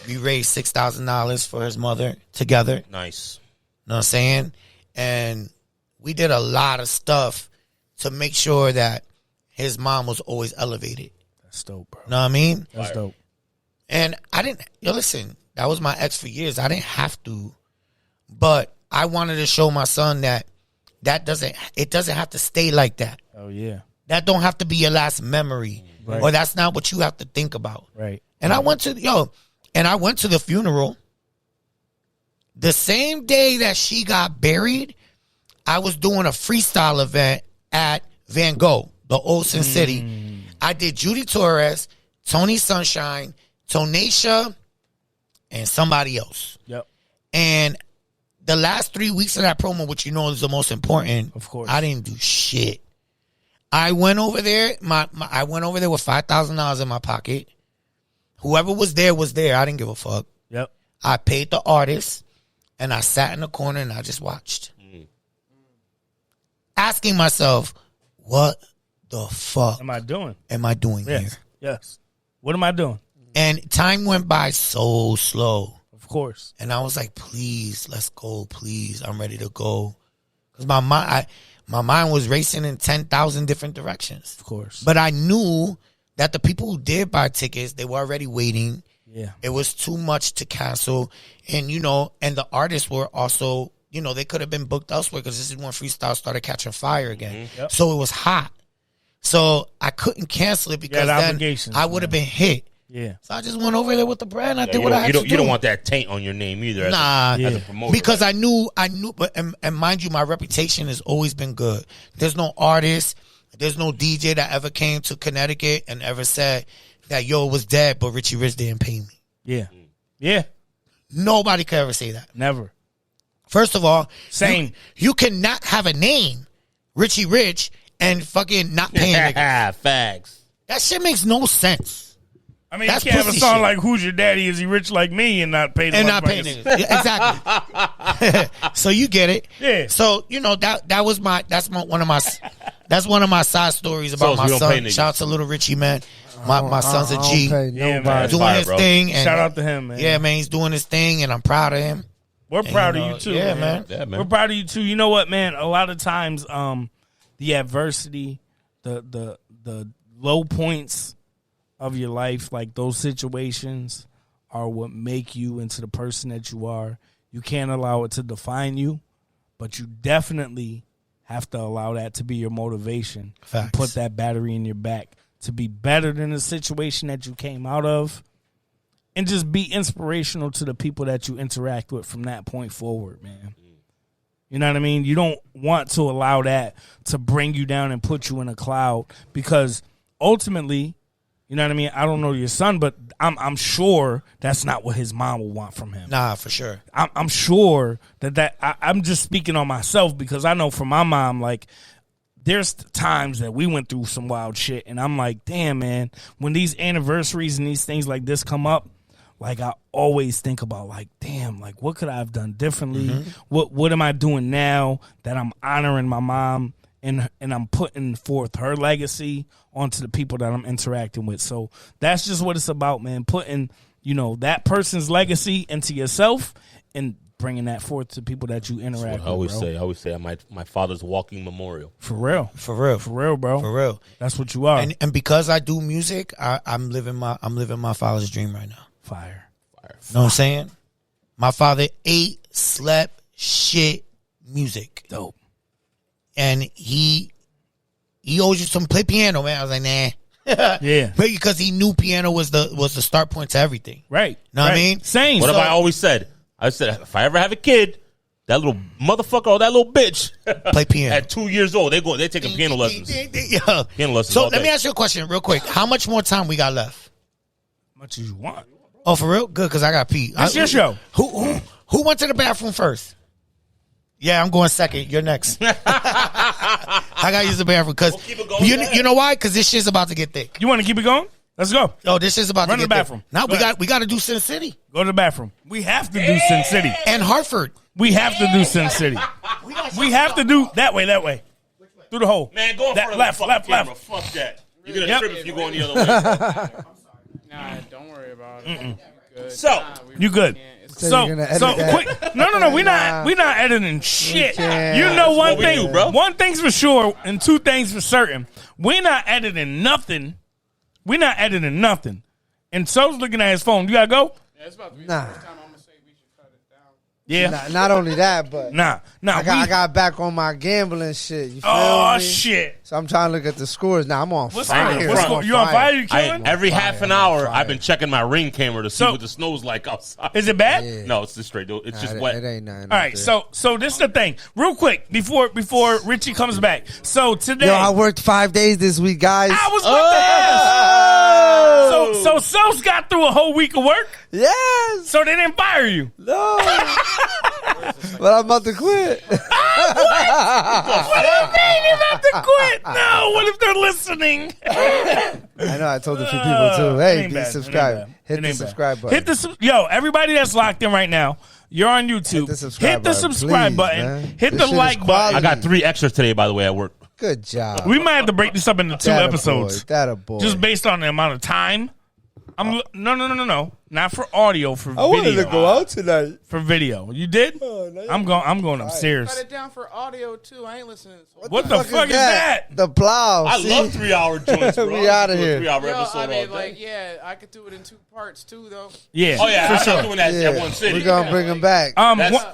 we raised $6,000 for his mother together. Nice. Know what I'm saying? And we did a lot of stuff to make sure that his mom was always elevated. That's dope, bro. Know what I mean? That's dope. And I didn't, listen, that was my ex for years. I didn't have to, but I wanted to show my son that it doesn't have to stay like that. Oh, yeah. That don't have to be your last memory, Right. or that's not what you have to think about. Right. And I went to the funeral. The same day that she got buried, I was doing a freestyle event at Van Gogh, the old Sin City. I did Judy Torres, Tony Sunshine, Tonacia, and somebody else. Yep. And the last 3 weeks of that promo, which you know is the most important, Of course. I didn't do shit. I went over there. I went over there with $5,000 in my pocket. Whoever was there was there. I didn't give a fuck. Yep. I paid the artist, and I sat in the corner and I just watched, asking myself, "What the fuck Am I doing? am I doing here?" Yes. Yes. What am I doing? And time went by so slow. Of course. And I was like, please, let's go. Please, I'm ready to go. Because my mind was racing in 10,000 different directions. Of course. But I knew that the people who did buy tickets, they were already waiting. Yeah. It was too much to cancel. And, and the artists were also, they could have been booked elsewhere because this is when freestyle started catching fire again. Mm-hmm. Yep. So it was hot. So I couldn't cancel it because then obligations, I would have been hit. Yeah. So I just went over there with the brand. I did you what I had to do. You don't want that taint on your name either. Nah, as a promoter, because right? I knew, but and mind you, my reputation has always been good. There's no artist, there's no DJ that ever came to Connecticut and ever said that it was dead, but Richie Rich didn't pay me. Yeah. Yeah. Nobody could ever say that. Never. First of all, Same. You cannot have a name, Richie Rich, and fucking not paying niggas. Facts. That shit makes no sense. I mean, That's you can't have a pussy song shit. like "Who's Your Daddy? Is he rich like me?" and not pay the And not paying motherfuckers. niggas. Yeah, exactly. So you get it. Yeah. So that's one of my side stories about So my we don't pay son. niggas. Shout out to Little Richie, man. My son's a I G, don't pay Yeah, nobody. man. doing Fire, his bro. thing. And Shout out to him, man. Yeah, man, he's doing his thing, and I'm proud of him. We're proud of you too. Yeah, man. Yeah, man. We're proud of you too. You know what, man? A lot of times, the adversity, the low points of your life, like those situations, are what make you into the person that you are. You can't allow it to define you, but you definitely have to allow that to be your motivation. Facts. And put that battery in your back to be better than the situation that you came out of, and just be inspirational to the people that you interact with from that point forward, man. You know what I mean? You don't want to allow that to bring you down and put you in a cloud, because ultimately, you know what I mean? I don't know your son, but I'm sure that's not what his mom will want from him. Nah, for sure. I'm sure I'm just speaking on myself, because I know from my mom, like, there's times that we went through some wild shit, and I'm like, damn, man, when these anniversaries and these things like this come up, like, I always think about, like, damn, like, what could I have done differently? Mm-hmm. What am I doing now that I'm honoring my mom and I'm putting forth her legacy onto the people that I'm interacting with? So that's just what it's about, man. Putting, that person's legacy into yourself and bringing that forth to people that you interact with. I always say my father's walking memorial. For real. For real. For real, bro. For real. That's what you are. And because I do music, I'm living my father's dream right now. Fire. You know what I'm saying? My father ate, slept, shit, music. Dope. And he owes you some play piano, man. I was like, nah. Yeah. But because he knew piano was the start point to everything. Right. Know what I mean? Same. What have I always said? I said, if I ever have a kid, that little motherfucker or that little bitch Play piano. at 2 years old, they're taking piano lessons. Yeah. Piano lessons So all let me day. ask you a question real quick. How much more time we got left? much as you want. Oh, for real? Good, because I got pee. It's your show. Who went to the bathroom first? Yeah, I'm going second. You're next. I got to use the bathroom because keep it going, you know why? Because this shit's about to get thick. You want to keep it going? Let's go. Oh, this shit's about Run to to get the bathroom. thick. Now Go ahead. we got to do Sin City Go to the bathroom. We have to do Sin City. and Hartford. We have to do Sin City. We have to do that way. Through the hole. Man, go in that front left, of the left, fucking left. camera. Fuck that. You're going to Yep. trip if you go in the other way. Nah, don't worry about it. Good. So, You good? So So, you're gonna edit so that? quick. No. We're not editing shit. can't. You know one what we thing. do, bro. One thing's for sure, and two things for certain. We're not editing nothing. We're not editing nothing. And So's looking at his phone. You gotta go. Yeah, it's about to be Nah. the first time I'm gonna say we should cut it down. Yeah. Not only that, but Nah. I got back on my gambling shit. You feel Oh me? shit. So I'm trying to look at the scores. Now I'm on What's fire. going? What's going? You on fire? You killing? Every half an hour, I've been checking my ring camera to see So- what the snow's like outside. Is it bad? Yeah. No, it's just straight. It's just Nah, wet. It ain't nothing. All right, so this is the thing. Real quick, before Richie comes back. So today, Yo, I worked 5 days this week, guys. I was about to ask. So Sos got through a whole week of work, Yes. so they didn't fire you. No. But I'm about to quit. What do you mean you're about to quit? No, what if they're listening? I know. I told a few people too. Hey, Ain't be bad. It subscribed. ain't bad. Hit It the ain't bad. subscribe button. Hit the yo, everybody that's locked in right now. You're on YouTube. Hit the subscribe button. man. Hit This the shit is like button. quality. I got 3 extras today, by the way, at work. Good job. We might have to break this up into 2 That a episodes. boy. That a boy. Just based on the amount of time. No. Not for audio, for I wanted video. to go out tonight. For video. You did? I'm going upstairs. Cut it down for audio too. I ain't listening. What the fuck is that? The plow. I see? love 3-hour joints, bro. We outta here. 3-hour Yo, episode I mean, all like, day. yeah, I could do it in 2 parts too, though. Yeah. Oh yeah, for I'm sure. not doing that at one city. We're gonna bring him back.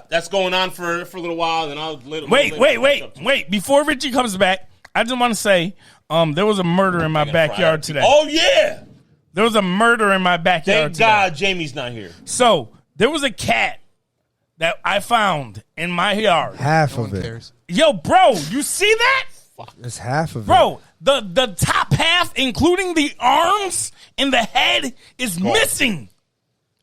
That's going on for a little while, and I'll Wait. Before Richie comes back, I just want to say, there was a murder in my backyard today. Oh yeah. There was a murder in my backyard Thank today. God Jamie's not here. So there was a cat that I found in my yard. Half of it. Yo, bro, you see that? It's half of it. Bro, the top half, including the arms and the head, is missing.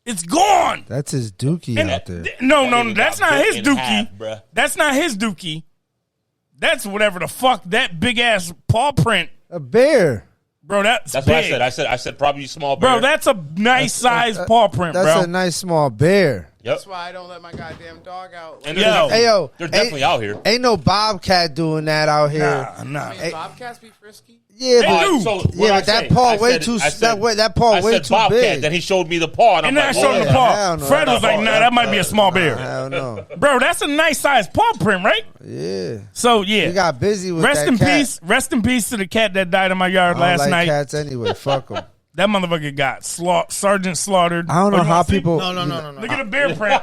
It's gone. That's his dookie And out there. no, that's not his in dookie. half, bruh. That's not his dookie. That's whatever the fuck that big ass paw print, A bear. bro. That's That's big. what I said. I said probably small bear. Bro, that's a nice size paw print, That's bro. a nice small bear. Yep. That's why I don't let my goddamn dog out. And Yo. Hey yo, they're definitely out here. Ain't no bobcat doing that out here. Nah. I mean, bobcats be frisky. Yeah, They but do. So yeah, what I but that say? paw I way said- too. I said- That paw I way said too Bobcat, big. then he showed me the paw, and I'm And then I like, showed him the whoa. paw. hell no. Fred was like, nah, that might be a small bear. Hell no. Bro, that's a nice size paw print, right? Yeah. So, yeah. He got busy with Rest that in cat. peace. Rest in peace to the cat that died in my yard I don't last like night. cats anyway. Fuck them. That motherfucker got Sergeant slaughtered. I don't know Oh, you how wanna see? people. No. Look at the bear print.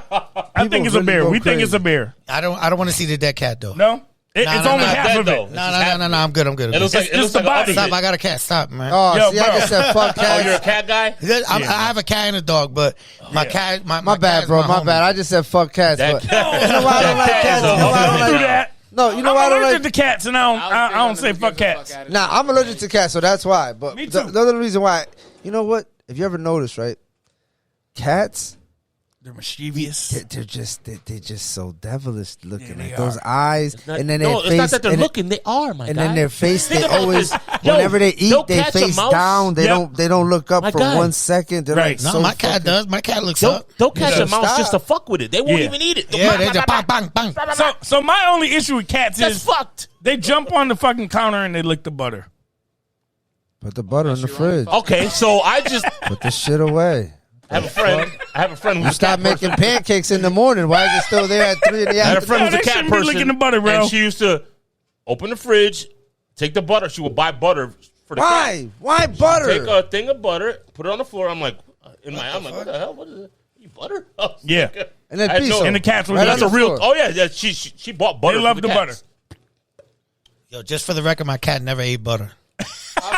I think it's a really bear. go We think it's a crazy. bear. I don't want to see the dead cat though. No? It's no, only no, half dead, of though. it. No. I'm good. It looks like It's just the an body. other Stop! bit. I got a cat. Stop, man. Oh, Yo, see, I bro. just said fuck Oh, cats. you're a cat guy? I have a cat and a dog, but my cat, my My bad, cat's bro. my My homie. bad. I just said fuck cats. That But you cat- know why I don't like That cats? is You know why I Don't don't do like? that. No, you know I'm why I don't allergic like. to cats, and I don't say fuck cats. Nah, I'm allergic to cats, so that's why. But Me the too. other reason why, you know what? If you ever noticed, right? Cats, They're mischievous. they're just so devilish looking. Yeah, they like those are. eyes, and then their No, face, it's not that they're and looking. They are, my and guy. then their face, they Think about always, this. Yo, whenever they they'll eat, they catch a face mouse. down. They Yep. don't look up My for guy. 1 second. They're Right. like No, so my cat fucking- does. My cat looks They'll up. catch Yeah. a mouse Stop. just to fuck with it. They won't Yeah. even eat it. Yeah, they just bang, bang, bang. So my only issue with cats That's is fucked. they jump on the fucking counter and they lick the butter. Put the butter in the fridge. Okay, so I just Put the shit away. have a friend. I have a friend who's You a stop cat person. making pancakes in the morning. Why is it still there at 3 in the I had a afternoon? friend who's No, a they cat shouldn't be person, licking the butter, bro. and she used to open the fridge, take the butter. She would buy butter for the cat. Why? Why butter? Take a thing of butter, put it on the floor. I'm like, I'm like, what the hell? What is it? You butter? Oh, Yeah. And then I had piece no- of- And the cats will Right eat That's it. a on the real. floor. Oh yeah. She bought butter. They love for the cats. butter. Yo, just for the record, my cat never ate butter.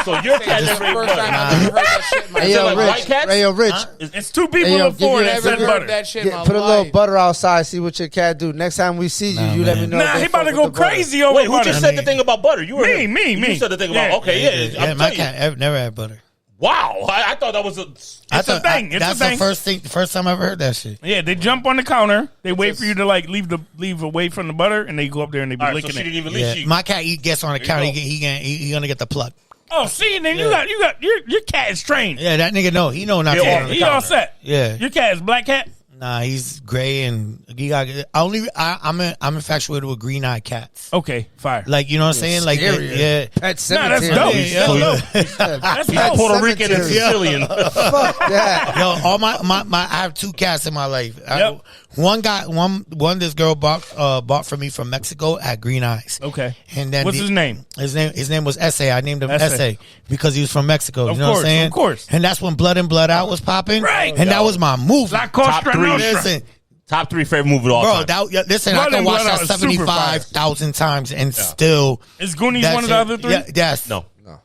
So your cat This is never the ate first time butter. I've ever heard that shit in my Hey Is it yo, like Rich. white cats? Hey yo, Rich. It's two people Hey, yo, before give that you- said give you- butter. that shit in my Put a little life. butter outside. See what your cat do. Next time we see you, you let me know. if Nah, they he about fuck to go with the butter. crazy over Wait, who butter. just said the thing about butter? You were Me, me. You said the thing about Yeah. okay, yeah. Yeah, I'm my telling cat never had butter. you. Wow, I thought that was a. I It's a thought thing. It's that's a thing. the first time I ever heard that shit. Yeah, they jump on the counter. They wait for you to like leave away from the butter, and they go up there and they be All right, so licking she it. didn't even Yeah, leave. She, my cat gets on the you counter. go. He gonna get the plug. Oh, see, then you got your cat is trained. Yeah, that nigga know. He know not to Yeah, get on the He all counter. set. Yeah. Your cat is black cat. Nah, he's gray and he got. I'm infatuated with green eyed cats. Okay, fire. Like you know what I'm saying? Like Scarier. yeah. Pet Nah, that's cemetery. dope. Yeah, That's dope. That's he's dope. Puerto Rican and cemetery. Sicilian. Fuck that. Yo, all my I have 2 cats in my life. Yep. One this girl bought for me from Mexico at Green Eyes. Okay. And then What's his name? His name was Essay. I named him Essay. Essay because he was from Mexico. Of you know what course, I'm saying? of course. And that's when Blood and Blood Out was popping. Right. And that was my movie. La Costa Top three. Nostra. Listen, Top 3 favorite movie of all bro, time. listen, Blood I can and watch Blood Out that is super fire. 75,000 times and still. Is Goonies that one of the shit- other 3? Yeah, yes. No.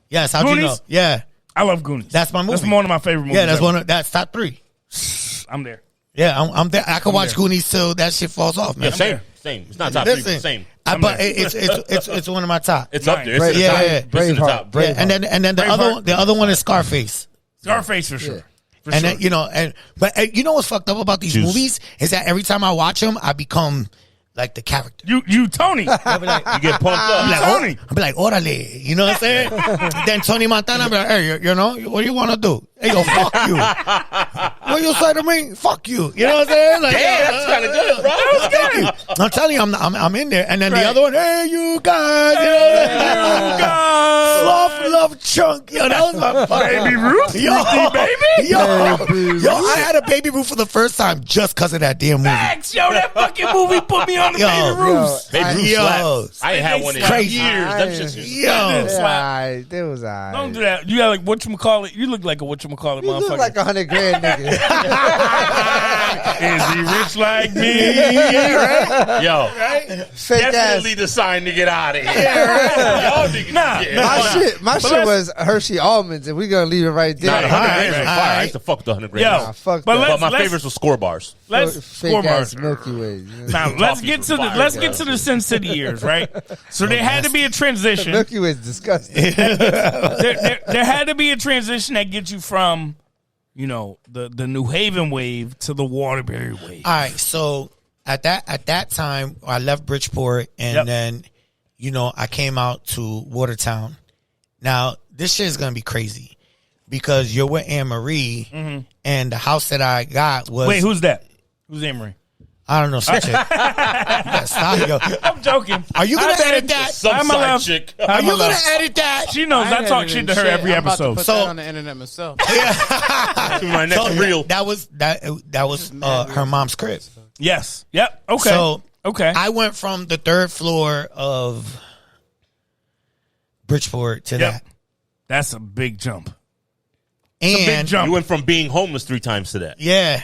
Yes. How'd you know? Goonies? Yeah. I love Goonies. That's my movie. That's one of my favorite movies. Yeah, that's ever. that's top 3. I'm there. Yeah, I'm there. I can watch there. Goonies till that shit falls off, man. Yeah, same. there. Same. It's not top 3. Listen, Same. but there. it's one of my top. It's up there. It's Nice. in the Yeah, top. yeah, yeah. It's in the Braveheart. top. Braveheart. Yeah, and then the Braveheart. other one is Scarface. Scarface for sure. And sure. then, you know, but you know what's fucked up about these movies is that every time I watch them, I become like the character. You Tony. I'll be like, You get pumped up. I'm like, Tony. I'll be like, orale. You know what I'm saying? Then Tony Montana, I'll be like, hey, you know, what do you want to do? Hey, yo, fuck you. What you say to me? Fuck you. You know what I'm saying? Like, Damn, that's kind of good, bro. Thank you. I'm telling you, I'm in there. And then the other one, hey, you guys. You know, soft love chunk. Yo, that was my fucking Baby Ruth, baby. Yo, I had a Baby Ruth for the first time just because of that damn movie. Facts, yo, that fucking movie put me on the Baby Ruth. Baby Ruth Yo, slaps. I ain't had one in crazy. years. Them shits is- Yo. Slap. That was alright. Don't do that. You got like whatchamacallit. You look like a whatchamacallit You motherfucker. look like $100 grand nigga. Is he rich like me? Right? Yo, Fake ass. definitely the sign to get out of here. Y'all niggas, Nah, My shit was Hershey almonds, and we gonna leave it right there. Nah, the 100 grams was fire. I used to fuck with the 100 grams. Yo, Nah, fuck but that. But my let's- favorites were score bars. Let's Fake score ass bars. Milky Way. You know? Now let's Toffees get was to the fire, Sin City years, right? So there had to be a transition. Milky Way is disgusting. there had to be a transition that gets you from, you know, the New Haven wave to the Waterbury wave. All right, so at that time, I left Bridgeport, and then, you know, I came out to Watertown. Now, this shit is gonna be crazy because you're with Anne Marie, and the house that I got was Wait, who's that? Who's Emery? I don't know, some chick. Yeah, stop, yo. I'm joking. Are you gonna edit that? Some I'm side allowed- chick. Are you gonna edit that? She knows I talk shit to her every I'm about episode. to put So- that on the internet myself. To my next So reel. that was her mom's crib. Yes. Yep. Okay. So okay. I went from the third floor of Bridgeport to Yep. that. That's a big jump. And Big jump. You went from being homeless 3 times to that. yeah.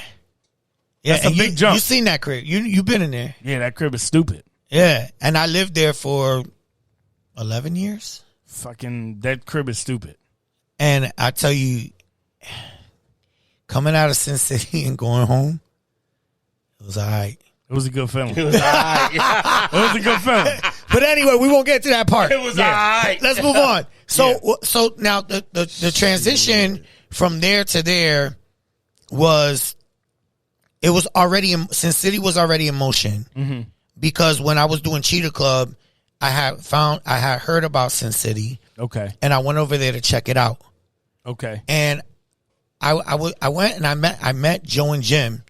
Yeah, That's a and big jump. You seen that crib. You been in there. Yeah, that crib is stupid. Yeah. And I lived there for 11 years. Fucking that crib is stupid. And I tell you, coming out of Sin City and going home, it was all right. It was a good feeling. It was a good feeling. But anyway, we won't get to that part. It was all right. Let's move on. So now the transition from there to there was, it was already, Sin City was already in motion, because when I was doing Cheetah Club, I had heard about Sin City, Okay. and I went over there to check it out. Okay. And I went and I met Joe and Jim,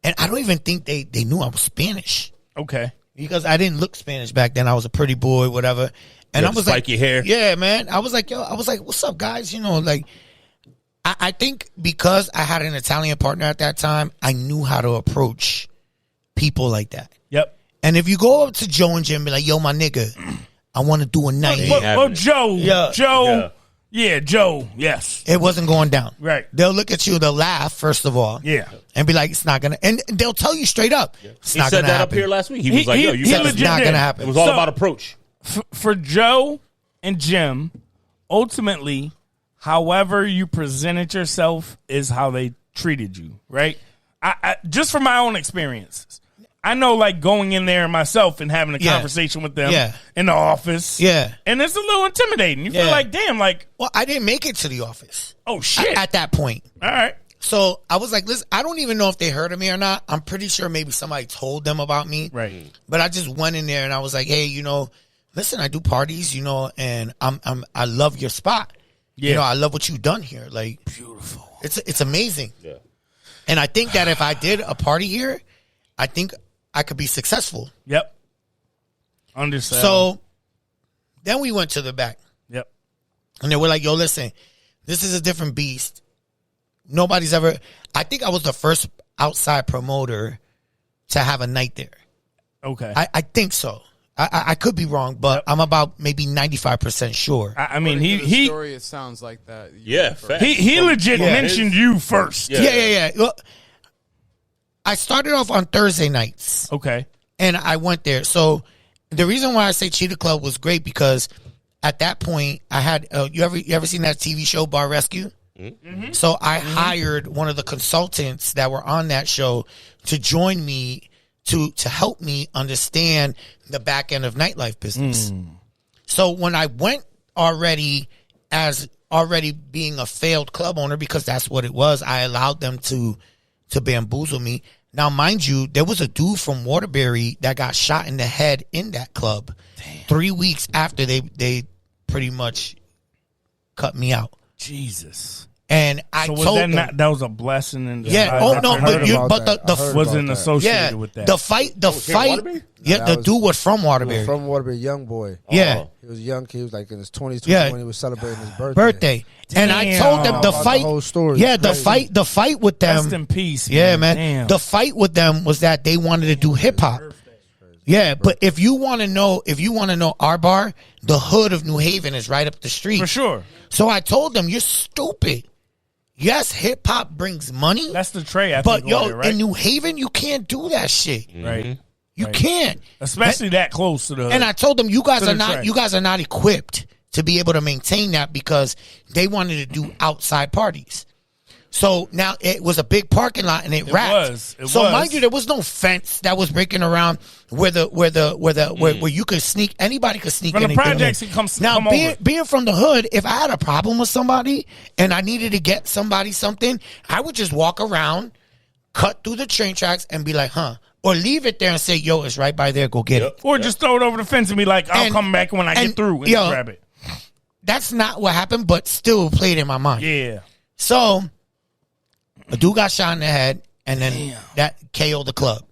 and I don't even think they knew I was Spanish, Okay. because I didn't look Spanish back then. I was a pretty boy, whatever. And You I had was like, spiky hair. yeah, man. I was like, what's up, guys? You know, like, I think because I had an Italian partner at that time, I knew how to approach people like that. Yep. And if you go up to Joe and Jim and be like, yo, my nigga, I want to do a night. Well, Joe. Yeah. Joe. Yeah, Joe. Yes. It wasn't going down. Right. They'll look at you, they'll laugh, first of all. Yeah. And be like, it's not going to, and they'll tell you straight up, it's He not said going to that up happen. here last week. He was like, yo, you he got legit It's not did. going to happen. It was all So- about approach. For Joe and Jim, ultimately, however you presented yourself is how they treated you, right? I just from my own experiences, I know, like, going in there myself and having a Yeah. conversation with them Yeah. in the office. Yeah. And it's a little intimidating. You feel Yeah. like, damn, like, Well, I didn't make it to the office oh, shit. at that point. All right. So I was like, listen, I don't even know if they heard of me or not. I'm pretty sure maybe somebody told them about me. Right. But I just went in there and I was like, hey, you know, listen, I do parties, you know, and I love your spot. Yeah. You know, I love what you've done here. Like, beautiful. It's amazing. Yeah. And I think that if I did a party here, I think I could be successful. Yep. Understand. So then we went to the back. Yep. And they were like, yo, listen, this is a different beast. Nobody's ever, I think I was the first outside promoter to have a night there. Okay. I think so. I could be wrong, but I'm about maybe 95% sure. I mean, According to the he story, it sounds like that. Yeah, facts. he legit Yeah. mentioned you first. Yeah. Yeah. Well, I started off on Thursday nights, Okay. and I went there. So the reason why I say Cheetah Club was great because at that point I had you ever seen that TV show Bar Rescue? Mm-hmm. So I hired one of the consultants that were on that show to join me to help me understand the back end of nightlife business. So when I went already as already being a failed club owner, because that's what it was. I allowed them to bamboozle me. Now, mind you, there was a dude from Waterbury that got shot in the head in that club 3 weeks after they pretty much cut me out. Jesus. And I So told was them, that was a blessing. And yeah. Oh no, but the wasn't associated yeah, with that. the fight. Waterbury? Yeah, That the was- dude was from Waterbury. From Waterbury, young boy. Yeah. He was young. He was like in his 20s, Yeah. when he was celebrating his birthday. And I told them the About the fight. whole story. Yeah, Crazy. the fight with them. Rest in peace. Yeah, man. Damn. The fight with them was that they wanted to do hip hop. Yeah, but if you want to know our bar, the hood of New Haven is right up the street. For sure. So I told them, you're stupid. Yes, hip hop brings money, That's the tray. I but think, yo, on it, right? in New Haven, you can't do that shit. Right. You Right. can't. Especially that close to the. And I told them, you guys To the are not track. you guys are not equipped to be able to maintain that, because they wanted to do outside parties. So now it was a big parking lot and it wrapped. It so was. mind you, there was no fence that was breaking around where you could sneak. Anybody could sneak From the anything projects, in. it comes- come over. Being from the hood, if I had a problem with somebody and I needed to get somebody something, I would just walk around, cut through the train tracks, and be like, huh. Or leave it there and say, yo, it's right by there, go get it. Or just throw it over the fence and be like, I'll And- come back when I and, get through and yo, grab it. That's not what happened, but still played in my mind. Yeah. So, a dude got shot in the head, and then that KO'd the club.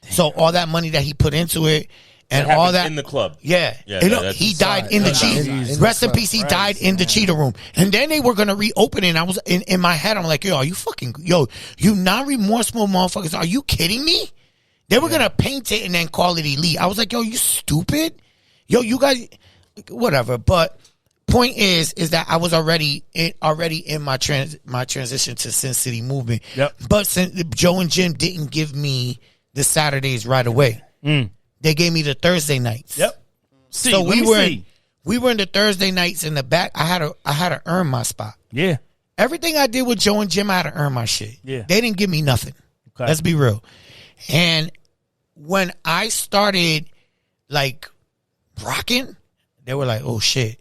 So, all that money that he put into it, and It all happened that. in the club. Yeah. Yeah, You know, that's he inside. died in the Yeah, cheetah. in Rest the in peace, he club. died in the cheetah room. And then they were going to reopen it, and I was in my head, I'm like, yo, are you fucking, you non-remorseful motherfuckers, are you kidding me? They were going to paint it and then call it elite. I was like, yo, you stupid? Yo, you guys, whatever. But point is that I was already in my transition to Sin City movement. Yep. But since Joe and Jim didn't give me the Saturdays right away. They gave me the Thursday nights. Yep. See, So let me see. we were in the Thursday nights in the back. I had to earn my spot. Yeah. Everything I did with Joe and Jim, I had to earn my shit. Yeah. They didn't give me nothing. Okay. Let's be real. And when I started like rocking, they were like, "Oh shit,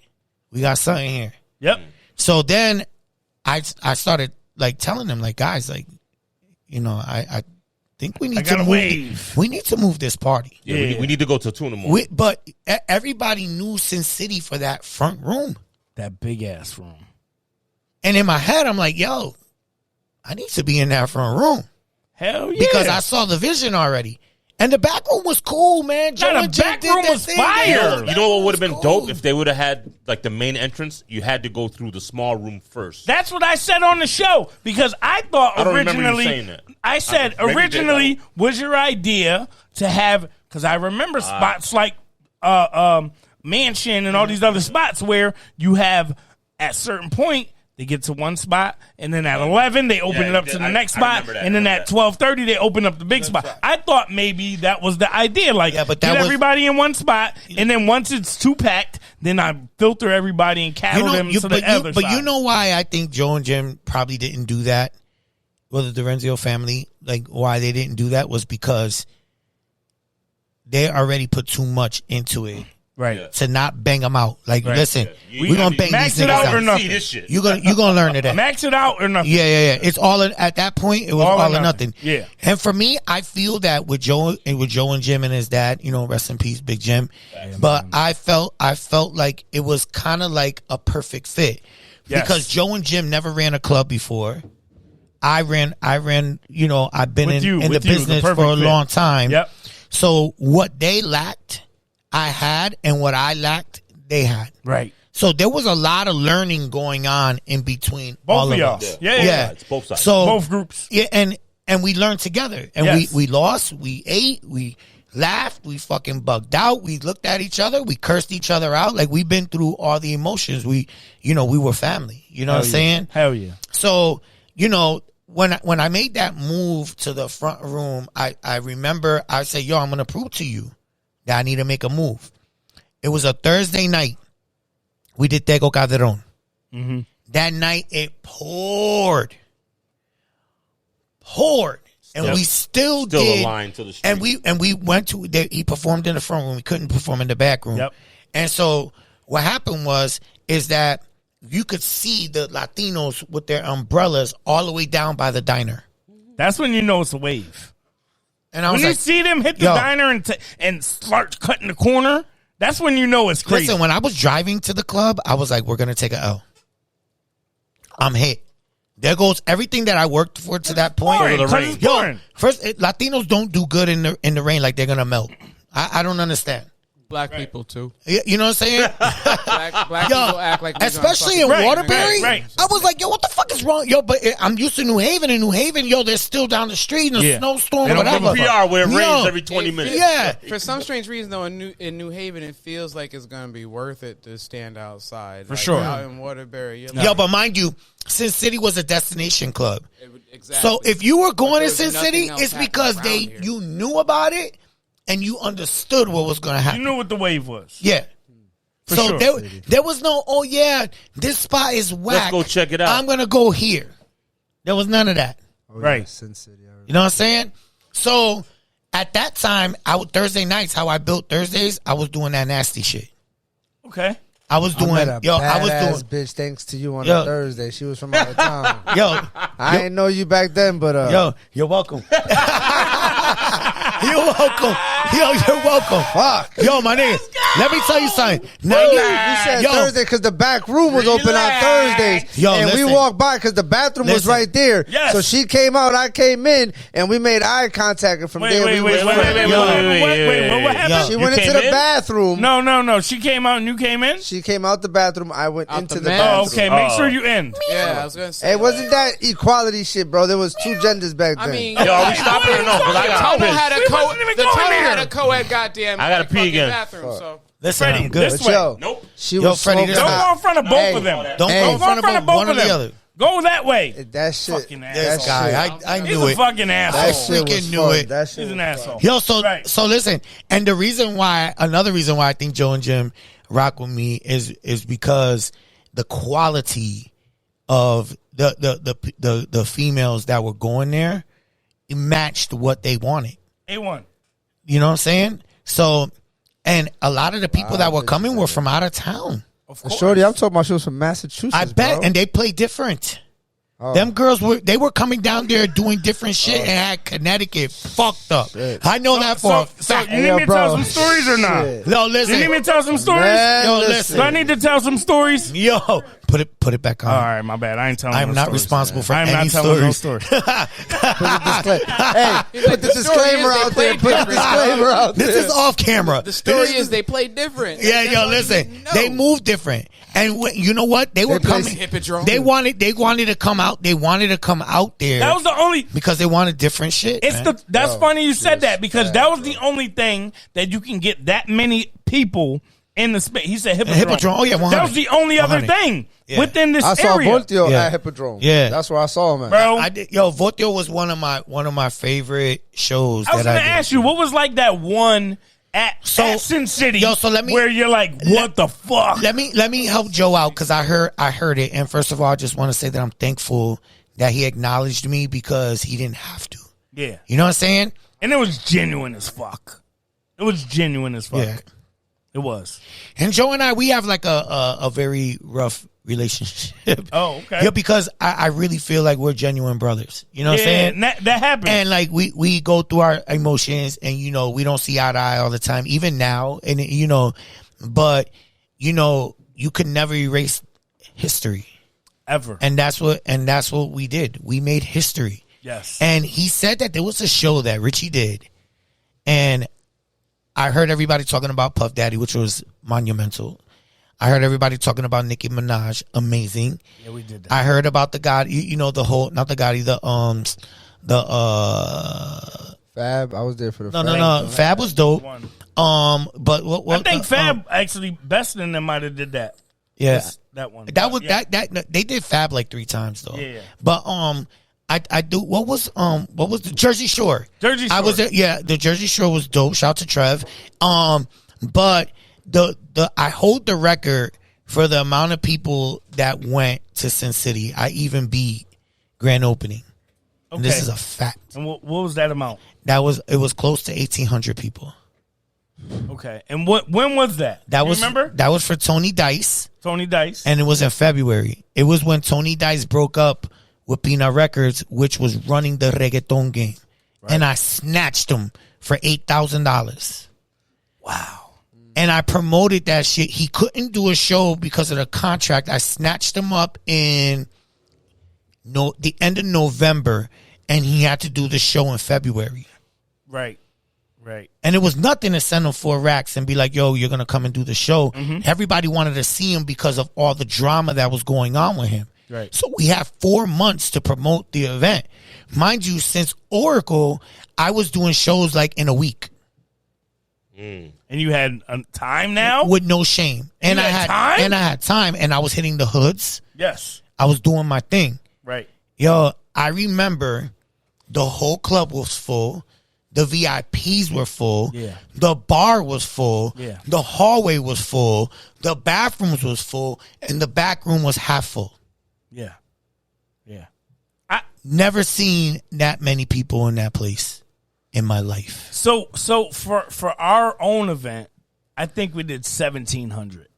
we got something here." Yep. So then I started like telling them, like, guys, like, I think we need to gotta move. wave. We need to move this party. Yeah, we need to go to 2 in the morning. But everybody knew Sin City for that front room. That big ass room. And in my head, I'm like, yo, I need to be in that front room. Hell yeah. Because I saw the vision already. And the back room was cool, man. Joe the and Jim back did room their was thing, fire. man. You know what would have been Cool. dope if they would have had like the main entrance? You had to go through the small room first. That's what I said on the show because I thought I don't remember you originally. saying that. I said maybe you did, originally was your idea to have because I remember spots like Mansion and all these other spots where you have at certain point they get to one spot and then at 11 they open Yeah, it up you to did. the next I spot remember that. and then I at remember 12:30 they open up the big spot. I thought maybe that was the idea, like Yeah, but that get was- everybody in one spot and then once it's too packed, then I filter everybody and cattle them to the other but side. you know why I think Joe and Jim probably didn't do that? Well, the Dorenzio family, like why they didn't do that was because they already put too much into it right? to not bang them out. Like, Right. listen, Yeah. we're gonna bang Max these it out niggas or out. nothing. See this shit. You're gonna learn today. Max it out or nothing. Yeah. It's at that point, it was all or nothing. Yeah. And for me, I feel that with Joe and Jim and his dad, rest in peace, Big Jim. But I felt like it was kind of like a perfect fit. Yes. Because Joe and Jim never ran a club before. I ran, I've been With you, in the with you, the business perfect for a fit. long time. Yep. So what they lacked, I had, and what I lacked, they had. Right. So there was a lot of learning going on in between Both all of of y'all. us. Yeah. Both sides. So Both groups. Yeah, and we learned together. And Yes. we lost, we ate, we laughed, we fucking bugged out, we looked at each other, we cursed each other out. Like we've been through all the emotions. We were family. You know what I'm saying? Hell yeah. So, when I made that move to the front room, I remember I said, yo, I'm going to prove to you that I need to make a move. It was a Thursday night. We did Tego Calderon. Mm-hmm. That night, it poured. And we still did. a line to the street. And we went to, he performed in the front room. We couldn't perform in the back room. Yep. And so what happened is that you could see the Latinos with their umbrellas all the way down by the diner. That's when you know it's a wave. And I When was you like, see them hit the yo. diner and start cutting the corner, that's when you know it's crazy. listen, when I was driving to the club, I was like, we're going to take a L. I'm hit. There goes everything that I worked for to that point. Pouring, 'cause it's Yo, pouring. first, Latinos don't do good in the rain like they're going to melt. I don't understand. Black people too. You know what I'm saying? Black Yo, people act like we especially gonna in Right, Waterbury, right. I was like, yo, what the fuck is wrong? Yo, but I'm used to New Haven. In New Haven, yo, they're still down the street in a Yeah. snowstorm They or don't whatever. give a PR where it Yo, rains every 20 minutes. Yeah. For some strange reason, though, in New Haven, it feels like it's gonna be worth it to stand outside. For sure. Out in Waterbury, you're Yo, but mind you, Sin City was a destination club. exactly. So if you were going to there's Sin nothing City, else it's because happening around here. you knew about it and you understood what was going to You happen. knew what the wave was. Yeah. For So sure. there was no, oh yeah, this spot is whack. go check it out. I'm going to go here. There was none of that. Right. Sin City. I remember. You know what I'm saying? So at that time, Thursday nights, how I built Thursdays, I was doing that nasty shit. Okay. I was I doing, met a I was badass doing, bitch thanks to you on Yo. a Thursday. She was from out of town. yo, I didn't know you back then, but yo, you're welcome. You're welcome. Yo, you're welcome. fuck. Yo, my nigga, let me tell you something. You said Yo, Thursday because the back room was open on Thursdays. Yo, and we listen. walked by because the bathroom was Listen. right there. Yes. So she came out, I came in, and we made eye contact. And from there, we was Wait, friends. what happened? She You went into came the in? bathroom. No. She came out and you came in? She came out the bathroom. I went Out into the the man. bathroom. Oh, okay. Make sure you end. yeah, I was gonna say. It wasn't that equality shit, bro. There was two genders back then. I mean, Yo, are we stopping or no? Because I got Tomo pissed. had a We wasn't even the going Tomo here. had a co-ed goddamn. I gotta pee fucking again. Bathroom, so. listen, Freddie, I'm good. this But way. yo, Nope. she Yo, was Freddie, smoking this Don't way. go in front of both Hey, of them. Don't Hey. go in front of both one or of the them. other. Go that way. That shit. Fucking that This asshole. guy, I He's knew a it. fucking That asshole. shit was freaking knew fun. it. That shit He's an was asshole. Yo, so Right. so listen, and the reason why, another reason why I think Joe and Jim rock with me is because the quality of the females that were going there, it matched what they wanted. A1. You know what I'm saying? So, and a lot of the people that were bitches coming were out from out of town. Of course. Shorty, I'm talking about she was from Massachusetts. I bet, bro. and they play different. Oh. Them girls were coming down there doing different shit and had Connecticut fucked up. Shit. I know that for a So fact. you need Yo, me to bro. tell some stories or not? Shit. No, You listen. need me to tell some stories? Man, Yo, listen. Do I need to tell some stories? Yo, put it back on. All right, my bad. I ain't telling. I'm no not stories. responsible for I'm any not telling no stories. stories. Hey, He's like, put the the story disclaimer is they out there. played Put the different. disclaimer out there. This is off camera. The story is they play different. Yeah, That's yo, all you listen. need to know. They move different, and you know what? They were play coming. Hippodrome. They wanted to come out. They wanted to come out there That was the only. because they wanted different shit. It's man. that's Bro, funny you said she that was because bad, that was the only thing that you can get that many people in the space. He said Hippodrome. Hippodrome. Oh, yeah, 100. That was the only other 100. thing Yeah. within this I saw area, Voltio Yeah. at Hippodrome. Yeah. That's where I saw him at. bro. I did, yo, Votio was one of my favorite shows. I was that gonna I did. ask you what was like that one at Sin City. yo, so let me- where you're like, what the fuck? Let me help Joe out because I heard it, and first of all, I just want to say that I'm thankful that he acknowledged me because he didn't have to. Yeah, You know what I'm saying? and it was genuine as fuck. It was genuine as fuck. Yeah. It was. And Joe and I, we have like a very rough relationship. Oh, okay. Yeah, because I really feel like we're genuine brothers. You know what I'm Yeah, saying? and that happened. And like we go through our emotions, and we don't see eye to eye all the time, even now. And but you can never erase history, Ever. and that's what we did. We made history. Yes. And he said that there was a show that Richie did, and I heard everybody talking about Puff Daddy, which was monumental. I heard everybody talking about Nicki Minaj, amazing. Yeah, we did that. I heard about the Gotti, the whole, not the Gotti, Fab, I was there for the no, Fab was dope. One. But what I think Fab actually best in them might have did that. yeah, That one. that was Yeah. that they did Fab like 3 times though. Yeah. But I do what was the Jersey Shore? Jersey I was Shore. there, yeah, the Jersey Shore was dope. Shout out to Trev. But I hold the record for the amount of people that went to Sin City. I even beat grand opening. And this Okay. is a fact. And what was that amount? It was close to 1,800 people. Okay. And when was that? That You was remember? That was for Tony Dice, Tony Dice. and it was in February. It was when Tony Dice broke up with Peanut Records, which was running the reggaeton game, and I snatched him for $8,000. Wow. And I promoted that shit. He couldn't do a show because of the contract. I snatched him up in the end of November, and he had to do the show in February. Right. And it was nothing to send him 4 racks and be like, yo, you're going to come and do the show. Everybody wanted to see him because of all the drama that was going on with him. Right. So we have 4 months to promote the event. Mind you, since Oracle, I was doing shows like in a week. And you had time now? With no shame. And You I had had time? And I had time, and I was hitting the hoods. Yes. I was doing my thing. Right. Yo, I remember the whole club was full. The VIPs were full. Yeah. The bar was full. Yeah. The hallway was full. The bathrooms was full. And the back room was half full. Yeah. Never seen that many people in that place in my life. So for our own event, I think we did 1,700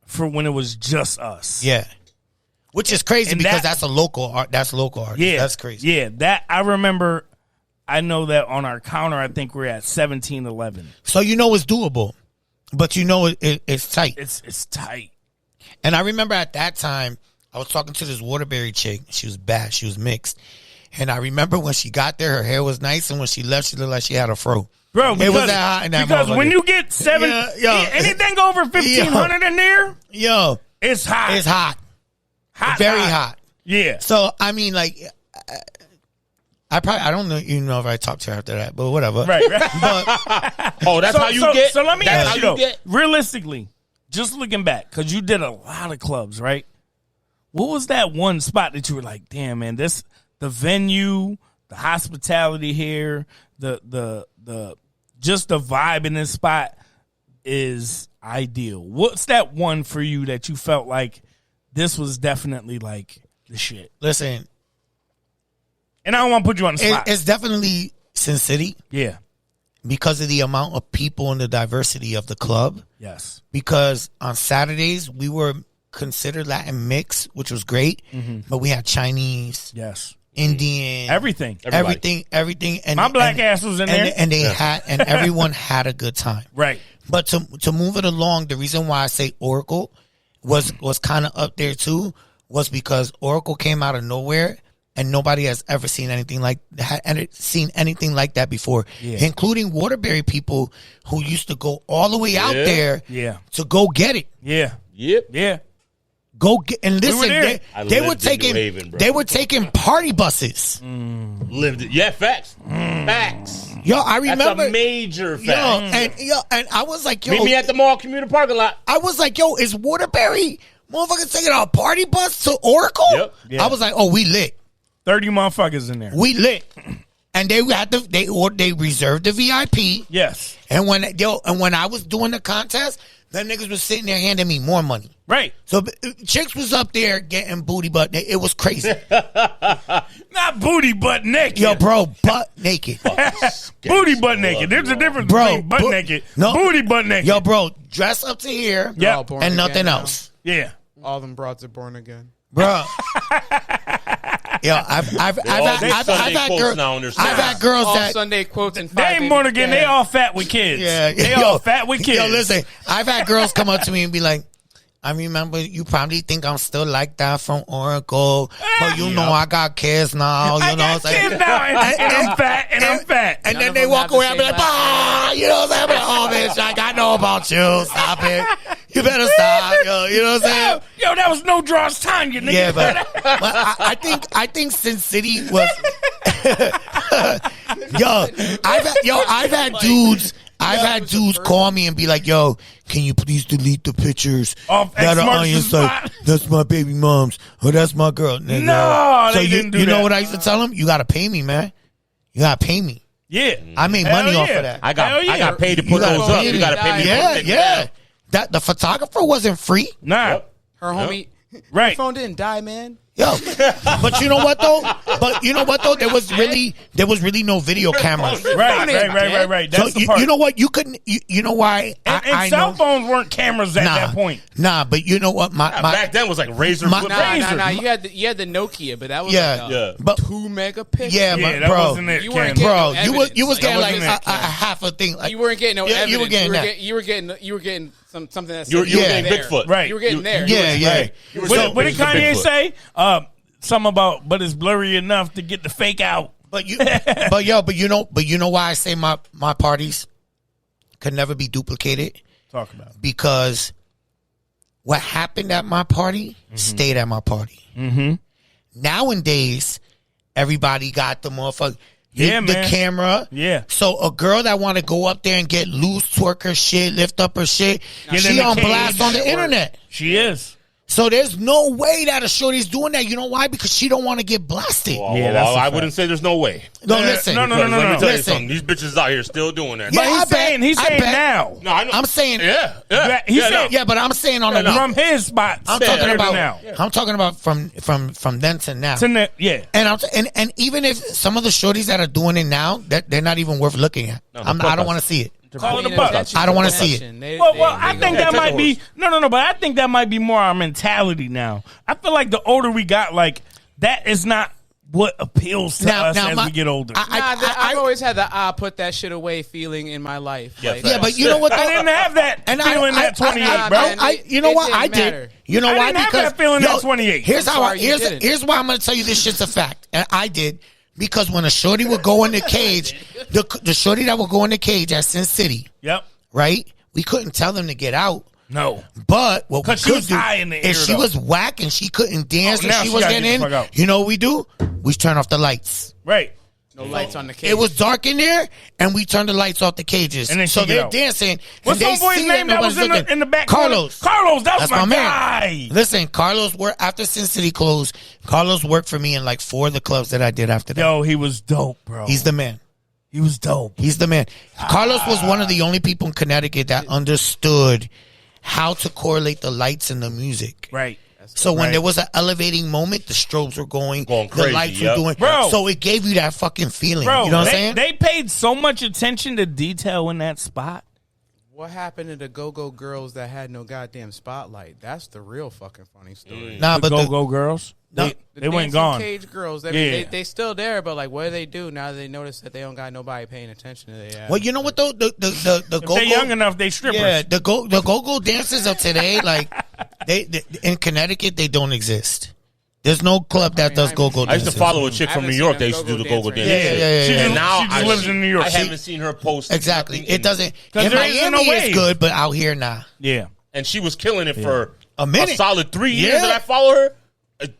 for when it was just us. Yeah. Which is crazy And because that- that's local artist. Yeah. That's crazy. Yeah. That I remember. I know that on our counter, I think we're at 1,711. So you know it's doable. But you know it's tight. It's tight. And I remember at that time, I was talking to this Waterbury chick. She was bad. She was mixed. And I remember when she got there, her hair was nice. And when she left, she looked like she had a fro. Bro, it was that hot in that because when motherfucker. you get anything over 1,500 in there, Yo, it's hot. it's hot. Very hot. Yeah. So, I mean, like, I don't know, you know if I talked to her after that, but whatever. Right. But Oh, that's how you get. So let me that's ask you how though, get. realistically, just looking back, because you did a lot of clubs, right? What was that one spot that you were like, damn, man, the venue, the hospitality here, the just the vibe in this spot is ideal. What's that one for you that you felt like this was definitely like the shit? listen, And I don't want to put you on the spot. it's definitely Sin City Yeah. because of the amount of people and the diversity of the club. Yes. Because on Saturdays, we were considered Latin mix, which was great, but we had Chinese, Yes. Indian, Everything. everything. And My black ass was in there. and they had, and everyone had a good time. Right. But to move it along, the reason why I say Oracle was kind of up there too was because Oracle came out of nowhere and nobody has ever seen anything like that before, including Waterbury people who used to go all the way out there to go get it. Yeah. Yep. Yeah. Go get and listen. were there. They were lived in taking New Haven, bro. they were taking party buses. Lived it. Yeah, facts. Facts. Yo, I remember. That's a major fact. And I was like, yo, Meet me at the mall commuter parking lot. I was like, yo, is Waterbury motherfuckers taking a party bus to Oracle? Yep. Yeah. I was like, oh, we lit. 30 motherfuckers in there. We lit. And they had they reserved the VIP. Yes. And when I was doing the contest, them niggas was sitting there handing me more money. Right. So chicks was up there getting booty butt. It was crazy. Not booty butt naked. Yo, bro, butt naked. Booty butt naked. There's a difference Bro, between butt naked. no. Booty butt naked. Yo, bro, dress up to here. Yeah. all born And again nothing now. else. Yeah. All them broads are born again. Bro. Yo, I've had Sunday quotes girls. now on their I've side. had girls All that. Sunday quotes and They ain't born again. They all fat with kids. Yeah, They all fat with kids. Yo, listen, I've had girls come up to me and be like, I remember you probably think I'm still like that from Oracle, but you know I got kids now. You I know got what I'm saying? kids now, and I'm fat, and I'm fat. And None then of they them walk have the away and be same like, last bah, you know what I'm saying? I'm like, oh, bitch, like, I know about you. Stop it. You better stop. Yo, you know what I'm saying? Yo, that was no draws time, you nigga. Yeah, but I think Sin City was. I've had dudes. I've had dudes call me and be like, "Yo, can you please delete the pictures Of that are on your ex-Marxist site? spot? That's my baby mom's, or that's my girl." Nigga. No, so they you, didn't do you know that. what I used to tell them? You got to pay me, man. You got to pay me. Yeah. I made Hell money off yeah. of that. I got Hell yeah. I got paid to You put gotta those pay up. me. You got to pay me. Yeah, to put yeah. them That the photographer wasn't free. Nah. Yep. Her homie, Right. Your phone didn't die, man. Yo, but you know what though? There was really no video cameras. Right. That's So the part. you know what? You couldn't. You know why? and cell phones weren't cameras at that point. Nah, but you know what? My Back then was like razor My- flip. Nah. You had the Nokia, but that was Yeah. But 2 megapixels. yeah, Yeah, but that bro, wasn't it, You weren't Ken. getting bro, no you was evidence. getting That like wasn't a half a thing. Like You weren't getting no Yeah, evidence. you were getting that. You were getting something that's You were getting there. Bigfoot. Right. You were getting there. Yeah. You were What saying did Kanye Bigfoot. say? Something about, but it's blurry enough to get the fake out. But you know why I say my parties could never be duplicated? Talk about it. Because what happened at my party stayed at my party. Mm-hmm. Nowadays, everybody got the motherfucker. Yeah, the man. camera. Yeah. So a girl that want to go up there and get loose, twerk her shit, lift up her shit, Get in she the on cage. blast on the internet. She is. So there's no way that a shorty's doing that. You know why? Because she don't want to get blasted. Well, Yeah, that's a I fact. wouldn't say there's no way. No, listen. No. Because let me tell you Listen. something. These bitches out here still doing that. But Yeah, he's I saying bet. now. No, I know. I'm saying, Yeah. He Yeah, said- no. yeah, but I'm saying on the From his spots. I'm to talking about now. I'm talking about from then to now. Yeah. And even if some of the shorties that are doing it now, that they're not even worth looking at. I don't want to see it. Call it a buck. I don't wanna see it. Well, I think that might be no, but I think that might be more our mentality now. I feel like the older we got, like that is not what appeals to us as we get older. I've always had the put that shit away feeling in my life. Yeah, Like, Yeah, but you know what? I didn't have that feeling at 28, bro. You know It what? didn't I did. matter. You know I why? didn't have Because that feeling yo, at 28. Here's I'm how. sorry you didn't. Here's why I'm going to tell you this shit's a fact, and I did because when a shorty would go in the cage, the shorty that would go in the cage at Sin City, Yep. right? We couldn't tell them to get out. No. But what we 'Cause she could was do, high in the air, if she though. was whack and she couldn't dance Oh, and now she she was gotta getting get the in, fuck out. you know what we do? We turn off the lights. Right. no lights on the cage. It was dark in there, and we turned the lights off the cages. And then so she get they're out. dancing. What's and they some boy's see name that nobody's was looking. in the back? Carlos. Carlos, that was That's my my guy. man. Listen, Carlos worked after Sin City closed. Carlos worked for me in like 4 of the clubs that I did after that. Yo, he was dope, bro. He's the man. He was dope. He's the man. Carlos was one of the only people in Connecticut that understood how to correlate the lights and the music. Right. So when Right. there was an elevating moment, the strobes were going Going the crazy, lights yep. were doing. Bro. So it gave you that fucking feeling. Bro, you know what I'm saying? they paid so much attention to detail in that spot. What happened to the go-go girls that had no goddamn spotlight? That's the real fucking funny story. Nah, The but Go Girls. No, They went dancing gone. Cage girls, Yeah. they still there, but like, what do they do now that they notice that they don't got nobody paying attention to their ass? well, you know what though? The If go they're young enough, they strippers. yeah, the go dancers of today, like they in Connecticut, they don't exist. There's no club that does go-go I used dances. to follow a chick I from haven't New York. seen They them used to do the go-go go-go dance. dance. Yeah. She And just, now she just lives in New York. I haven't seen her post Exactly. nothing It doesn't. 'Cause In there isn't Miami, no it's wave. good, but out here, nah. Yeah. And she was killing it for A minute. solid 3 years Yeah. that I follow her.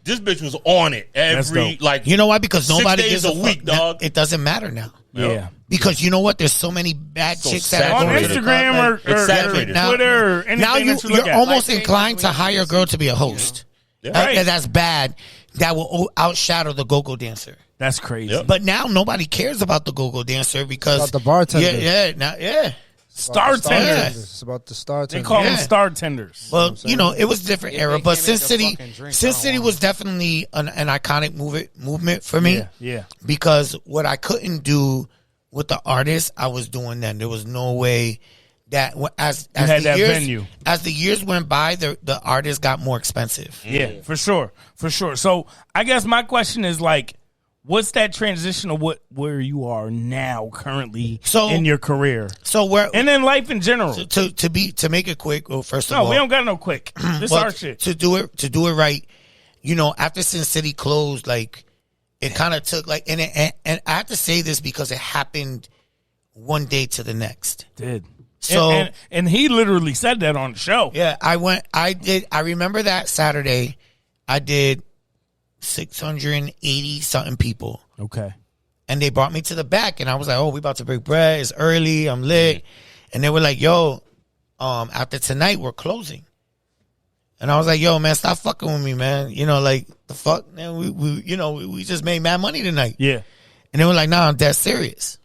This bitch was on it every dope. like. You know why? Because 6 nobody days gives a fuck. week, dog. It doesn't matter now. Yeah. Because you know what? There's so many bad So chicks that are On going to saturated. the club, Instagram like- It's or saturated. Now- Twitter or anything now that you look you're at. almost Like inclined to when hire you a girl see, to be a host. Yeah. Right. And that's bad. That will outshadow the go-go dancer. That's crazy. Yep. But now nobody cares about the go-go dancer because About the bartender. Yeah. Star tenders. It's about the star They tenders. call them Yeah. star tenders. Well, you know, it was a different If era, they but can't Sin make a City, fucking drink, Sin I don't City want was definitely an iconic movement for me. Yeah. Because what I couldn't do with the artists, I was doing then. There was no way that as had the that years, venue. as the years went by, the artists got more expensive. Yeah, for sure. So I guess my question is like, what's that transition of where you are now currently in your career So where and in life in general? to make it quick. Well, first of No, all, we don't got no quick. This well, our shit. to do it right. You know, after Sin City closed, like it kind of took like, and I have to say this because it happened one day to the next. Did So and he literally said that on the show. yeah, I remember that Saturday, I did 680 something people. Okay. And they brought me to the back, and I was like, "Oh, we about to break bread. It's early. I'm lit." And they were like, "Yo, after tonight, we're closing." And I was like, "Yo, man, stop fucking with me, man. You know, like the fuck, man. We just made mad money tonight." Yeah. And they were like, "Nah, I'm dead serious."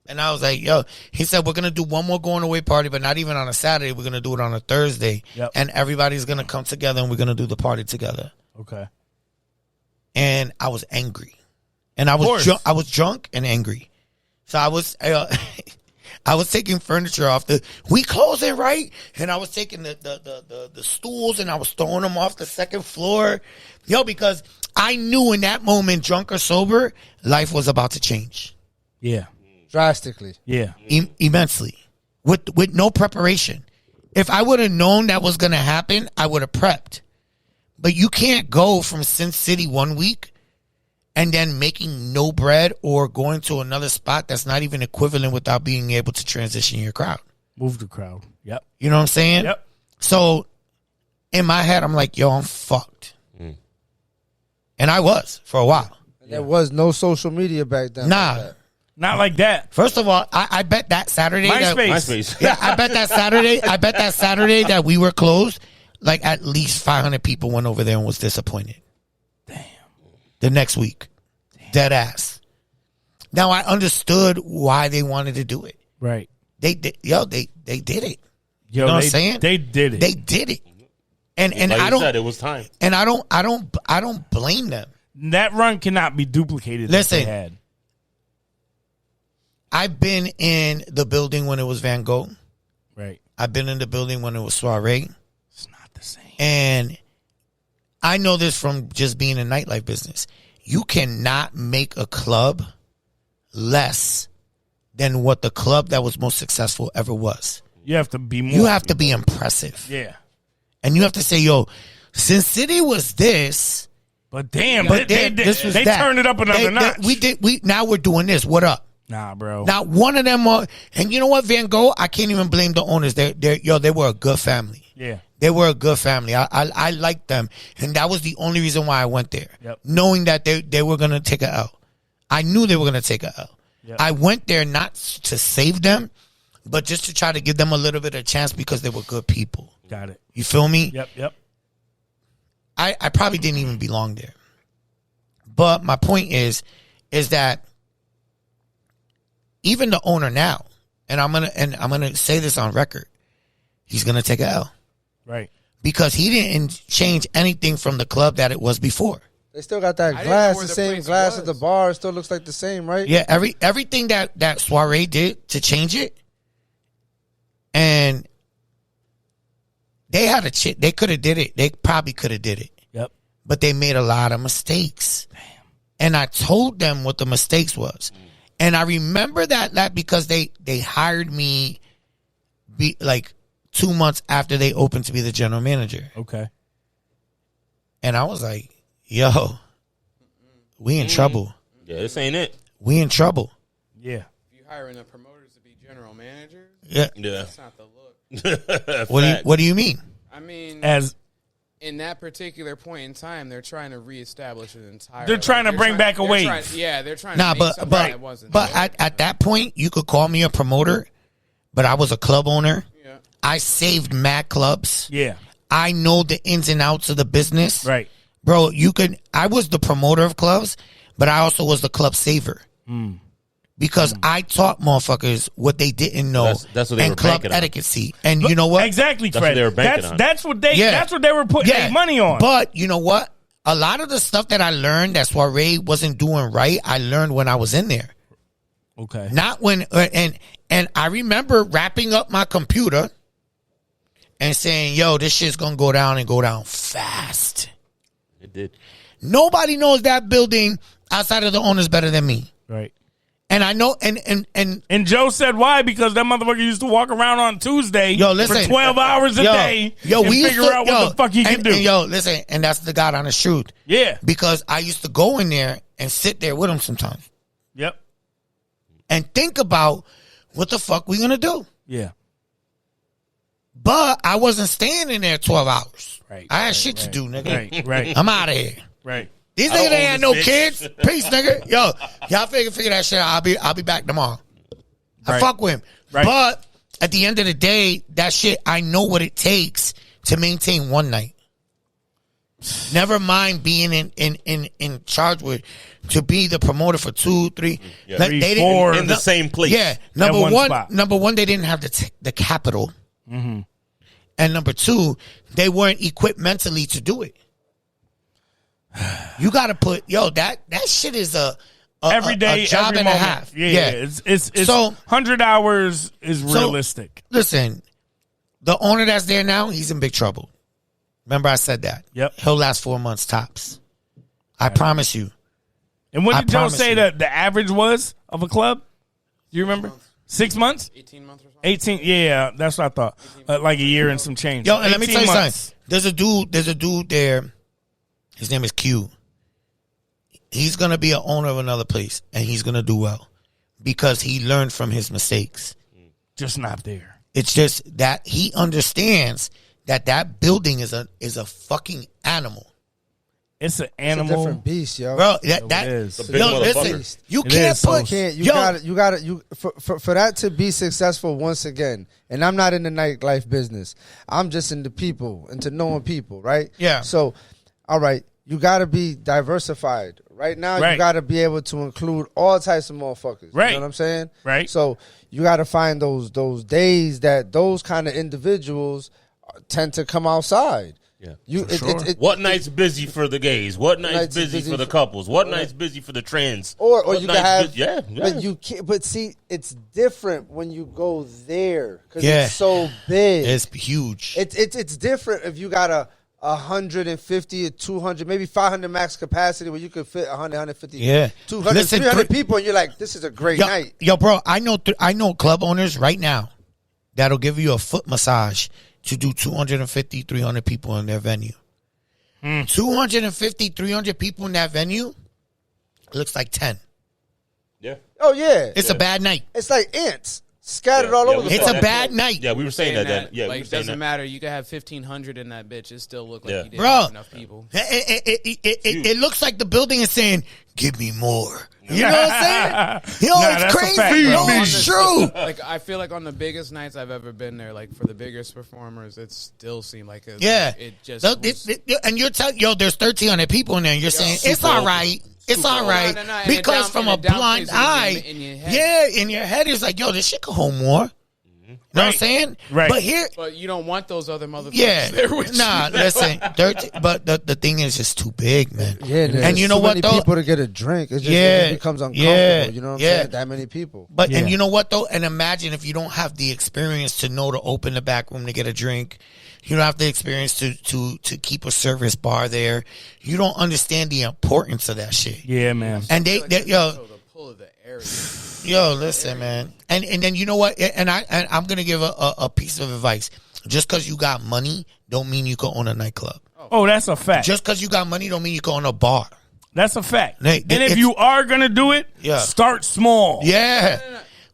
And I was like, "Yo," he said, "We're gonna do one more going away party, but not even on a Saturday. We're gonna do it on a Thursday, Yep. and everybody's gonna come together, and we're gonna do the party together." Okay. And I was angry. And I was drunk and angry. So I was taking furniture off we closing, right? And I was taking the stools and I was throwing them off the second floor. Yo, because I knew in that moment, drunk or sober, life was about to change. Yeah. Drastically. Yeah. Immensely. With no preparation. If I would have known that was going to happen, I would have prepped. But you can't go from Sin City 1 week and then making no bread or going to another spot that's not even equivalent without being able to transition your crowd. Move the crowd. Yep. You know what I'm saying? Yep. So in my head, I'm like, yo, I'm fucked. And I was for a while. And there was no social media back then. Nah. Like that. Not like that. First of all, I bet that Saturday. MySpace. Yeah, I bet that Saturday that we were closed, like at least 500 people went over there and was disappointed. Damn. The next week. Damn. Dead ass. Now I understood why they wanted to do it. Right. They did it. Yo, You know what I'm saying? They did it. They did it. And Like I you don't said, it was time. and I don't blame them. That run cannot be duplicated. Listen. That they had. I've been in the building when it was Van Gogh. Right. I've been in the building when it was Soiree. It's not the same. And I know this from just being in nightlife business. You cannot make a club less than what the club that was most successful ever was. You have to be more. You have to be impressive. Yeah. And you have to say, yo, Sin City was this. But damn, But they this was they that. turned it up another notch. Now we're doing this. What up? Nah, bro. Not one of them are, and you know what, Van Gogh? I can't even blame the owners. They were a good family. Yeah. They were a good family. I liked them, and that was the only reason why I went there. Yep. Knowing that they were gonna take a L. I knew they were gonna take a L. Yep. I went there not to save them, but just to try to give them a little bit of chance because they were good people. Got it. You feel me? Yep. I probably didn't even belong there. But my point is that even the owner now, and I'm gonna say this on record, he's gonna take a L. Right. Because he didn't change anything from the club that it was before. They still got that I didn't know glass, where the the same place glass was. at the bar. It still looks like the same, right? Yeah, everything that Soiree did to change it, and they had a chip. They could have did it. They probably could have did it. Yep. But they made a lot of mistakes. Damn. And I told them what the mistakes was. And I remember that because they hired me like 2 months after they opened to be the general manager. Okay. And I was like, yo, we in trouble. Yeah, this ain't it. We in trouble. Yeah. If you hiring the promoters to be general managers, Yeah. Yeah. that's not the look. What do you mean? I mean, As in that particular point in time, they're trying to reestablish an entire. They're trying to bring back a they're wave. they're trying Nah, to make something that wasn't. there. at that point, you could call me a promoter, but I was a club owner. Yeah. I saved mad clubs. yeah. I know the ins and outs of the business. Right. Bro, I was the promoter of clubs, but I also was the club saver. Because I taught motherfuckers what they didn't know. That's what they and were club banking on. etiquette. And you know what? Exactly, That's what Fred. they were banking on. That's what they. Yeah. That's what they were putting their money on. But you know what? A lot of the stuff that I learned that Soiree wasn't doing right, I learned when I was in there. Okay. Not when and I remember wrapping up my computer and saying, "Yo, this shit's gonna go down and go down fast." It did. Nobody knows that building outside of the owners better than me. Right. And I know, and Joe said why? Because that motherfucker used to walk around on Tuesday Yo, listen. for 12 hours a day and we used figure to, out what the fuck he can do. And yo, listen, and that's the God honest truth. Yeah. Because I used to go in there and sit there with him sometimes Yep. and think about what the fuck we gonna do. Yeah. But I wasn't staying in there 12 hours. Right. I had shit to do, nigga. Right. I'm out of here. Right. These I don't niggas ain't own had this no bitch. kids. Peace, nigga. Yo, y'all figure that shit out. I'll be back tomorrow. I Right. fuck with him. Right. But at the end of the day, that shit, I know what it takes to maintain one night. Never mind being in charge with to be the promoter for 2, 3, Yeah. Like, 3, they 4. didn't, In the same place. Yeah, number one one, spot. they didn't have the capital, and number two, they weren't equipped mentally to do it. You got to put that shit is a every day, a job every and a moment. half. Yeah. It's so 100 hours is realistic. Listen, the owner that's there now, he's in big trouble. Remember I said that. Yep. He'll last 4 months tops. I promise you. And what I did Joe promise say you. that the average was of a club? Do you remember? 6 months? 18 months or something. 18. Yeah, that's what I thought. Like a year and some change. Yo, and let me tell you 18 months. something. There's a dude there. His name is Q. He's going to be an owner of another place, and he's going to do well because he learned from his mistakes. Just not there. It's just that he understands that building is a fucking animal. It's an It's a animal. different beast, yo. Bro, It is. It's a big yo, listen, motherfucker. you It can't is, so put You gotta for that to be successful once again. And I'm not in the nightlife business. I'm just into people, into knowing people, right? Yeah. So, all right, you gotta be diversified. Right now, Right. you gotta be able to include all types of motherfuckers. Right. You know what I'm saying? Right. So you gotta find those days that those kind of individuals tend to come outside. Yeah. sure. What night's busy for the gays? What night's Night's busy busy for the for- couples? What night's busy for the trans? Or What you night's can have, busy- yeah. but you can't. But see, it's different when you go there because Yeah. it's so big. It's huge. It's different if you got a 150 or 200, maybe 500 max capacity where you could fit 100, 150, Yeah. 200, Listen, 300 people, and you're like, this is a great night. Yo, bro, I know club owners right now that'll give you a foot massage to do 250, 300 people in their venue. 250, 300 people in that venue looks like 10. Yeah. Oh yeah, It's a bad night. it's like ants scattered Yeah, all yeah, over we the It's said a place. that. bad night. Yeah, we were saying that. Yeah, we like were saying doesn't that. matter. You could have 1,500 in that bitch. It still look like Yeah. you didn't Bro. have enough people. It looks like the building is saying, give me more. You know what I'm saying? Yo, Nah, it's that's a crazy. fact, Yo, bro. it's true. Like I feel like on the biggest nights I've ever been there, like for the biggest performers, it still seemed like Yeah. it just So, was, and you're telling, there's 1,300 people in there, and you're saying, it's super all open. right. It's all right. No, and Because it from down- a and it blind downplays it eye, in your head. in your head, it's like, yo, this shit could hold more. You know what I'm saying? Right. But here, But you don't want those other motherfuckers yeah. there with you. Nah, listen. But the thing is just too big, man. Yeah, there's And you know too what, many though? people to get a drink. It just Yeah. it becomes uncomfortable. Yeah. You know what I'm Yeah. saying? That many people. But and Yeah. you know what though? And imagine if you don't have the experience to know to open the back room to get a drink. You don't have the experience to keep a service bar there. You don't understand the importance of that shit. Yeah, man. And they yo, So the pull of the area. Yo, listen, man. And then you know what? And I'm gonna give a piece of advice. Just because you got money, don't mean you can own a nightclub. Oh, that's a fact. Just because you got money, don't mean you can own a bar. That's a fact. Hey, and if it's- you are gonna do it, Yeah. start small. Yeah,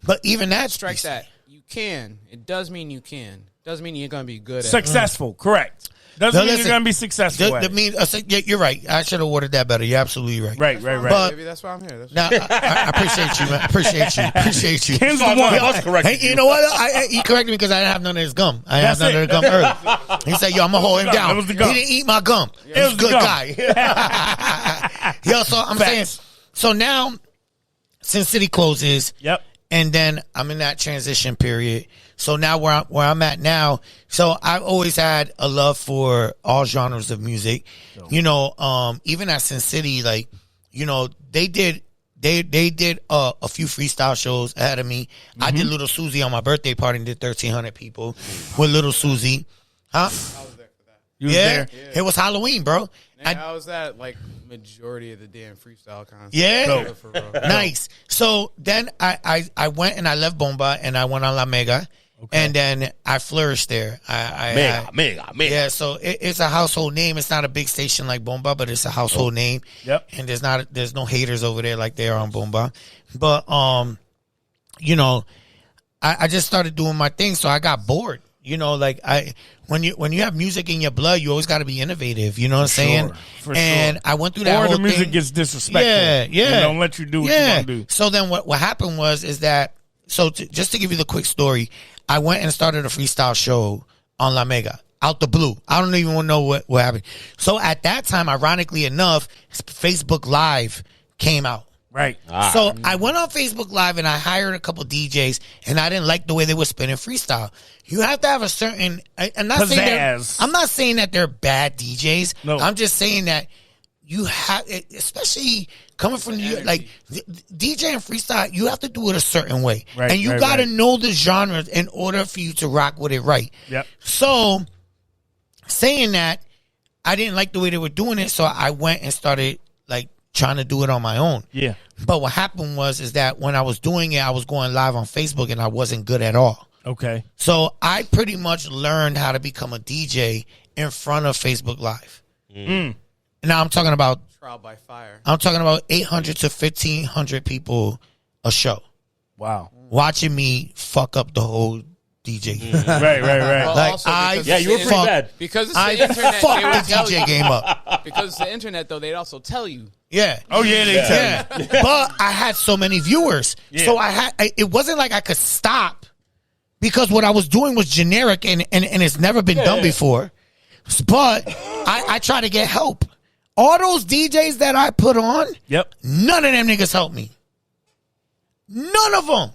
but even that Strike that. You can. It does mean you can. Doesn't mean you're gonna be good at it. Successful, correct. Doesn't No, mean listen. you're gonna be successful. at That it. means yeah, you're right. I should have worded that better. You're absolutely right. Right. But- Maybe that's why I'm here. That's Now, I appreciate you, man. Appreciate you. Ken's the I one. was correcting Hey, you know what? He corrected me because I didn't have none of his gum. I didn't have That's none of the gum early. He said, yo, I'm going to hold him That down. was He the gum. didn't eat my gum. He's was a the good gum. guy. Yo, so I'm saying, Facts. so now, Sin City closes, Yep. and then I'm in that transition period. So now where I'm at now, so I've always had a love for all genres of music. You know, even at Sin City, like, you know, they did a few freestyle shows ahead of me. I did Little Susie on my birthday party and did 1,300 people with Little Susie. Huh? You was Yeah. there. It was Halloween, bro. And how was that? Like majority of the damn freestyle concert. Yeah. Dope. For real. Nice. So then I went and I left Bomba and I went on La Mega. And then I flourished there. Mega. Yeah, so it's a household name. It's not a big station like Bomba, but it's a household name. Yep. And there's no haters over there like there on Bomba. But you know, I just started doing my thing, so I got bored. You know, like when you have music in your blood, you always got to be innovative. You know what I'm saying? For and sure. I went through that Or whole the music thing. gets disrespectful. Yeah, yeah. They don't let you do what you want to do. So then what happened is that, just to give you the quick story, I went and started a freestyle show on La Mega, out the blue. I don't even know what happened. So at that time, ironically enough, Facebook Live came out. Right. So I went on Facebook Live and I hired a couple DJs, and I didn't like the way they were spinning freestyle. You have to have a certain. I'm not saying Pizzazz. I'm not saying that they're bad DJs. No. I'm just saying that you have, especially coming from New York, like DJ and freestyle, you have to do it a certain way. Right, and you got to know the genres in order for you to rock with it right. Yep. So, saying that, I didn't like the way they were doing it, so I went and started like trying to do it on my own. Yeah. But what happened is that when I was doing it, I was going live on Facebook and I wasn't good at all. Okay. So I pretty much learned how to become a DJ in front of Facebook Live. Now I'm talking about Trial by fire. I'm talking about 800 to 1,500 people a show Wow. watching me fuck up the whole DJ game. Right. Well, Like also I, because Yeah, you were it's pretty the bad. Because it's I the internet, fucked they the would tell DJ you. game up. Because it's the internet, though, they'd also tell you. Yeah. Oh yeah, they tell you. Yeah. But I had so many viewers, so it wasn't like I could stop because what I was doing was generic and it's never been done before. But I try to get help. All those DJs that I put on, Yep. none of them niggas helped me. None of them.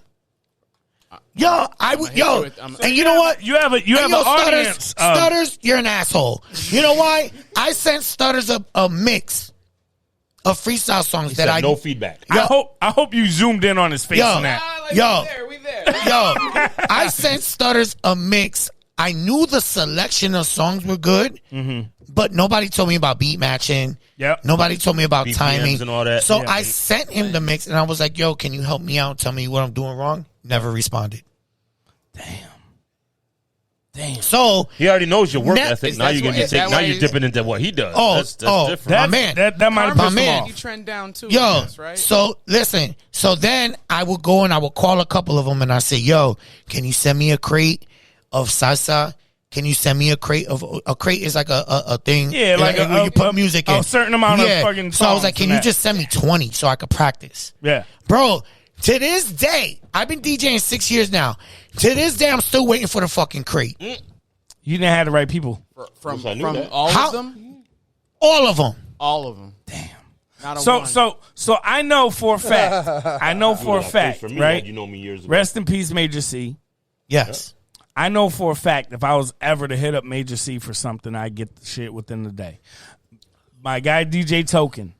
And you know what? You have an audience. Stutters, you're an asshole. You know why? I sent Stutters a mix of freestyle songs that I no feedback. I hope you zoomed in on his face on that. We there. I sent Stutters a mix. I knew the selection of songs were good, but nobody told me about beat matching. Yep. Nobody told me about BPMs timing and all that. So Yeah. I sent him the mix, and I was like, "Yo, can you help me out? Tell me what I'm doing wrong." Never responded. Damn. So He already knows your work Now- ethic. Is Now that you're gonna why- is that now why you're you- dipping into what he does. Oh, that's different. my man. That might have Karma pissed him man. off. You trend down too. Yo, I guess, right? so listen. So then I would go and I would call a couple of them and I say, "Yo, can you send me a crate of salsa? Can you send me a crate of a crate is like a thing? Yeah, like when you put music in a certain amount of fucking So I was songs like, "Can and you that." just send me 20 so I could practice?" Yeah. Bro, to this day, I've been DJing 6 years now. To this day, I'm still waiting for the fucking crate. You didn't have the right people. From I knew that. all How- of them? All of them. All of them. Damn. Not a So one. so I know for a fact. I know for a fact, For me, right? you know me years ago. Rest in peace, Major C. Yes. I know for a fact if I was ever to hit up Major C for something, I'd get the shit within the day. My guy DJ Token,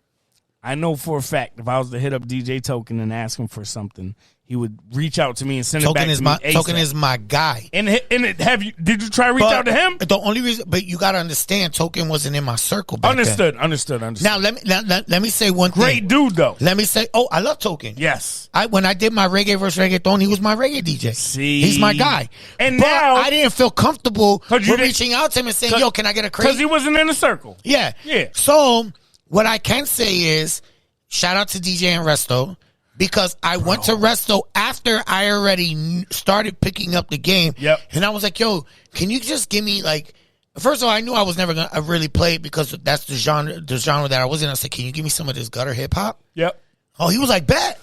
I know for a fact if I was to hit up DJ Token and ask him for something, he would reach out to me and send it back Token is to my me. Token ASAP. is my guy. And did you try to reach out to him? The only reason, but you got to understand, Token wasn't in my circle back then. Understood. Now let me say one thing. Great dude though. Let me say, I love Token. Yes. When I did my reggae versus reggaeton, he was my reggae DJ. See? He's my guy. And but now- I didn't feel comfortable 'Cause with you didn't- reaching out to him and saying, "Yo, can I get a crate?" Because he wasn't in the circle. Yeah. Yeah. So what I can say is, shout out to DJ and Resto, because I went to Resto after I already started picking up the game. Yep. And I was like, "Yo, can you just give me like?" First of all, I knew I was never gonna really play it because that's the genre that I was in. I said, "Can you give me some of this gutter hip hop?" Yep. Oh, he was like, "Bet."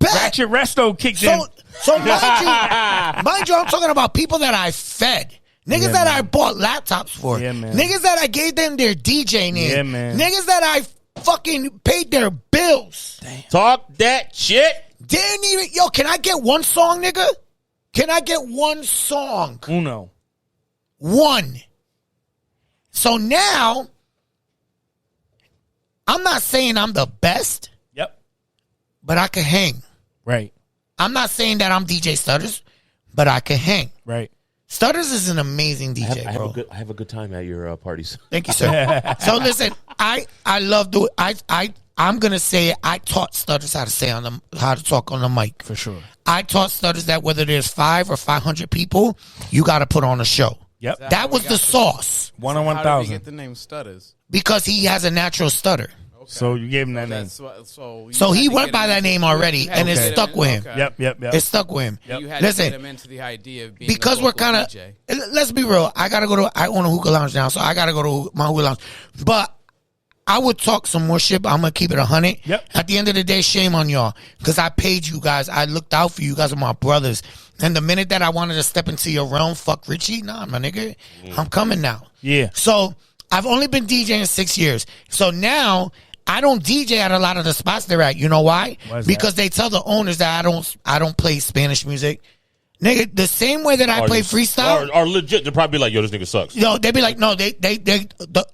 Ratchet Resto kicked in. So mind you, I'm talking about people that I fed. Niggas that I bought laptops for. Yeah, man. Niggas that I gave them their DJ name. Yeah, man. Niggas that I fucking paid their bills. Talk that shit. Didn't even, yo, can I get one song, nigga? Can I get one song? Uno. One. So now, I'm not saying I'm the best, Yep. but I can hang. Right. I'm not saying that I'm DJ Stutters, but I can hang. Right. Stutters is an amazing DJ, I bro. have a good time at your parties. Thank you, sir. So listen, I love doing. I'm gonna say I taught Stutters how to talk on the mic For sure. I taught Stutters that whether there's 500 or 500 people, you got to put on a show. Yep. That was the sauce One on How did he 1,000. get the name Stutters? because he has a natural stutter. So you gave him that name. So he went by that name already, and it stuck with him. Yep. It stuck with him. You had to Listen, get him into the idea of being because a we're local kind of, DJ. let's be real. I own a hookah lounge now, so I gotta go to my hookah lounge. But I would talk some more shit, but I'm gonna keep it 100. Yep. At the end of the day, shame on y'all, because I paid you guys. I looked out for you guys. Are my brothers. And the minute that I wanted to step into your realm, fuck Richie, nah, my nigga, I'm coming now. Yeah. So I've only been DJing 6 years. So now I don't DJ at a lot of the spots they're at. You know why? Why is Because they tell the owners that I don't play Spanish music. Nigga, the same way that I play freestyle. Are legit. They'll probably be like, yo, this nigga sucks. Yo, they'd be like, no,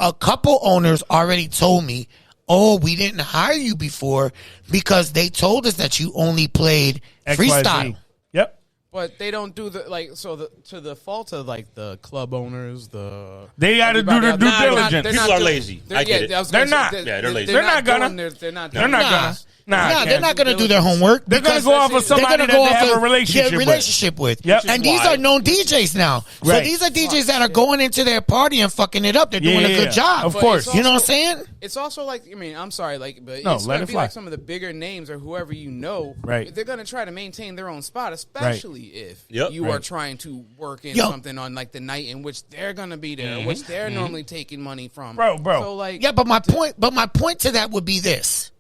a couple owners already told me, oh, we didn't hire you before because they told us that you only played freestyle. Yep. But they don't do to the fault of like the club owners, they got to do the due diligence. People are lazy. I get it. They're not. They're lazy. They're not gonna. They're not gonna. Nah, they're not gonna do their homework. They're gonna go off of somebody that they have a relationship with. Yep. And these are known DJs now. So Right. these are DJs that are going into their party and fucking it up. They're doing a good job. Of course. You know what I'm saying? It's also like, I mean, I'm sorry, but No, it's let gonna it be fly. like some of the bigger names or whoever you know. Right. They're gonna try to maintain their own spot, especially if you are trying to work in something on like the night in which they're gonna be there, which they're normally taking money from. Bro. So like, Yeah, but my point to that would be this: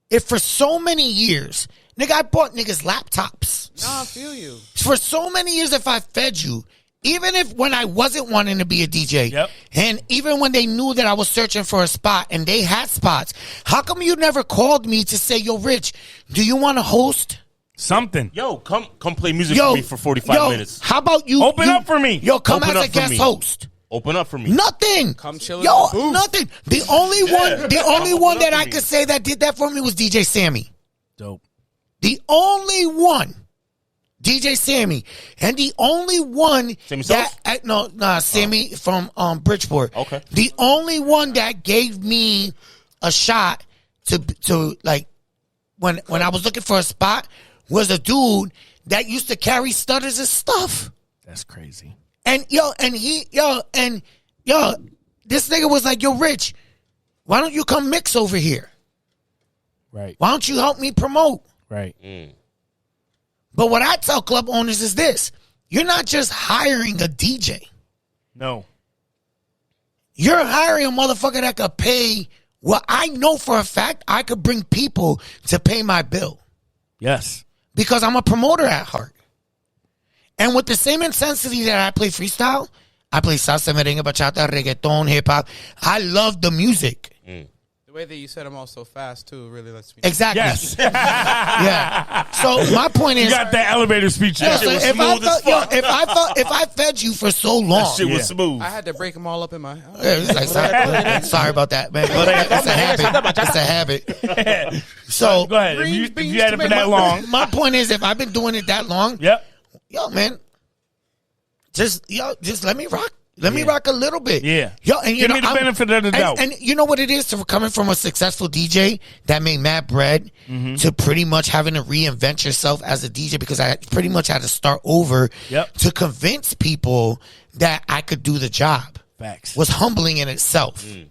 if for so many years, nigga, I bought niggas laptops. nah, I feel you. For so many years, if I fed you, even if when I wasn't wanting to be a DJ, and even when they knew that I was searching for a spot and they had spots, how come you never called me to say, yo, Rich, do you want to host? Something. Yo, come play music for me for 45 minutes. How about you Open up for me? Yo, come Open as up a for guest me. host. Open up for me. Nothing. Come chill in Yo, the booth. nothing. The only one that I could say that did that for me was DJ Sammy. Dope. The only one, DJ Sammy, and the only one Sammy Sammy from Bridgeport. Okay. The only one that gave me a shot to like when I was looking for a spot was a dude that used to carry stutters and stuff. That's crazy. And this nigga was like, yo, Rich, why don't you come mix over here? Right. Why don't you help me promote? Right. But what I tell club owners is this: you're not just hiring a DJ. No. You're hiring a motherfucker that could pay. Well, I know for a fact I could bring people to pay my bill Yes. because I'm a promoter at heart. And with the same intensity that I play freestyle, I play salsa, merengue, bachata, reggaeton, hip hop. I love the music. The way that you said them all so fast too really lets me. Exactly. Yes. Yeah. So my point is, You got that elevator speech. yeah, so shit was if I smooth if I fed you for so long, Shit was smooth. I had to break them all up in my. it's like, sorry about that, man. But it's a habit. It's a habit. So Go ahead. If you had it for that long. my point is, if I've been doing it that long, Yep. yo, man, just let me rock. Let me rock a little bit. Yeah. Yo, and you Give know, me the benefit of the doubt. And you know what it is to coming from a successful DJ that made mad bread to pretty much having to reinvent yourself as a DJ because I pretty much had to start over to convince people that I could do the job. Facts. Was humbling in itself. You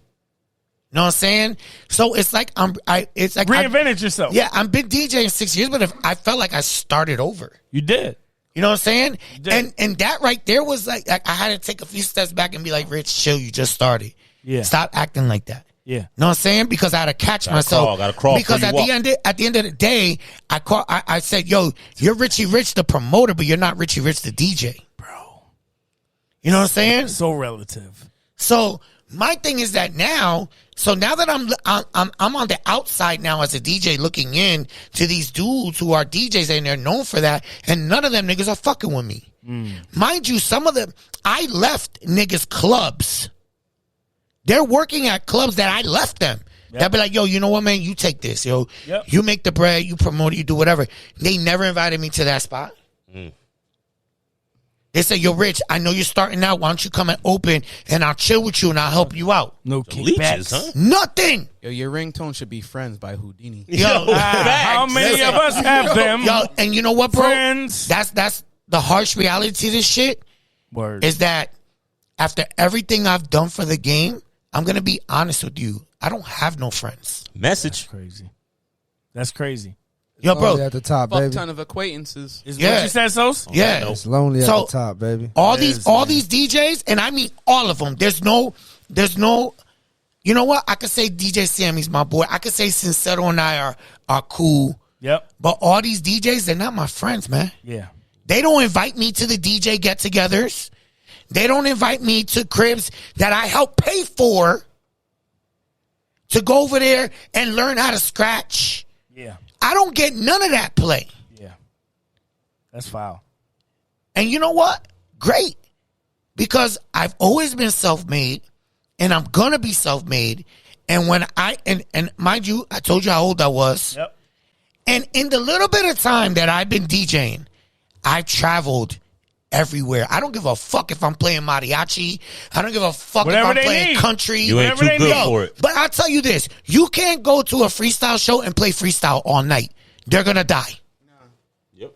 know what I'm saying? So it's like Reinvented yourself. Yeah, I've been DJing 6 years, but I felt like I started over. You did. You know what I'm saying? did. And that right there was like I had to take a few steps back and be like, Rich, chill, you just started. Yeah. Stop acting like that. Yeah. You know what I'm saying? Because I had to catch myself. Gotta crawl because before at you the end of the day, I said, yo, you're Richie Rich the promoter, but you're not Richie Rich the DJ. Bro. You know what I'm saying? So relative. So my thing is that now that I'm on the outside now as a DJ looking in to these dudes who are DJs and they're known for that, and none of them niggas are fucking with me. Mind you, some of them, I left niggas clubs. They're working at clubs that I left them. They'll be like, yo, you know what, man? You take this, yo. You make the bread, you promote it, you do whatever. They never invited me to that spot. They said, yo, Rich, I know you're starting out. Why don't you come and open and I'll chill with you and I'll help you out. No Leeches, kickbacks. huh? Nothing. Yo, your ringtone should be "Friends" by Houdini. Yo, How many of us have them? Yo, and you know what, bro? Friends. That's the harsh reality to this shit. Word. Is that after everything I've done for the game, I'm gonna be honest with you. I don't have no friends. Message. Crazy. That's crazy. Yo, bro. Lonely at the top, Fuck baby. ton of acquaintances. Is Yeah. what you said, Sos? Yeah. It's lonely at So- the top, baby. All these DJs, and I mean all of them. There's no. You know what? I could say DJ Sammy's my boy. I could say Sincero and I are cool. Yep. But all these DJs, they're not my friends, man. Yeah. They don't invite me to the DJ get-togethers. They don't invite me to cribs that I help pay for to go over there and learn how to scratch. Yeah. I don't get none of that play. Yeah. That's foul. And you know what? Great. Because I've always been self-made, and I'm going to be self-made. And when and mind you, I told you how old I was. Yep. And in the little bit of time that I've been DJing, I've traveled everywhere. I don't give a fuck if I'm playing mariachi. I don't give a fuck Whatever if I'm they playing need. country. You ain't Whatever too they good need. for it. But I'll tell you this. You can't go to a freestyle show and play freestyle all night. They're going to die. Yep.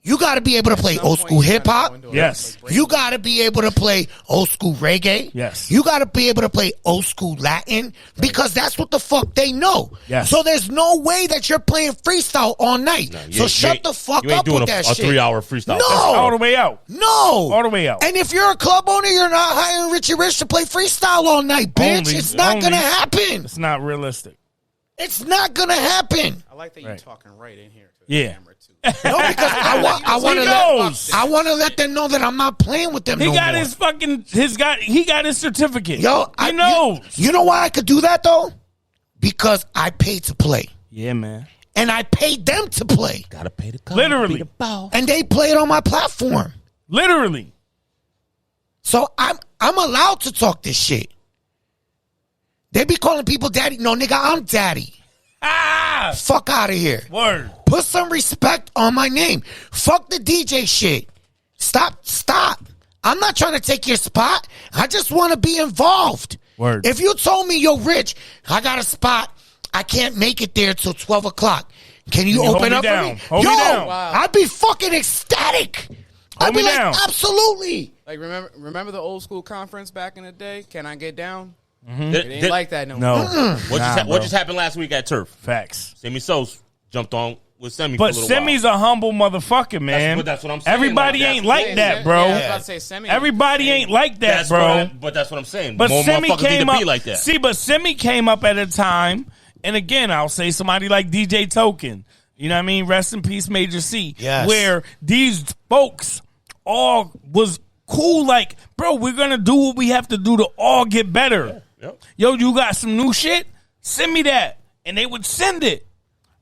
You got to be able to play old school hip-hop. Yes. You got to be able to play old school reggae. Yes. You got to be able to play old school Latin because that's what the fuck they know. Yes. So there's no way that you're playing freestyle all night. Nah, So shut the fuck you ain't up doing with a that shit. 3-hour freestyle. No. All the way out. No. All the way out. And if you're a club owner, you're not hiring Richie Rich to play freestyle all night, bitch. It's not going to happen. It's not realistic. It's not going to happen. I like that you're Right. talking right in here. To Yeah. The camera too. No, because I want to let them know that I'm not playing with them He no got more. he got his certificate. Yo, he knows. You know why I could do that though? Because I paid to play, Yeah, man. and I paid them to play, Gotta pay the cost. Literally. and they played on my platform. Literally. So I'm allowed to talk this shit. They be calling people daddy. No, nigga, I'm daddy. Ah! Fuck out of here. Word. Put some respect on my name. Fuck the DJ shit. Stop. I'm not trying to take your spot. I just want to be involved. Word. If you told me, yo, Rich, I got a spot. I can't make it there till 12 o'clock. Can you hold open me up down? for me? Hold yo, me down. Wow. I'd be fucking ecstatic. I'd be me like, down. absolutely. Like remember the old school conference back in the day? Can I get down? Did- It ain't did- like that no No. more. What just happened last week at Turf? Facts. Semi Sos jumped on with Semi But for a little Semi's a humble motherfucker, man. that's what I'm saying. Everybody Like, ain't that's- like that, bro. Yeah, I was about to say Semi. Everybody ain't like that, bro. But that's what I'm saying. But More Semi motherfuckers need came to up. be like that. See, but Semi came up at a time, and again, I'll say somebody like DJ Token. You know what I mean? Rest in peace, Major C. Yes. Where these folks all was cool. Like, bro, we're gonna do what we have to do to all get better. Yeah. Yep. Yo, you got some new shit? Send me that, and they would send it.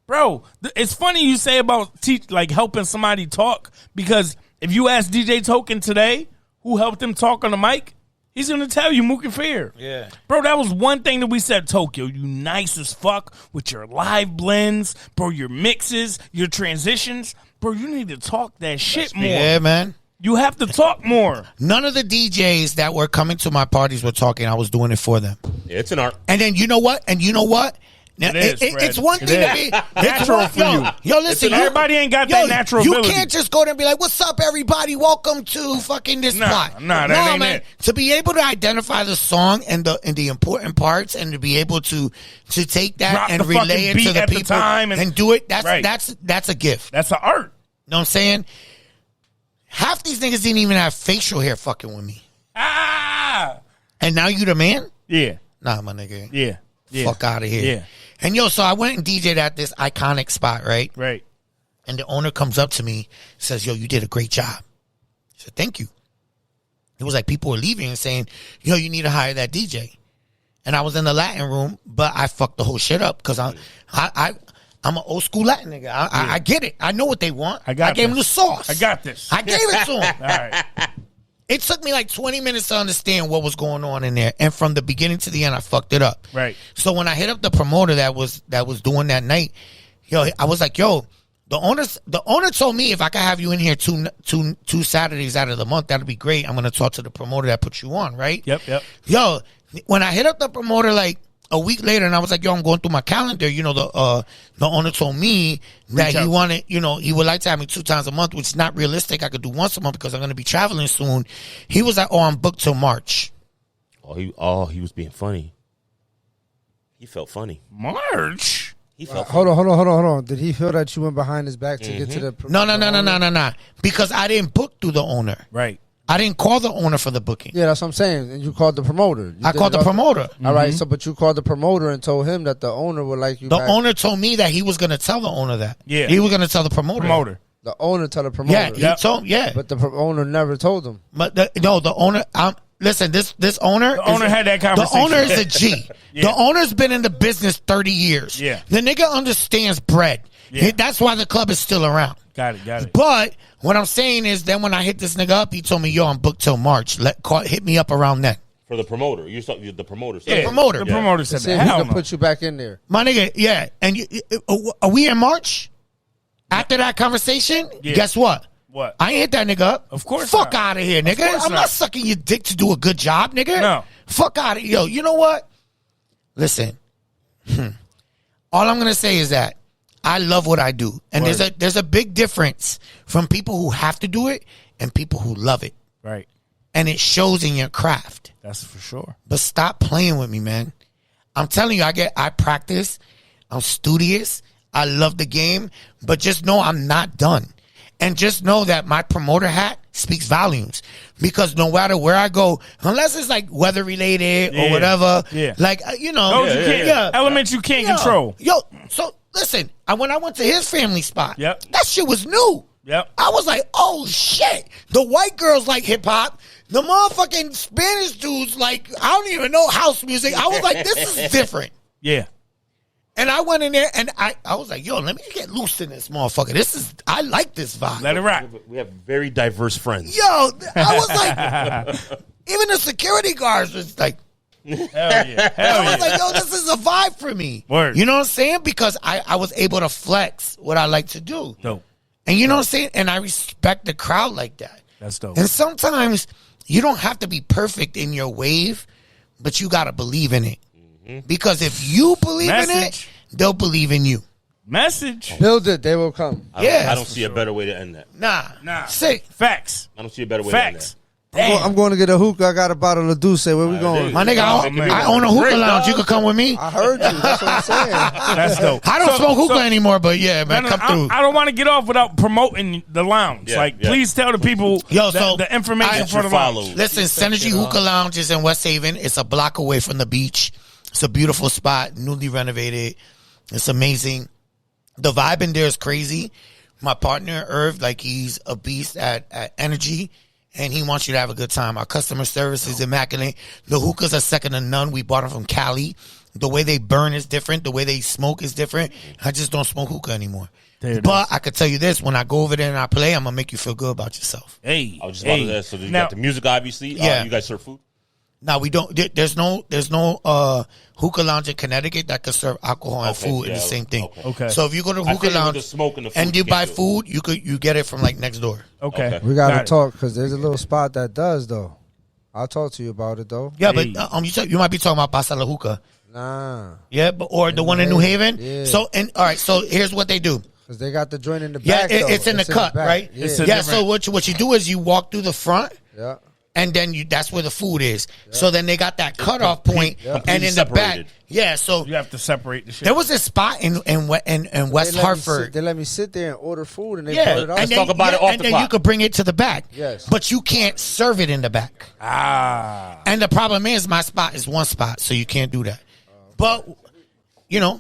Bro, it's funny you say about like helping somebody talk, because if you ask DJ Token today who helped him talk on the mic, he's gonna tell you Mook and Fear. Yeah. Bro, that was one thing that we said, Tokyo, you nice as fuck with your live blends, bro, your mixes, your transitions. Bro, you need to talk that shit more. Yeah, man. You have to talk more. None of the DJs that were coming to my parties were talking. I was doing it for them. Yeah, it's an art. And then you know what? Now, It is, Fred. it's one It thing is. to be Natural for you. Yo, listen, Everybody ain't got that natural you ability. can't just go there and be like, "What's up, everybody? Welcome to fucking this spot." Nah, that ain't man. it. To be able to identify the song and the important parts, and to be able to take that Drop and the relay fucking it to beat the at the people time and- do it. That's Right. that's a gift. That's an art. You know what I'm saying? Half these niggas didn't even have facial hair fucking with me, Ah! and now you the man? Yeah, Nah, my nigga. yeah, yeah. Fuck out of here. Yeah. And yo, so I went and DJ'd at this iconic spot, right? Right. And the owner comes up to me, says, "Yo, you did a great job." I said, "Thank you." It was like people were leaving and saying, "Yo, you need to hire that DJ." And I was in the Latin room, but I fucked the whole shit up because I'm an old school Latin nigga. I get it. I know what they want. I got gave them the this. sauce. I got this. I gave it to them. All right. It took me like 20 minutes to understand what was going on in there, and from the beginning to the end, I fucked it up. Right. So when I hit up the promoter that was doing that night, yo, I was like, "Yo, the owner told me if I could have you in here two Saturdays out of the month, that'd be great. I'm gonna talk to the promoter that put you on, right?" Yep. Yo, when I hit up the promoter like a week later, and I was like, "Yo, I'm going through my calendar." You know, the owner told me that he wanted, he would like to have me 2 times a month, which is not realistic. I could do once a month because I'm going to be traveling soon. He was like, "Oh, I'm booked till March." He was being funny. He felt funny. March. He felt Hold on. Did he feel that you went behind his back to get to the? No. Because I didn't book through the owner. Right. I didn't call the owner for the booking. Yeah, that's what I'm saying. And you called the promoter. I called the promoter. All right, so but you called the promoter and told him that the owner would like you. The back. owner told me that he was going to tell the owner that. Yeah. He was going to tell the promoter. The owner told the promoter. Yeah, he told. Yeah, But the owner never told him. but the owner. listen, this owner. The owner had that conversation. The owner is a G. Yeah. The owner's been in the business 30 years. Yeah. The nigga understands bread. Yeah. That's why the club is still around. Got it. But what I'm saying is, then when I hit this nigga up, he told me, "Yo, I'm booked till March. Hit me up around then." For the promoter. You saw the promoter. Yeah, promoter. The promoter said See if that. we Hell can no. put you back in there. My nigga, yeah. And are we in March? After that conversation, Yeah. guess what? What? I ain't hit that nigga up. Of course Fuck not. out of here, nigga. course I'm not not. sucking your dick to do a good job, nigga. No. Fuck out of here. Yo, you know what? Listen. All I'm gonna say is that I love what I do. And there's a big difference from people who have to do it and people who love it. Right. And it shows in your craft. That's for sure. But stop playing with me, man. I'm telling you, I practice. I'm studious. I love the game. But just know I'm not done. And just know that my promoter hat speaks volumes. Because no matter where I go, unless it's like weather related or Yeah. whatever, Yeah. like, Those you can't, elements you can't control. Yo, so listen, when I went to his family spot, Yep. that shit was new. Yep. I was like, oh shit. The white girls like hip hop. The motherfucking Spanish dudes like, I don't even know house music. I was like, this is different. Yeah. And I went in there and I was like, yo, let me get loose in this motherfucker. I like this vibe. Let it rock. We have very diverse friends. Yo, I was like, even the security guards was like, Hell yeah. Hell I was yeah. like, yo, this is a vibe for me. Word. You know what I'm saying? Because I was able to flex what I like to do. Dope. And you know what I'm saying? And I respect the crowd like that. That's dope. And sometimes you don't have to be perfect in your wave, but you got to believe in it. Because if you believe in it, Message. they'll believe in you. Message. Build it, they will come. I don't see a better way to end that. Nah. Say, Facts. I don't see a better way to end Facts. that. I'm going to get a hookah. I got a bottle of Douce. Where we going? my nigga, I own a hookah lounge. You can come with me. I heard you. That's what I'm saying. That's dope. I don't smoke hookah so- anymore, but yeah, man, No, come through. I don't want to get off without promoting the lounge. Yeah, like, yeah. please tell the people Yo, so the information I- for the lounge. Listen, Synergy Hookah Lounge is in West Haven. It's a block away from the beach. It's a beautiful spot, newly renovated. It's amazing. The vibe in there is crazy. My partner, Irv, like he's a beast at energy, and he wants you to have a good time. Our customer service is immaculate. The hookahs are second to none. We bought them from Cali. The way they burn is different. The way they smoke is different. I just don't smoke hookah anymore. But I could tell you this, when I go over there and I play, I'm going to make you feel good about yourself. Hey. I was just about to ask. So you got the music, obviously. Yeah. You guys serve food? No, we don't. There's no hookah lounge in Connecticut that could serve alcohol and food in the same thing. Okay. So if you go to I hookah figured with lounge the smoke and the food, and you you buy can't do food, you get it from like next door. Okay. We got Got to it. talk because there's a little spot that does, though. I'll talk to you about it, though. Yeah, Hey. but you might be talking about Pasa La Hookah. Nah. Yeah, or the one in New Haven. Yeah. So all right. So here's what they do. Because they got the joint in the Yeah, back, though. it's in the cut, back. right? Yeah. It's a Yeah. different- So what you do is you walk through the front. Yeah. And then that's where the food is. So then they got that cutoff point, and in the back, separated. yeah. So You have to separate the shit. there was a spot in West They let me Hartford. they let me sit there and order food, and they Yeah, put it out. and then, talk about it off and the then clock. you could bring it to the back. Yes. But you can't serve it in the back. And the problem is my spot is one spot, so you can't do that. But, Yeah.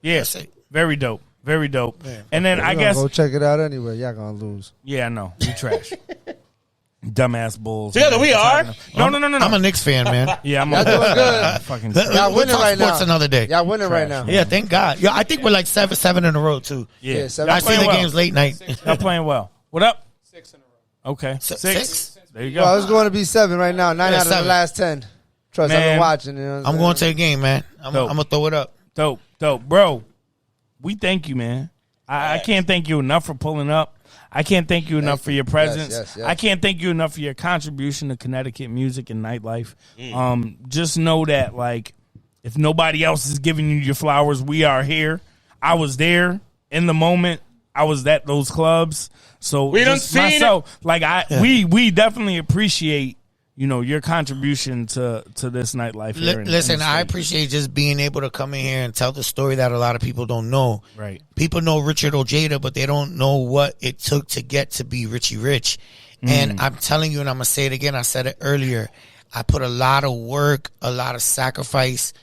That's it. Very dope. Very dope. And then We're I gonna guess, go check it out anyway. Y'all gonna lose. yeah, I know. We trash. Dumbass bulls. Together we are. No. I'm a Knicks fan, man. Yeah, I'm Y'all doing good. fucking Let- Y'all we'll winning talk right sports now. another day. Y'all winning right now. Yeah, thank God. Yeah, I think we're like seven in a row too. Yeah. seven. I Y'all see the playing well. games late night. Y'all playing well. What up? 6 in a row. Okay. Six? There you go. Well, it's going to be 7 right now. 9 Yeah, out of the 7. last 10. Trust, I've Man. been watching. You know what I'm going to the game, man. I'm Dope. gonna throw it up. Dope. Bro, we thank you, man. I can't thank you enough for pulling up. I can't thank you enough for your presence. Yes. I can't thank you enough for your contribution to Connecticut music and nightlife. Just know that, like, if nobody else is giving you your flowers, we are here. I was there in the moment. I was at those clubs. So We done just seen myself, like we definitely appreciate, your contribution to this nightlife here. Listen, I appreciate just being able to come in here and tell the story that a lot of people don't know. Right. People know Richard Ojeda, but they don't know what it took to get to be Richie Rich. And I'm telling you, and I'm going to say it again, I said it earlier, I put a lot of work, a lot of sacrifice,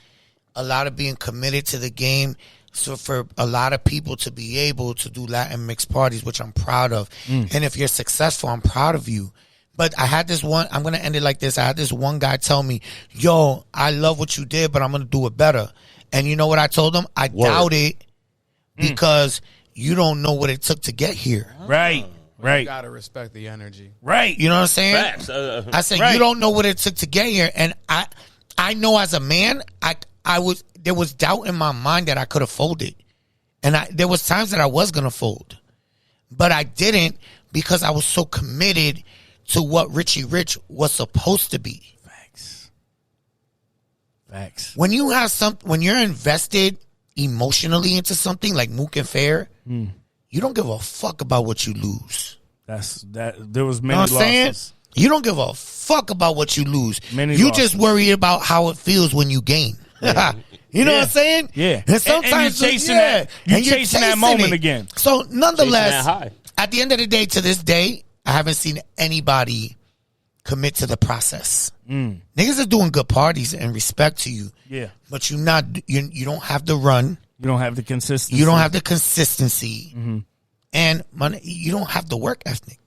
a lot of being committed to the game. So for a lot of people to be able to do Latin mixed parties, which I'm proud of. And if you're successful, I'm proud of you. But I had this one, I'm going to end it like this. I had this one guy tell me, yo, I love what you did, but I'm going to do it better. And you know what I told him? I doubt it because you don't know what it took to get here. Right. You gotta respect the energy. Right. You know what I'm saying? Facts. I said, you don't know what it took to get here. And I know as a man, there was doubt in my mind that I could have folded. And there was times that I was going to fold. But I didn't because I was so committed to what Richie Rich was supposed to be. Facts. When you have when you're invested emotionally into something like Mook and Fair, you don't give a fuck about what you lose. There was many losses. Saying? You don't give a fuck about what you lose. You losses. just worry about how it feels when you gain. You know what I'm saying? Yeah. And sometimes you're chasing that moment again. So nonetheless, at the end of the day, to this day, I haven't seen anybody commit to the process. Niggas are doing good parties and respect to you. Yeah. But you don't have the run. You don't have the consistency. You don't have the consistency. And you don't have the work ethic.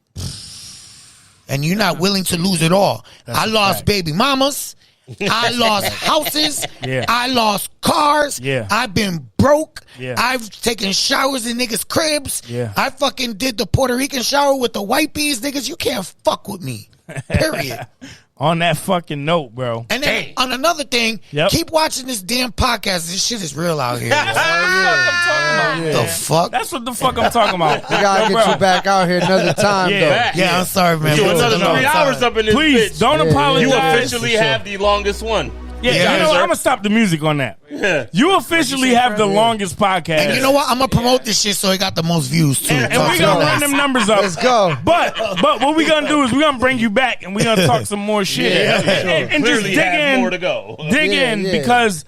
And you're not willing to lose it all. I lost baby mamas. I lost houses. Yeah. I lost cars. Yeah. I've been broke. Yeah. I've taken showers in niggas' cribs. Yeah. I fucking did the Puerto Rican shower with the white bees. Niggas, you can't fuck with me. Period. On that fucking note, bro. And then on another thing, keep watching this damn podcast. This shit is real out here. The fuck? That's what the fuck I'm talking about. We gotta get you back out here another time, though. Yeah, I'm sorry, man. Do another 3 hours up in this Please, bitch. don't apologize. You officially have the longest one. Yeah, you know what? I'm going to stop the music on that. You officially have the longest podcast. And you know what? I'm going to promote this shit so it got the most views, too. And we're going to run them numbers up. Let's go. But what we're going to do is we're going to bring you back and we're going to talk some more shit. And just dig in. More to go. Dig in because,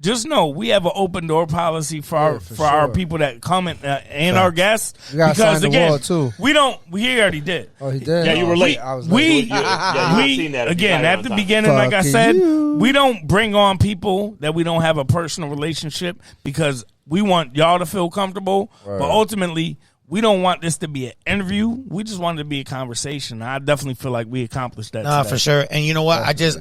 just know we have an open door policy for our people that come and our guests. You gotta because sign the again, wall, too. we already did. Oh, he did? Yeah, you were late. I was late. Again, at the beginning, like I said, we don't bring on people that we don't have a personal relationship because we want y'all to feel comfortable. Right. But ultimately, we don't want this to be an interview. We just want it to be a conversation. I definitely feel like we accomplished that. Nah, today. for sure. And you know what? I just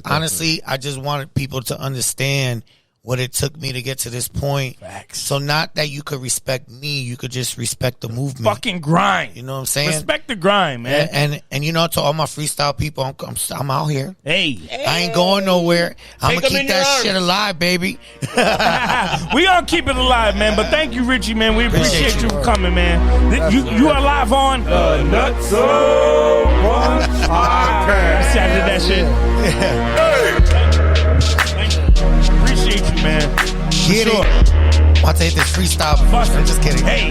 wanted people to understand what it took me to get to this point. Facts. So not that you could respect me, you could just respect the movement. Fucking grind. You know what I'm saying? Respect the grind, man. And you know, to all my freestyle people, I'm out here. Hey. I ain't going nowhere. I'm gonna keep that shit alive, baby. We gonna keep it alive, man. But thank you, Richie, man. We appreciate you for coming, man. You are live on the Nutso Podcast. I did that shit. Appreciate you, man. Get it. I'll take this freestyle. I'm just kidding. Hey.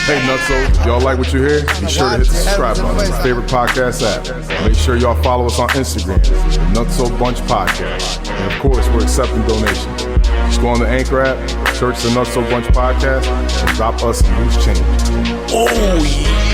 Hey, Nutso, y'all like what you hear? Be sure to hit the subscribe button on your favorite podcast app. Make sure y'all follow us on Instagram, the Nutso Bunch Podcast. And of course, we're accepting donations. Just go on the Anchor app, search the Nutso Bunch Podcast, and drop us some loose change. Oh, yeah.